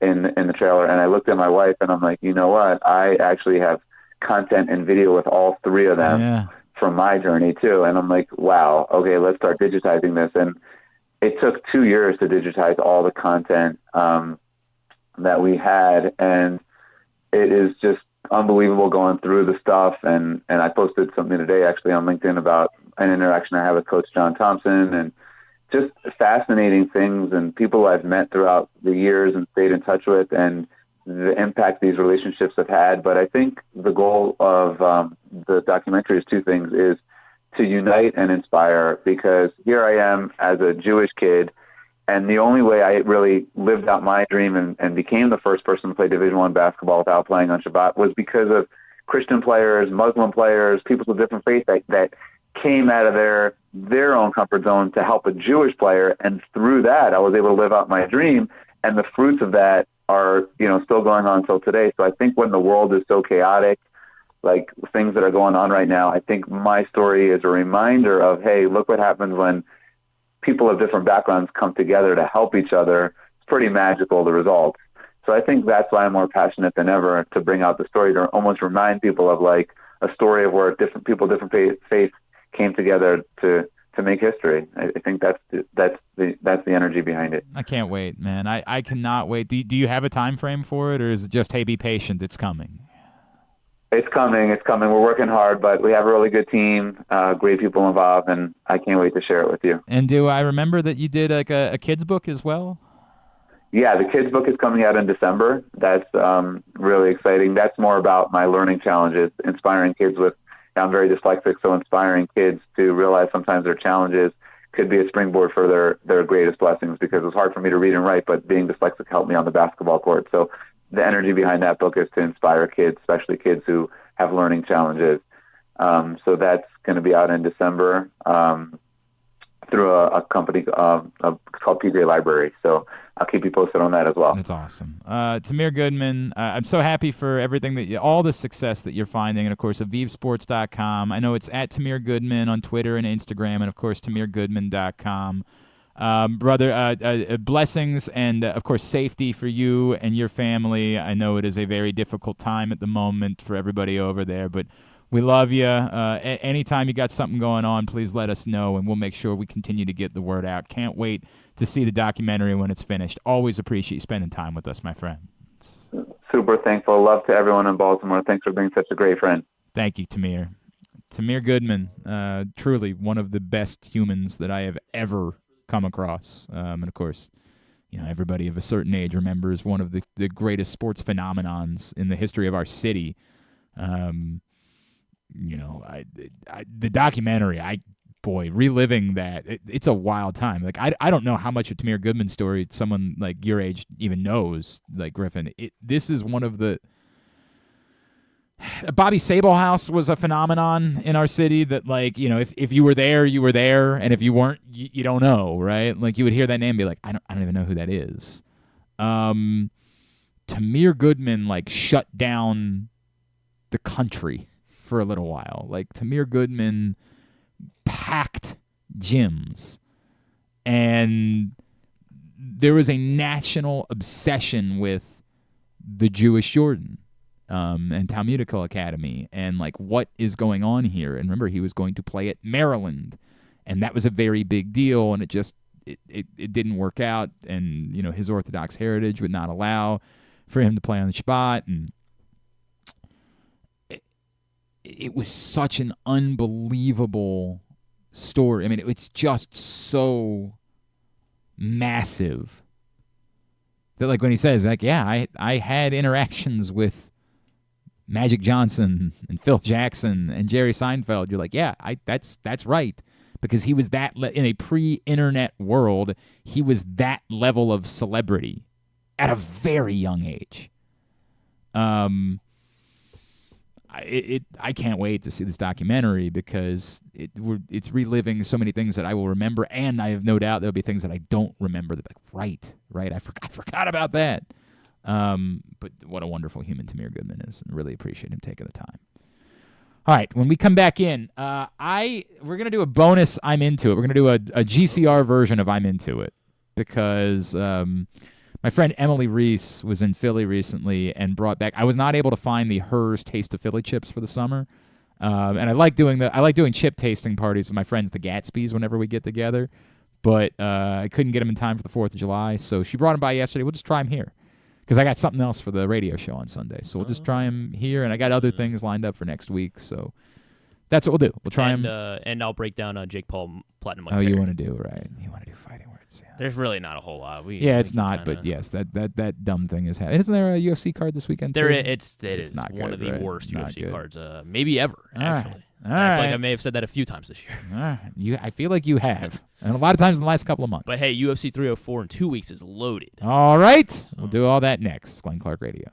in the trailer. And I looked at my wife, and I'm like, you know what? I actually have content and video with all 3 of them from my journey too. And I'm like, wow, okay, let's start digitizing this. And it took 2 years to digitize all the content that we had, and it is just unbelievable going through the stuff. And I posted something today actually on LinkedIn about an interaction I have with Coach John Thompson, and just fascinating things and people I've met throughout the years and stayed in touch with, and the impact these relationships have had. But I think the goal of the documentary is 2 things: is to unite and inspire, because here I am as a Jewish kid, and the only way I really lived out my dream and became the first person to play Division I basketball without playing on Shabbat was because of Christian players, Muslim players, people with different faiths that came out of their own comfort zone to help a Jewish player. And through that, I was able to live out my dream. And the fruits of that are, still going on until today. So I think when the world is so chaotic, like things that are going on right now, I think my story is a reminder of, hey, look what happens when people of different backgrounds come together to help each other. It's pretty magical, the results. So I think that's why I'm more passionate than ever to bring out the story, to almost remind people of a story of where different people, different faiths came together to make history. I think that's the energy behind it. I can't wait, man. I cannot wait. Do you have a time frame for it, or is it just, hey, be patient, it's coming? It's coming. We're working hard, but we have a really good team, great people involved, and I can't wait to share it with you. And do I remember that you did a kid's book as well? Yeah, the kids' book is coming out in December. That's really exciting. That's more about my learning challenges, inspiring kids with, I'm very dyslexic, so inspiring kids to realize sometimes their challenges could be a springboard for their greatest blessings, because it was hard for me to read and write, but being dyslexic helped me on the basketball court. So the energy behind that book is to inspire kids, especially kids who have learning challenges. So that's going to be out in December through a company called PJ Library. So I'll keep you posted on that as well. That's awesome. Tamir Goodman, I'm so happy for everything all the success that you're finding. And, of course, AVIVsports.com. I know it's at Tamir Goodman on Twitter and Instagram, and, of course, TamirGoodman.com. Brother, blessings and, of course, safety for you and your family. I know it is a very difficult time at the moment for everybody over there, but we love you. Anytime you got something going on, please let us know, and we'll make sure we continue to get the word out. Can't wait to see the documentary when it's finished. Always appreciate you spending time with us, my friend. Super thankful. Love to everyone in Baltimore. Thanks for being such a great friend. Thank you, Tamir. Tamir Goodman, truly one of the best humans that I have ever come across. And, of course, everybody of a certain age remembers one of the greatest sports phenomenons in the history of our city. The documentary, reliving that, it's a wild time. Like, I don't know how much of Tamir Goodman's story someone like your age even knows, like Griffin. This is one of the... Bobby Sablehouse was a phenomenon in our city that, like, if you were there, you were there, and if you weren't, you don't know, right? Like, you would hear that name and be like, I don't even know who that is. Tamir Goodman, like, shut down the country for a little while. Like, Tamir Goodman packed gyms, and there was a national obsession with the Jewish Jordan. And Talmudical Academy, and like what is going on here. And remember, he was going to play at Maryland, and that was a very big deal, and it didn't work out, and his Orthodox heritage would not allow for him to play on the Shabbat, and it was such an unbelievable story. I mean, it's just so massive that, like, when he says, like, yeah, I had interactions with Magic Johnson and Phil Jackson and Jerry Seinfeld, you're like, yeah, that's right, because he was that in a pre-internet world, he was that level of celebrity at a very young age. I can't wait to see this documentary, because it's reliving so many things that I will remember, and I have no doubt there'll be things that I don't remember. That, like, right, I forgot about that. But what a wonderful human Tamir Goodman is, and really appreciate him taking the time. All right, when we come back in, we're going to do a bonus I'm Into It. We're going to do a GCR version of I'm Into It, because my friend Emily Reese was in Philly recently and brought back, I was not able to find the Hers Taste of Philly chips for the summer. And I like doing chip tasting parties with my friends, the Gatsby's, whenever we get together. But I couldn't get them in time for the 4th of July, so she brought them by yesterday. We'll just try them here, because I got something else for the radio show on Sunday. So we'll just try them here, and I got other things lined up for next week. So that's what we'll do. We'll try them. And I'll break down Jake Paul Platinum. Oh, you want to do, right. You want to do fighting words. Yeah. There's really not a whole lot. It's not, but yes, that dumb thing is happening. Isn't there a UFC card this weekend, too? It's not one of the worst Not UFC good. cards maybe ever, actually. All I feel right. like I may have said that a few times this year. All right. I feel like you have, and a lot of times in the last couple of months. But hey, UFC 304 in 2 weeks is loaded. All right. We'll do all that next. Glenn Clark Radio.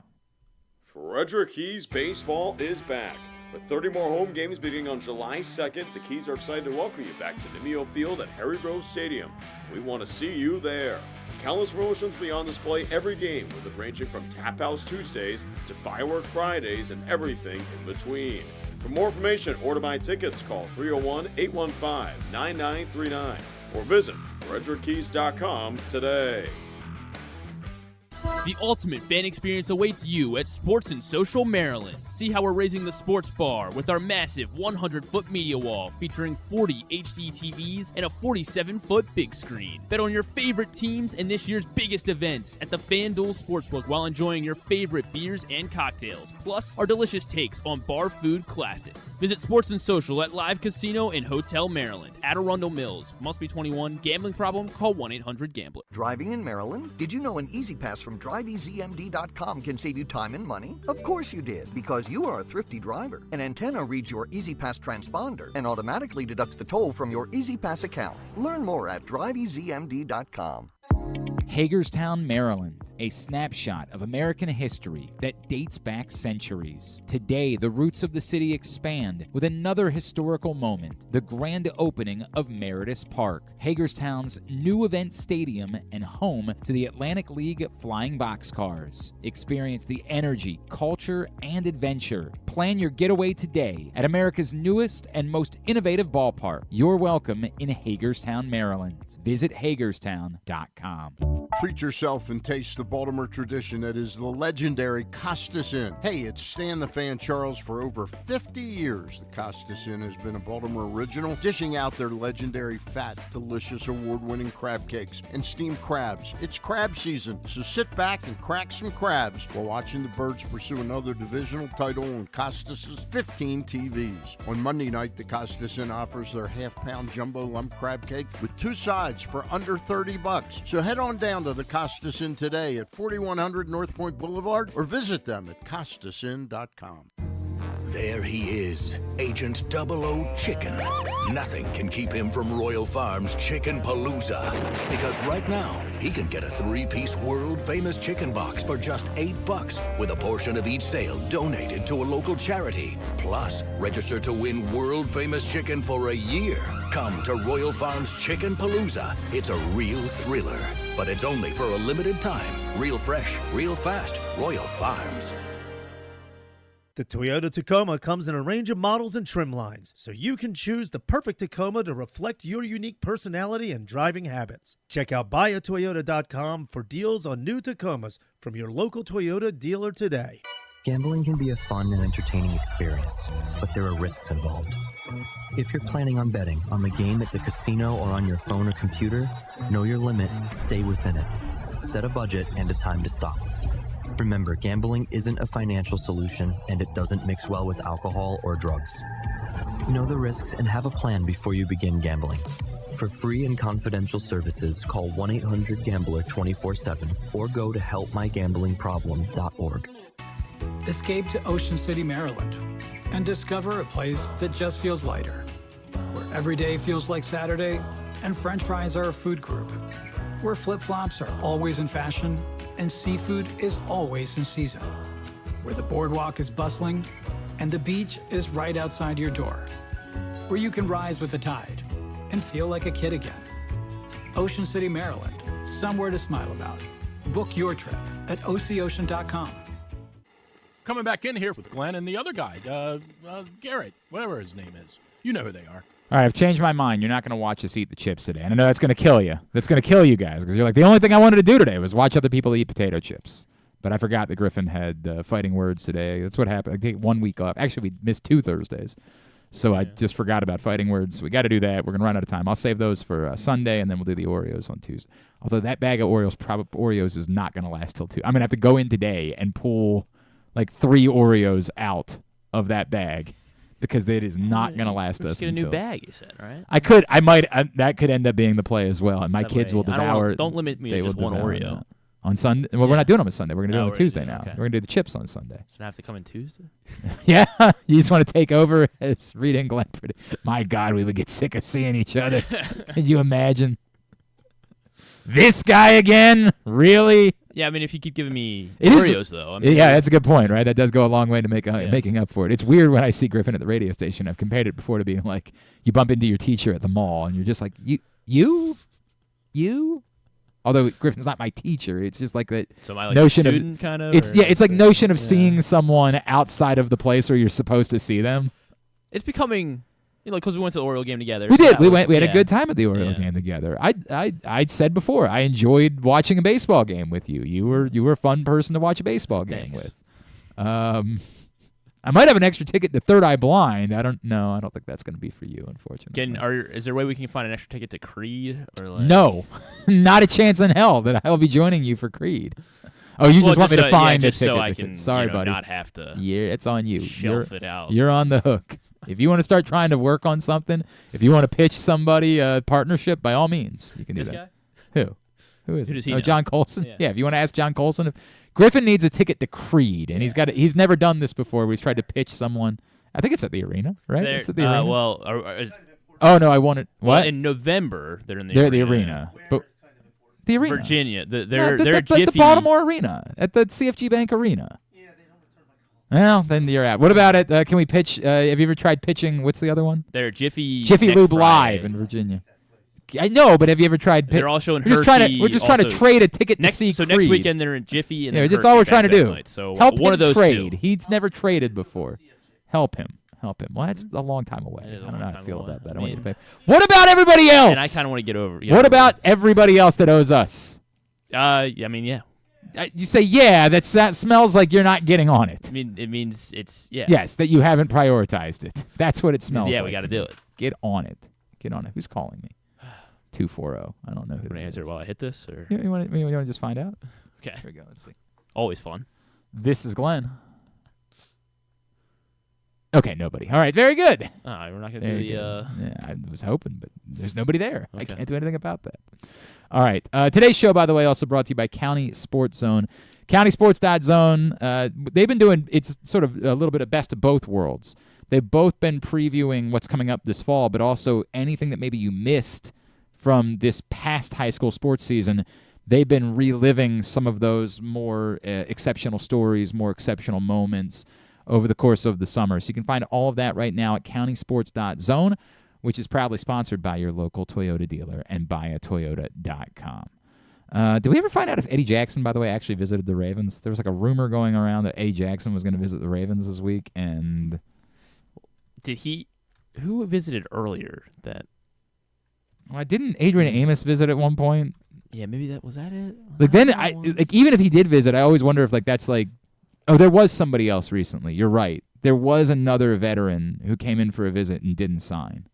Frederick Keys baseball is back. With 30 more home games beginning on July 2nd, the Keys are excited to welcome you back to Nimio Field at Harry Grove Stadium. We want to see you there. Countless promotions will be on display every game, with it ranging from Tap House Tuesdays to Firework Fridays and everything in between. For more information or to buy tickets, call 301-815-9939 or visit frederickkeys.com today. The ultimate fan experience awaits you at Sports and Social Maryland. See how we're raising the sports bar with our massive 100-foot media wall featuring 40 HD TVs and a 47-foot big screen. Bet on your favorite teams and this year's biggest events at the FanDuel Sportsbook while enjoying your favorite beers and cocktails, plus our delicious takes on bar food classics. Visit Sports and Social at Live Casino and Hotel Maryland at Arundel Mills. Must be 21. Gambling problem? Call 1-800-GAMBLER. Driving in Maryland? Did you know an Easy Pass from DriveEasyMD.com can save you time and money? Of course you did, because you are a thrifty driver. An antenna reads your Easy Pass transponder and automatically deducts the toll from your Easy Pass account. Learn more at DriveEasyMD.com. Hagerstown, Maryland, a snapshot of American history that dates back centuries. Today, the roots of the city expand with another historical moment, the grand opening of Meredith Park, Hagerstown's new event stadium and home to the Atlantic League Flying Boxcars. Experience the energy, culture, and adventure. Plan your getaway today at America's newest and most innovative ballpark. You're welcome in Hagerstown, Maryland. Visit Hagerstown.com. Treat yourself and taste the Baltimore tradition that is the legendary Costas Inn. Hey, it's Stan the Fan Charles. For over 50 years, the Costas Inn has been a Baltimore original, dishing out their legendary fat, delicious, award-winning crab cakes and steamed crabs. It's crab season, so sit back and crack some crabs while watching the Birds pursue another divisional title on Costas' 15 TVs. On Monday night, the Costas Inn offers their half-pound jumbo lump crab cake with 2 sides for under $30. So head on down to the Costas Inn today at 4100 North Point Boulevard or visit them at costasinn.com. There he is, Agent 00 Chicken. Nothing can keep him from Royal Farms Chicken Palooza. Because right now, he can get a 3-piece world-famous chicken box for just $8 with a portion of each sale donated to a local charity. Plus, register to win world-famous chicken for a year. Come to Royal Farms Chicken Palooza. It's a real thriller, but it's only for a limited time. Real fresh, real fast. Royal Farms. The Toyota Tacoma comes in a range of models and trim lines, so you can choose the perfect Tacoma to reflect your unique personality and driving habits. Check out buyatoyota.com for deals on new Tacomas from your local Toyota dealer today. Gambling can be a fun and entertaining experience, but there are risks involved. If you're planning on betting on the game at the casino or on your phone or computer, know your limit, stay within it. Set a budget and a time to stop. Remember, gambling isn't a financial solution, and it doesn't mix well with alcohol or drugs. Know the risks and have a plan before you begin gambling. For free and confidential services, call 1-800-GAMBLER 24/7 or go to helpmygamblingproblem.org. Escape to Ocean City, Maryland, and discover a place that just feels lighter, where every day feels like Saturday and French fries are a food group, where flip-flops are always in fashion and seafood is always in season, where the boardwalk is bustling and the beach is right outside your door, where you can rise with the tide and feel like a kid again. Ocean City, Maryland, somewhere to smile about. Book your trip at oceocean.com. Coming back in here with Glenn and the other guy, Garrett, whatever his name is. You know who they are. All right, I've changed my mind. You're not going to watch us eat the chips today. And I know that's going to kill you. That's going to kill you guys because you're like, the only thing I wanted to do today was watch other people eat potato chips. But I forgot that Griffin had fighting words today. That's what happened. I take 1 week off. Actually, we missed 2 Thursdays. So I just forgot about fighting words. So we got to do that. We're going to run out of time. I'll save those for Sunday, and then we'll do the Oreos on Tuesday. Although that bag of Oreos is not going to last till 2. I'm going to have to go in today and pull like 3 Oreos out of that bag. Because it is not going to last us. Get a new bag, you said, right? I might. That could end up being the play as well. And my kids will devour. Don't limit me to just one Oreo. On Sunday. Well, we're not doing them on Sunday. We're going to do them on Tuesday now. Okay. We're going to do the chips on Sunday. So I have to come in Tuesday? Yeah. You just want to take over as Rita and Glenn. My God, we would get sick of seeing each other. Can you imagine? This guy again? Really? Yeah, I mean, if you keep giving me Oreos, though. I mean, yeah, that's a good point, right? That does go a long way to making up for it. It's weird when I see Griffin at the radio station. I've compared it before to being like, you bump into your teacher at the mall, and you're just like, you? Although Griffin's not my teacher. It's just like that notion student kind of? It's like notion of seeing someone outside of the place where you're supposed to see them. It's becoming... because we went to the Oriole game together. We did. We had a good time at the Oriole game together. I said before, I enjoyed watching a baseball game with you. You were a fun person to watch a baseball game with. I might have an extra ticket to Third Eye Blind. I don't know. I don't think that's going to be for you, unfortunately. Is there a way we can find an extra ticket to Creed? No, not a chance in hell that I'll be joining you for Creed. Oh, you just want me to find a ticket? So I can, sorry, buddy. Not have to. Yeah, it's on you. Shelf it out. You're on the hook. If you want to start trying to work on something, if you want to pitch somebody a partnership, by all means, you can do that. Guy? Who is Who it? does he know? John Colson? Yeah, if you want to ask John Colson. Griffin needs a ticket to Creed, and he's never done this before. He's tried to pitch someone. I think it's at the arena, right? It's at the arena. Oh, no, I wanted... What? Well, in November, they're in the arena. They're at the arena. But the arena. Virginia. They're the Baltimore Arena, at the CFG Bank Arena. Well, then you're out. What about it? Can we pitch? Have you ever tried pitching? What's the other one? They're Jiffy Lube Live in Virginia. I know, but have you ever tried? They're all showing We're just trying to trade a ticket to see Creed. Next weekend they're in Jiffy. And that's all we're trying to do. Night. So help one him of those trade. two. He's never traded before. Help him. Well, that's a long time away. I don't know how to feel about that. I want you to pay. What about everybody else? And I kind of want to get over. What about everybody else that owes us? I mean, yeah. You say, yeah, that smells like you're not getting on it. I mean, it means it's, yeah. Yes, that you haven't prioritized it. That's what it smells like. Yeah, we got to do it. Get on it. Get on it. Who's calling me? 240. I don't know who. I'm gonna answer it while I hit this, or you want to just find out? Okay. Here we go. Let's see. Always fun. This is Glenn. Okay, nobody. All right, very good. We're not gonna do the. Yeah, I was hoping, but there's nobody there. Okay. I can't do anything about that. All right. Today's show, by the way, also brought to you by County Sports Zone. CountySports.zone. They've been doing, it's sort of a little bit of best of both worlds. They've both been previewing what's coming up this fall, but also anything that maybe you missed from this past high school sports season. They've been reliving some of those more exceptional stories, more exceptional moments over the course of the summer. So you can find all of that right now at CountySports.zone, which is proudly sponsored by your local Toyota dealer and buyatoyota.com. Did we ever find out if Eddie Jackson, by the way, actually visited the Ravens? There was like a rumor going around that Eddie Jackson was going to visit the Ravens this week, and did he? Who visited earlier? That? Well, didn't Adrian Amos visit at one point? Yeah, maybe that was that it. Like then, even if he did visit, I always wonder if like that's like, oh, there was somebody else recently. You're right. There was another veteran who came in for a visit and didn't sign.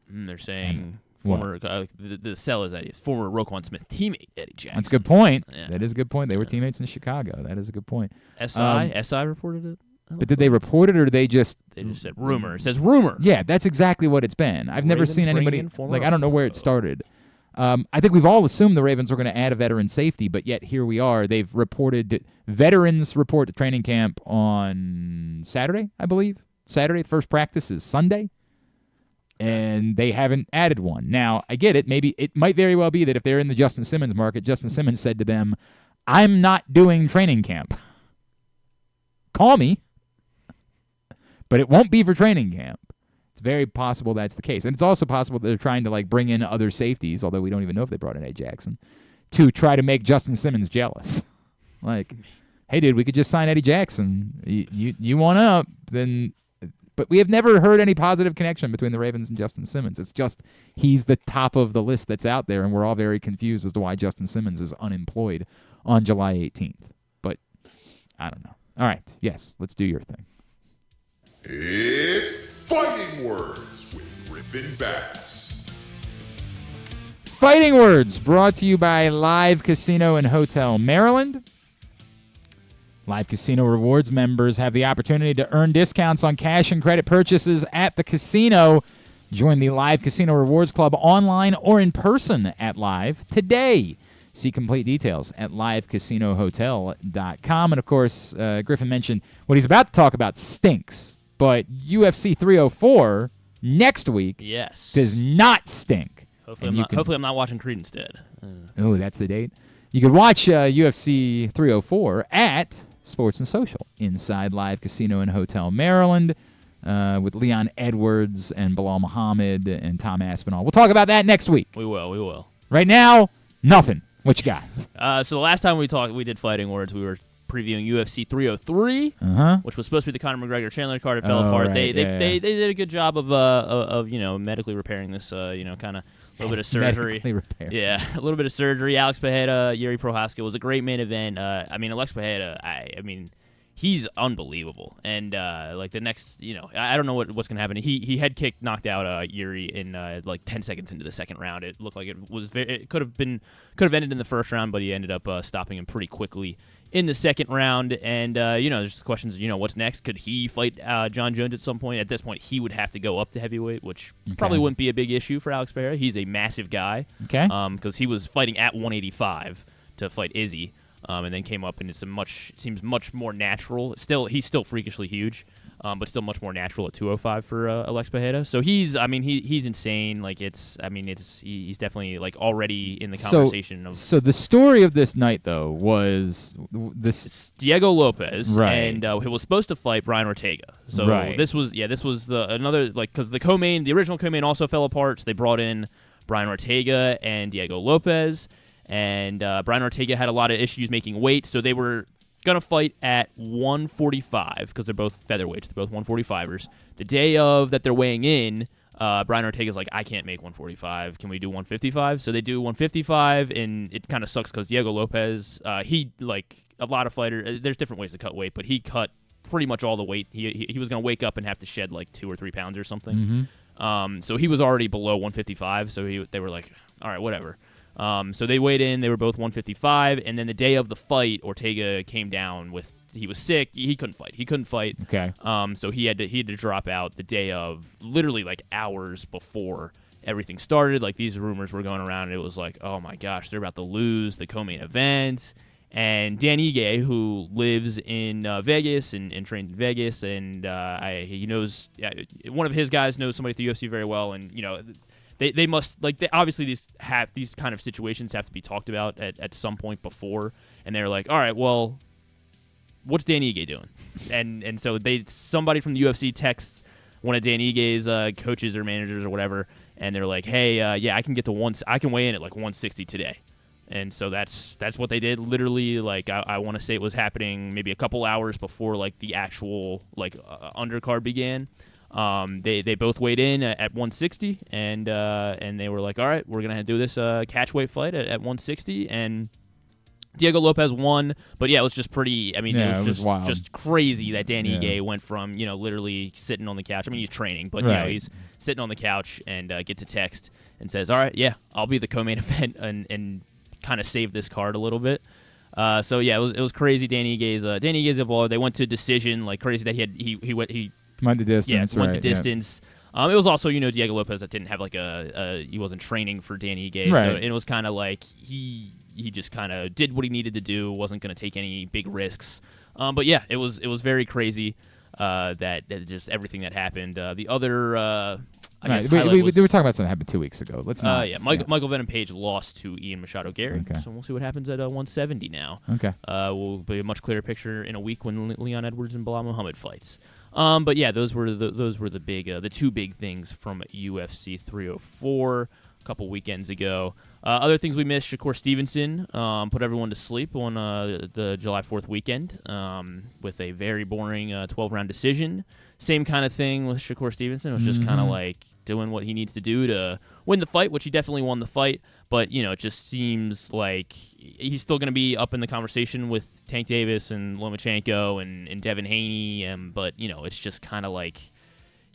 They're saying former the sell is that former Roquan Smith teammate Eddie Jackson. That's a good point. Yeah. That is a good point. They were teammates in Chicago. That is a good point. SI reported it. But did they report it or they just? They just said rumor. It says rumor. Yeah, that's exactly what it's been. I've never seen anybody like I don't know where it started. I think we've all assumed the Ravens were going to add a veteran safety, but yet here we are. They've reported veterans report to training camp on Saturday, I believe. Saturday, first practice is Sunday. And they haven't added one. Now, I get it. Maybe it might very well be that if they're in the Justin Simmons market, Justin Simmons said to them, I'm not doing training camp. Call me. But it won't be for training camp. It's very possible that's the case. And it's also possible that they're trying to like bring in other safeties, although we don't even know if they brought in Eddie Jackson, to try to make Justin Simmons jealous. Like, hey, dude, we could just sign Eddie Jackson. You want up, then... But we have never heard any positive connection between the Ravens and Justin Simmons. It's just he's the top of the list that's out there, and we're all very confused as to why Justin Simmons is unemployed on July 18th. But I don't know. All right. Yes, let's do your thing. It's Fighting Words with Griffin Bass. Fighting Words brought to you by Live Casino and Hotel Maryland. Live Casino Rewards members have the opportunity to earn discounts on cash and credit purchases at the casino. Join the Live Casino Rewards Club online or in person at Live today. See complete details at livecasinohotel.com. And, of course, Griffin mentioned what he's about to talk about stinks, but UFC 304 next week does not stink. Hopefully I'm not watching Creed instead. Oh, that's the date? You can watch UFC 304 at Sports and Social inside Live Casino and Hotel Maryland with Leon Edwards and Bilal Muhammad and Tom Aspinall. We'll talk about that next week. We will. Right now, nothing. What you got? So the last time we did Fighting Words, we were previewing UFC 303, which was supposed to be the Conor McGregor Chandler card. It fell apart. Right, they did a good job of medically repairing this kind of a little bit of surgery. Medically repaired. Yeah, a little bit of surgery. Alex Pereira, Yuri Prohaska was a great main event. Alex Pereira, he's unbelievable. And like the next, I don't know what's gonna happen. He head kicked, knocked out Yuri in like 10 seconds into the second round. It looked like it could have ended in the first round, but he ended up stopping him pretty quickly in the second round. And there's questions. What's next? Could he fight John Jones at some point? At this point, he would have to go up to heavyweight, which probably wouldn't be a big issue for Alex Pereira. He's a massive guy. Okay. Because he was fighting at 185 to fight Izzy. And then came up, and it seems much more natural. He's still freakishly huge, but still much more natural at 205 for Alex Pereira. So he's insane. Like he's definitely like already in the conversation. So the story of this night though was this Diego Lopez, right? And he was supposed to fight Brian Ortega. So right. this was another because the original co-main also fell apart. So they brought in Brian Ortega and Diego Lopez. And Brian Ortega had a lot of issues making weight, so they were going to fight at 145 because they're both featherweights. They're both 145ers. The day of that they're weighing in, Brian Ortega's like, I can't make 145. Can we do 155? So they do 155, and it kind of sucks because Diego Lopez, he, like a lot of fighters, there's different ways to cut weight, but he cut pretty much all the weight. He was going to wake up and have to shed like 2 or 3 pounds or something. So he was already below 155, so they were like, all right, whatever. So they weighed in. They were both 155, and then the day of the fight, Ortega came down with, he was sick. He couldn't fight. Okay. So he had to drop out the day of, literally like hours before everything started. Like these rumors were going around, and it was like, oh my gosh, they're about to lose the co-main event. And Dan Ige, who lives in Vegas and trains in Vegas, and he knows one of his guys knows somebody at the UFC very well, and they must obviously these kind of situations have to be talked about at some point before, and they're like, all right, well, what's Dan Ige doing? And so somebody from the UFC texts one of Dan Ige's coaches or managers or whatever, and they're like, hey, I can I can weigh in at like 160 today. And so that's what they did. Literally, like I want to say it was happening maybe a couple hours before like the actual undercard began. They both weighed in at 160, and they were like, all right, we're gonna do this catchweight fight at 160, and Diego Lopez won. But yeah, it was just pretty. I mean, it was wild. Just crazy that Dan Ige went from literally sitting on the couch. I mean, he's training, but he's sitting on the couch and gets a text and says, all right, yeah, I'll be the co-main event and kind of save this card a little bit. So yeah, it was crazy. Dan Ige's a baller. They went to decision, like crazy that he went the distance. Yeah, went the distance. It was also Diego Lopez that didn't have like he wasn't training for Dan Ige, so it was kind of like he just kind of did what he needed to do. Wasn't going to take any big risks. But yeah, it was very crazy. That just everything that happened. The other, I guess we were talking about something that happened 2 weeks ago. Let's not. Michael Venom Page lost to Ian Machado Gary. Okay. So we'll see what happens at 170 now. Okay. Will be a much clearer picture in a week when Leon Edwards and Bilal Muhammad fights. But yeah, those were the big, the 2 big things from UFC 304 a couple weekends ago. Other things we missed: Shakur Stevenson put everyone to sleep on the July 4th weekend with a very boring 12-round decision. Same kind of thing with Shakur Stevenson. It was just kind of like doing what he needs to do to win the fight, which he definitely won the fight. But it just seems like he's still going to be up in the conversation with Tank Davis and Lomachenko and Devin Haney. But it's just kind of like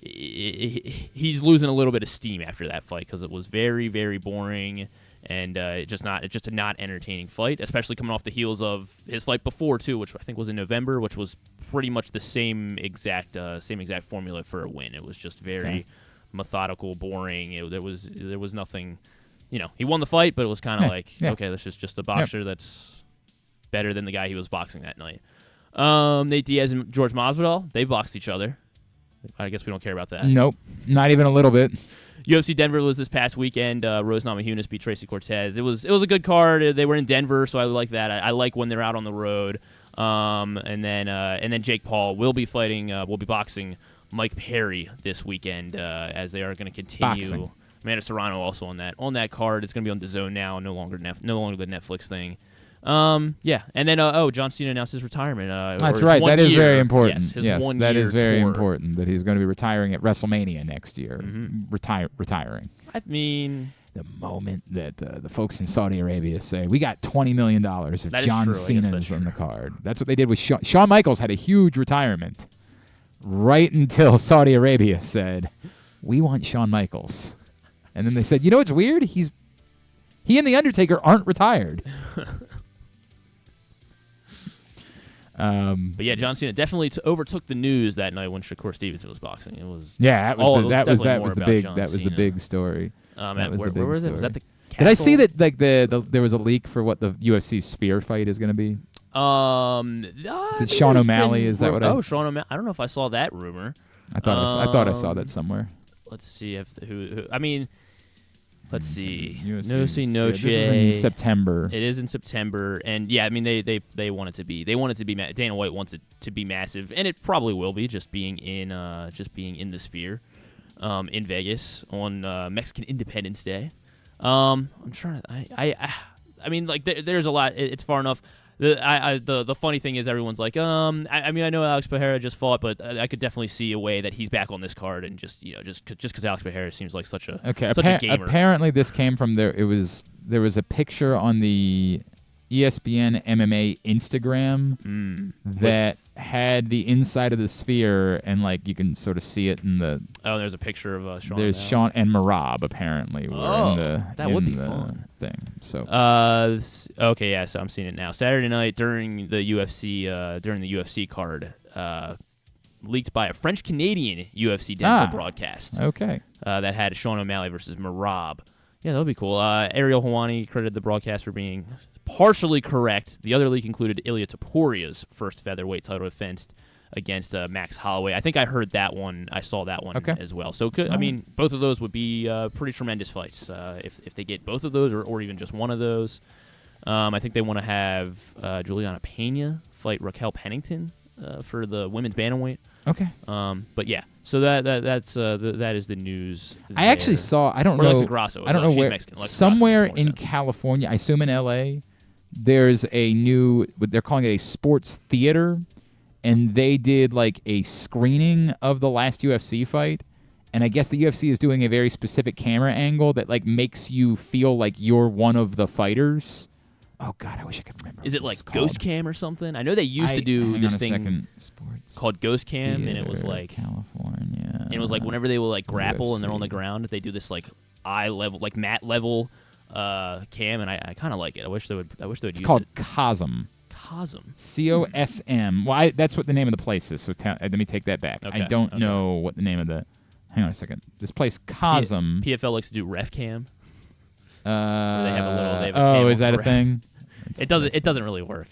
he's losing a little bit of steam after that fight because it was very, very boring. And it's just a not entertaining fight, especially coming off the heels of his fight before too, which I think was in November, which was pretty much the same exact formula for a win. It was just very methodical, boring. There was nothing. He won the fight, but it was kind of okay, this is just a boxer that's better than the guy he was boxing that night. Nate Diaz and George Masvidal, they boxed each other. I guess we don't care about that. Nope, not even a little bit. UFC Denver was this past weekend. Rose Namajunas beat Tracy Cortez. It was a good card. They were in Denver, so I like that. I like when they're out on the road. And then Jake Paul will be boxing Mike Perry this weekend as they are going to continue. Boxing. Amanda Serrano also on that card. It's going to be on DAZN now, no longer the Netflix thing. Yeah, and then John Cena announced his retirement. That's right. That is very important. Yes, that is very tour. important. That he's going to be retiring at WrestleMania next year. Retiring. I mean, the moment that the folks in Saudi Arabia say we got $20 million if John Cena's on the card. That's what they did with Shawn Michaels. Had a huge retirement right until Saudi Arabia said we want Shawn Michaels, and then they said, it's weird. He and the Undertaker aren't retired. But yeah, John Cena definitely overtook the news that night when Shakur Stevenson was boxing. It was that was the big story. Where was it? Was that the Castle? Did I see that there was a leak for what the UFC Spear fight is going to be? Is it Sean O'Malley? Is that what? Sean O'Malley. I don't know if I saw that rumor. I thought I saw that somewhere. Let's see if who. I mean. Let's see. This is in September. It is in September, and yeah, I mean they want it to be. Dana White wants it to be massive, and it probably will be. Just being in the Sphere, in Vegas on Mexican Independence Day. I'm trying to. I mean, like there's a lot. It's far enough. The funny thing is everyone's like, I mean, I know Alex Pereira just fought, but I could definitely see a way that he's back on this card, and just because Alex Pereira seems like such a gamer. Apparently, this came from there was a picture on the ESPN MMA Instagram that had the inside of the sphere, and like you can sort of see it in the. Oh, there's a picture of Sean. There's Sean and Marab apparently. That would be fun. Thing. So. Okay, yeah. So I'm seeing it now. Saturday night during the UFC card, leaked by a French Canadian UFC Denver broadcast. Okay. That had Sean O'Malley versus Marab. Yeah, that would be cool. Ariel Helwani credited the broadcast for being partially correct. The other leak included Ilia Toporia's first featherweight title defense against Max Holloway. I think I heard that one. I saw that one as well. So, I mean, both of those would be pretty tremendous fights if they get both of those or even just one of those. I think they want to have Juliana Pena fight Raquel Pennington for the women's bantamweight. Okay. But yeah, so that is the news. I actually saw. I don't know. Alexa Grasso. I don't know where. Mexican. Somewhere in California, I assume in LA, there's a new. They're calling it a sports theater, and they did like a screening of the last UFC fight. And I guess the UFC is doing a very specific camera angle that like makes you feel like you're one of the fighters. Oh God, I wish I could remember. Is it like Ghost Cam or something? I know they used to do this thing called Ghost Cam, and it was like California. And it was like whenever they will like grapple and they're on the ground, they do this like eye level, like mat level cam, and I kind of like it. I wish they would. It's called COSM. COSM. COSM. Well, that's what the name of the place is. So let me take that back. Okay, I don't know what the name of the. Hang on a second. This place COSM. PFL likes to do ref cam. They have a little. Is that a thing? It doesn't really work.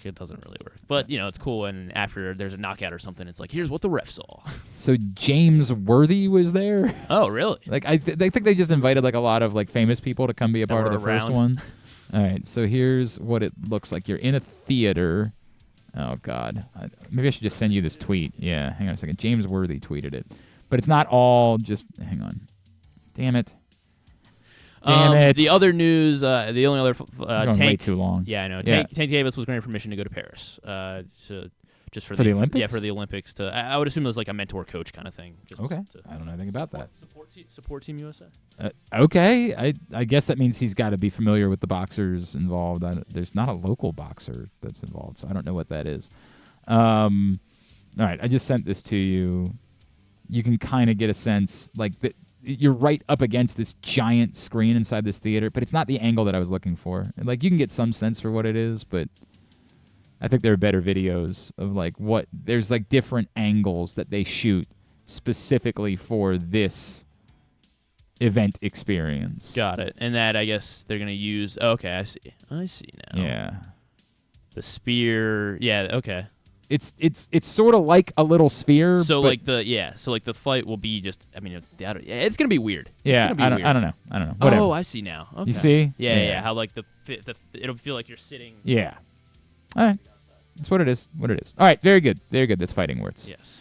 But it's cool. And after there's a knockout or something, it's like, here's what the ref saw. So James Worthy was there. Oh, really? Like I think they just invited like a lot of like famous people to come be a part of the first one. All right. So here's what it looks like. You're in a theater. Oh God. Maybe I should just send you this tweet. Yeah. Hang on a second. James Worthy tweeted it, but it's not all just. Hang on. Damn it. The other news, the only other Tank. Way too long. Yeah, I know. Tank Davis was granted permission to go to Paris, just for the Olympics. Yeah, for the Olympics. I would assume it was like a mentor coach kind of thing. Okay. I don't know anything about that. Support Team USA. Okay. I guess that means he's got to be familiar with the boxers involved. There's not a local boxer that's involved, so I don't know what that is. All right. I just sent this to you. You can kind of get a sense like that. You're right up against this giant screen inside this theater, but it's not the angle that I was looking for. Like you can get some sense for what it is, but I think there are better videos of like there's like different angles that they shoot specifically for this event experience. Got it. And that I guess they're gonna use. Okay, I see now. Yeah. The spear. Yeah. Okay. It's sort of like a little sphere. So the fight will be just. I mean, it's gonna be weird. Yeah, I don't know. Whatever. Oh, I see now. Okay. You see? Yeah. How like it'll feel like you're sitting. Yeah. All right. That's what it is. All right. Very good. That's fighting words. Yes.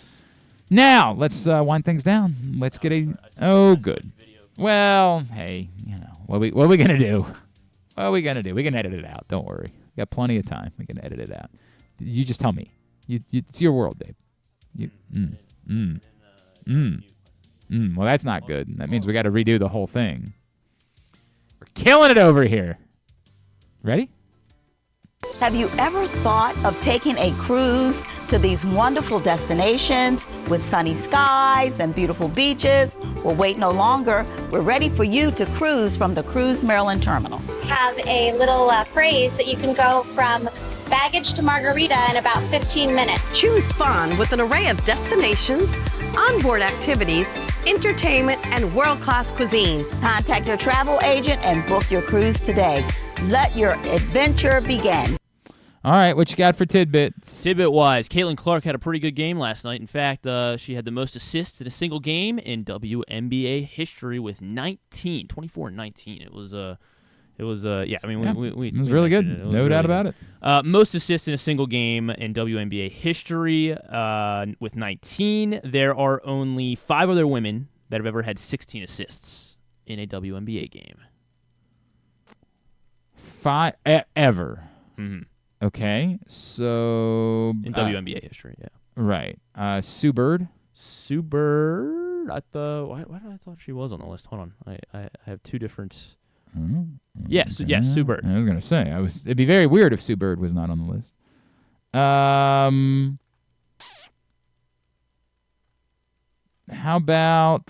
Now let's wind things down. Let's get good. Well, hey, what are we gonna do? What are we gonna do? We can edit it out. Don't worry. We got plenty of time. We can edit it out. You just tell me. It's your world, Dave. Well, that's not good. That means we got to redo the whole thing. We're killing it over here. Ready? Have you ever thought of taking a cruise to these wonderful destinations with sunny skies and beautiful beaches? Well, wait no longer. We're ready for you to cruise from the Cruise Maryland Terminal. Have a little phrase that you can go from baggage to margarita in about 15 minutes. Choose fun with an array of destinations, onboard activities, entertainment, and world-class cuisine. Contact your travel agent and book your cruise today. Let your adventure begin. All right, what you got for tidbits? Tidbit-wise, Caitlin Clark had a pretty good game last night. In fact, she had the most assists in a single game in WNBA history with 24 and 19. It was It was, it was really good. No doubt about it. Most assists in a single game in WNBA history with 19. There are only 5 other women that have ever had 16 assists in a WNBA game. 5 ever. Mm-hmm. Okay, so in WNBA history, yeah. Right. Sue Bird. Sue Bird. Why did I thought she was on the list? Hold on. I have two different. Yes, Sue Bird. I was gonna say it'd be very weird if Sue Bird was not on the list. How about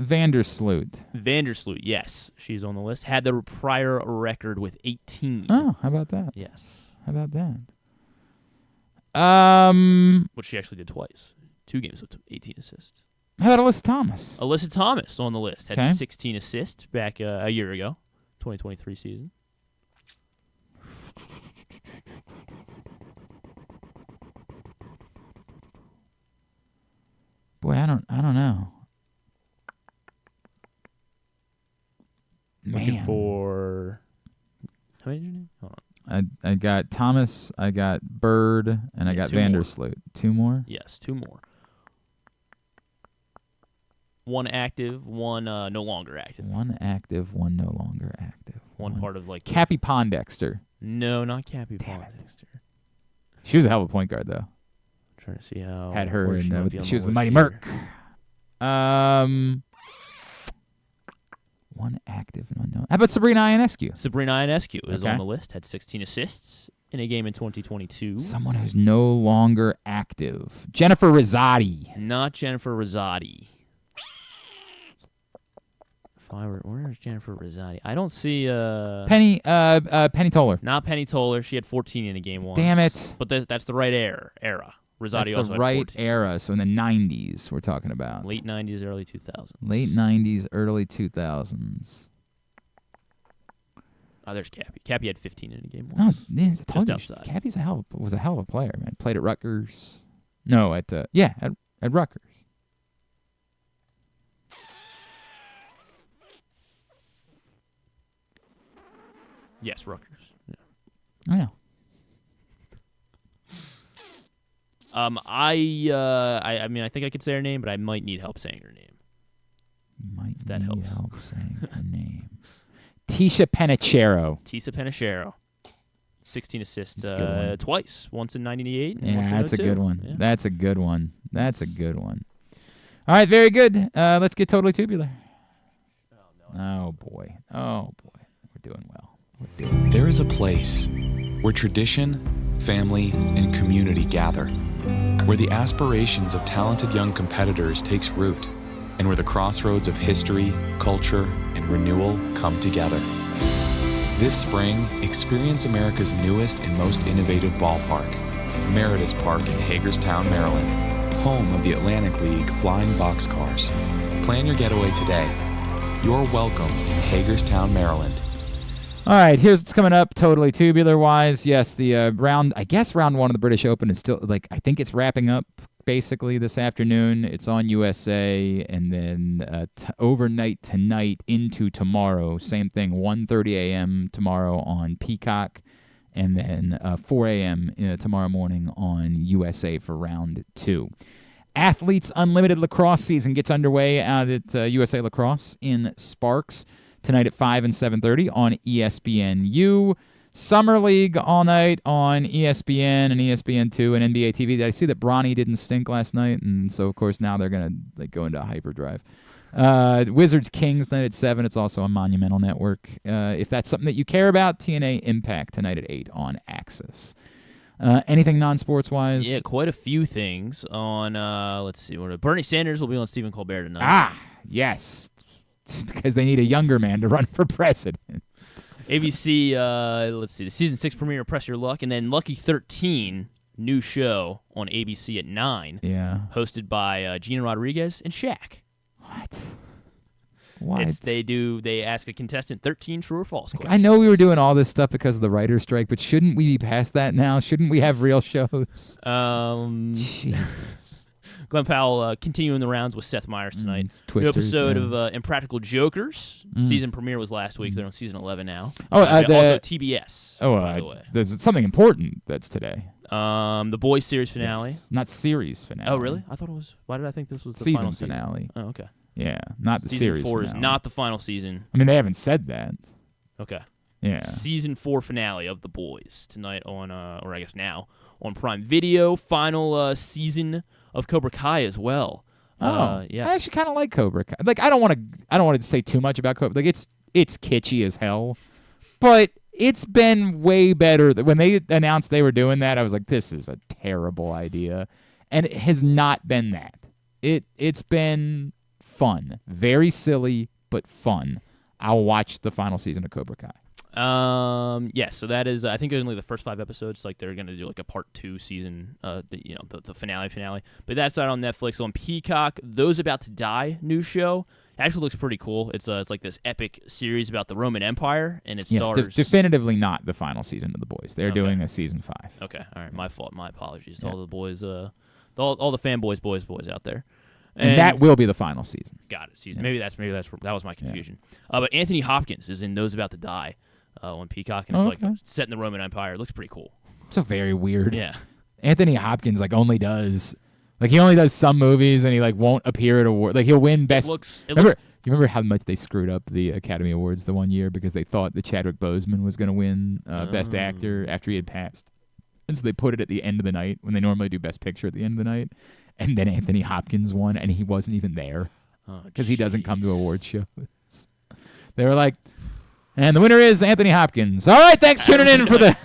Vandersloot? Vandersloot, yes, she's on the list. Had the prior record with 18. Oh, how about that? Yes. How about that? Which she actually did twice. 2 games with 18 assists. How about Alyssa Thomas? Alyssa Thomas on the list. Had Okay. 16 assists back a year ago, 2023 season. Boy, I don't know. Looking Man. for. How many did you name? Hold on. I got Thomas, I got Bird, and I got 2 more. Vandersloot. 2 more? Yes, 2 more. 1 active, 1 no longer active. 1 active, 1 no longer active. 1 part of like. Cappy Pondexter. No, not Cappy Pondexter. She was a hell of a point guard, though. Trying to see how. Had her where in. might be on She was the list Mighty here. Merc. 1 active and 1 no. How about Sabrina Ionescu? Sabrina Ionescu is Okay. on the list. Had 16 assists in a game in 2022. Someone who's no longer active. Jennifer Rosati. Not Jennifer Rosati. Where is Jennifer Rosati? I don't see Penny Toller. Not Penny Toller. She had 14 in a game once. Damn it. But that's the right era. Rosati That's also the had right 14. era. So in the 90s, we're talking about. Late 90s, early 2000s. Late 90s, early 2000s. Oh, there's Cappy. Cappy had 15 in a game Oh, once. yeah, I Just told you, outside. Cappy's was a hell of a player, man. Played at Rutgers. No, at Rutgers. Yes, Rutgers. Yeah. I know. I mean, I think I could say her name, but I might need help saying her name. Might that need helps. help saying her name. Tisha Penichero. Tisa Penichero. 16 assists That's a good one. twice. Once in 98 and Yeah, once in that's a 02. good one. Yeah. That's a good one. That's a good one. All right, very good. Let's get totally tubular. Oh boy. We're doing well. There is a place where tradition, family, and community gather, where the aspirations of talented young competitors takes root, and where the crossroads of history, culture, and renewal come together. This spring, experience America's newest and most innovative ballpark, Meritus Park in Hagerstown, Maryland, home of the Atlantic League Flying Boxcars. Plan your getaway today. You're welcome in Hagerstown, Maryland. All right, here's what's coming up totally tubular-wise. Yes, the round 1 of the British Open is still, I think it's wrapping up basically this afternoon. It's on USA, and then overnight tonight into tomorrow. Same thing, 1:30 a.m. tomorrow on Peacock, and then 4 a.m. Tomorrow morning on USA for round 2. Athletes Unlimited lacrosse season gets underway out at USA Lacrosse in Sparks tonight at 5 and 7:30 on ESPNU. Summer League all night on ESPN and ESPN2 and NBA TV. I see that Bronny didn't stink last night, and so, of course, now they're going to go into hyperdrive. Wizards Kings night at 7. It's also on Monumental Network. If that's something that you care about, TNA Impact tonight at 8 on Axis. Anything non-sports-wise? Yeah, quite a few things on, let's see, Bernie Sanders will be on Stephen Colbert tonight. Ah, yes. Because they need a younger man to run for president. ABC, let's see, the Season 6 premiere of Press Your Luck, and then Lucky 13, new show on ABC at 9. Yeah. Hosted by Gina Rodriguez and Shaq. What? They ask a contestant 13 true or false questions. I know we were doing all this stuff because of the writer's strike, but shouldn't we be past that now? Shouldn't we have real shows? Jesus. Glenn Powell continuing the rounds with Seth Meyers tonight. New episode of Impractical Jokers. Season premiere was last week. They're on season 11 now. Oh, also TBS, by the way. There's something important that's today. The Boys series finale. Yes, not series finale. Oh, really? I thought it was. Why did I think this was the season final season? finale? Oh, okay. Yeah, not the season series 4 finale. is not the final season. I mean, they haven't said that. Okay. season 4 finale of The Boys tonight on, or I guess now, on Prime Video. Final season of Cobra Kai as well. I actually kind of like Cobra Kai. Like, I don't want to say too much about Cobra. Like, it's kitschy as hell, but it's been way better. When they announced they were doing that, I was like, this is a terrible idea, and it has not been that. It's been fun, very silly, but fun. I'll watch the final season of Cobra Kai. So that is, I think only the first 5 episodes. Like, they're gonna do like a part 2 season, the finale. But that's not on Netflix. On Peacock, Those About to Die new show. It actually looks pretty cool. It's like this epic series about the Roman Empire, and it stars definitively not the final season of The Boys. They're doing a season 5. Okay, all right, my fault. My apologies to all the boys, all the fanboys, boys out there. And that will be the final season. Got it. Season. Maybe that was my confusion. But Anthony Hopkins is in Those About to Die on Peacock, and it's like set in the Roman Empire. It looks pretty cool. So very weird. Yeah. Anthony Hopkins only does some movies, and he won't appear at award. Like, he'll win best. You remember how much they screwed up the Academy Awards the one year because they thought that Chadwick Boseman was going to win Best Actor after he had passed, and so they put it at the end of the night when they normally do Best Picture at the end of the night, and then Anthony Hopkins won, and he wasn't even there because he doesn't come to award shows. They were like, and the winner is Anthony Hopkins. All right, thanks for tuning in for the.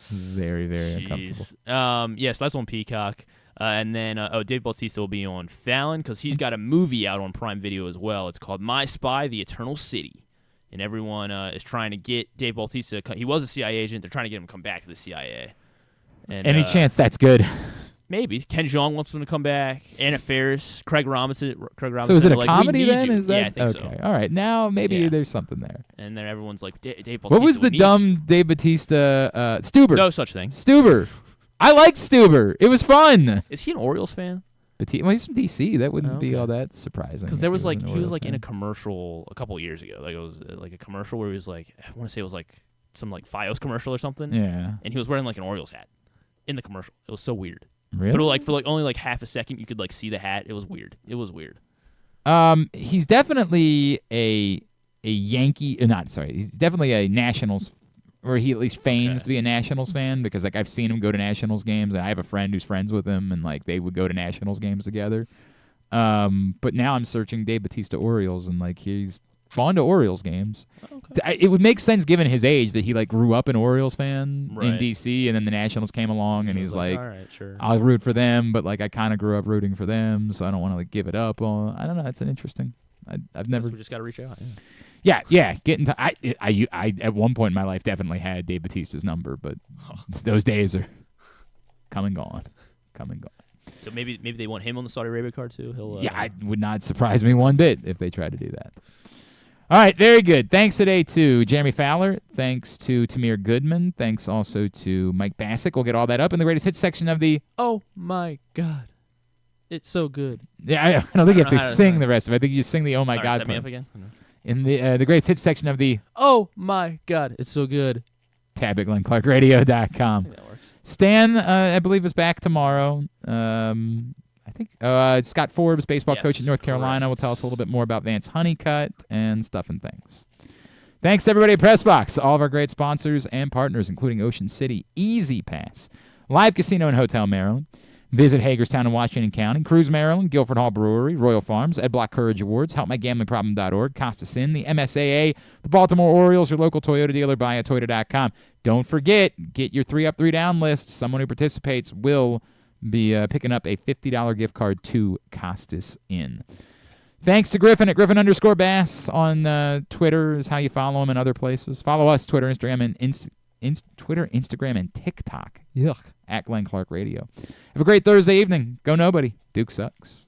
Very, very uncomfortable. Yes, that's on Peacock. And then, Dave Bautista will be on Fallon because he's got a movie out on Prime Video as well. It's called My Spy, The Eternal City. And everyone is trying to get Dave Bautista. He was a CIA agent. They're trying to get him to come back to the CIA. And, any chance that's good? Maybe. Ken Jeong wants him to come back. Anna Faris, Craig Robinson. So is it a comedy then? Is that, yeah, I think okay. so. All right. Now maybe there's something there. And then everyone's like, Dave Bautista. What was the dumb Dave Bautista? Stuber. No such thing. Stuber. I liked Stuber. It was fun. Is he an Orioles fan? Well, he's from DC. That wouldn't be all that surprising. Because there was he was in a commercial a couple years ago. Like, it was like a commercial where he was like, I want to say it was like some Fios commercial or something. Yeah. And he was wearing like an Orioles hat in the commercial. It was so weird. Really? But for only half a second, you could see the hat. It was weird. He's definitely a Yankee. He's definitely a Nationals, or he at least feigns to be a Nationals fan because I've seen him go to Nationals games, and I have a friend who's friends with him, and they would go to Nationals games together. But now I'm searching Dave Bautista Orioles, and he's gone to Orioles games. Okay. It would make sense given his age that he grew up an Orioles fan in DC, and then the Nationals came along, and he's like, all right, sure. I'll root for them, but I kind of grew up rooting for them, so I don't want to give it up. I don't know. It's an interesting. I've never. We just got to reach out. Yeah. Get into. I at one point in my life definitely had Dave Bautista's number, but those days are come and gone. So maybe they want him on the Saudi Arabia card too. It would not surprise me one bit if they tried to do that. All right, very good. Thanks today to Jeremy Fowler. Thanks to Tamir Goodman. Thanks also to Mike Bacsik. We'll get all that up in the greatest hits section of the. Oh my God, it's so good. Yeah, I don't think you have to sing the rest of it. I think you just sing the "Oh my God" set me up again. In the greatest hits section of the. Oh my God, it's so good. Tab at GlennClarkRadio.com. That works. Stan, I believe, is back tomorrow. I think Scott Forbes, baseball coach at North Carolina, will tell us a little bit more about Vance Honeycutt and stuff and things. Thanks to everybody at PressBox, all of our great sponsors and partners, including Ocean City, Easy Pass, Live Casino and Hotel Maryland. Visit Hagerstown in Washington County, Cruise, Maryland, Guilford Hall Brewery, Royal Farms, Ed Block Courage Awards, HelpMyGamblingProblem.org, Costa Sin, the MSAA, the Baltimore Orioles, your local Toyota dealer, buyatoyota.com. Don't forget, get your 3 Up, 3 Down list. Someone who participates will be picking up a $50 gift card to Costas Inn. Thanks to Griffin at Griffin_Bass on Twitter is how you follow him and other places. Follow us, Twitter, Instagram, and TikTok. At Glenn Clark Radio. Have a great Thursday evening. Go nobody. Duke sucks.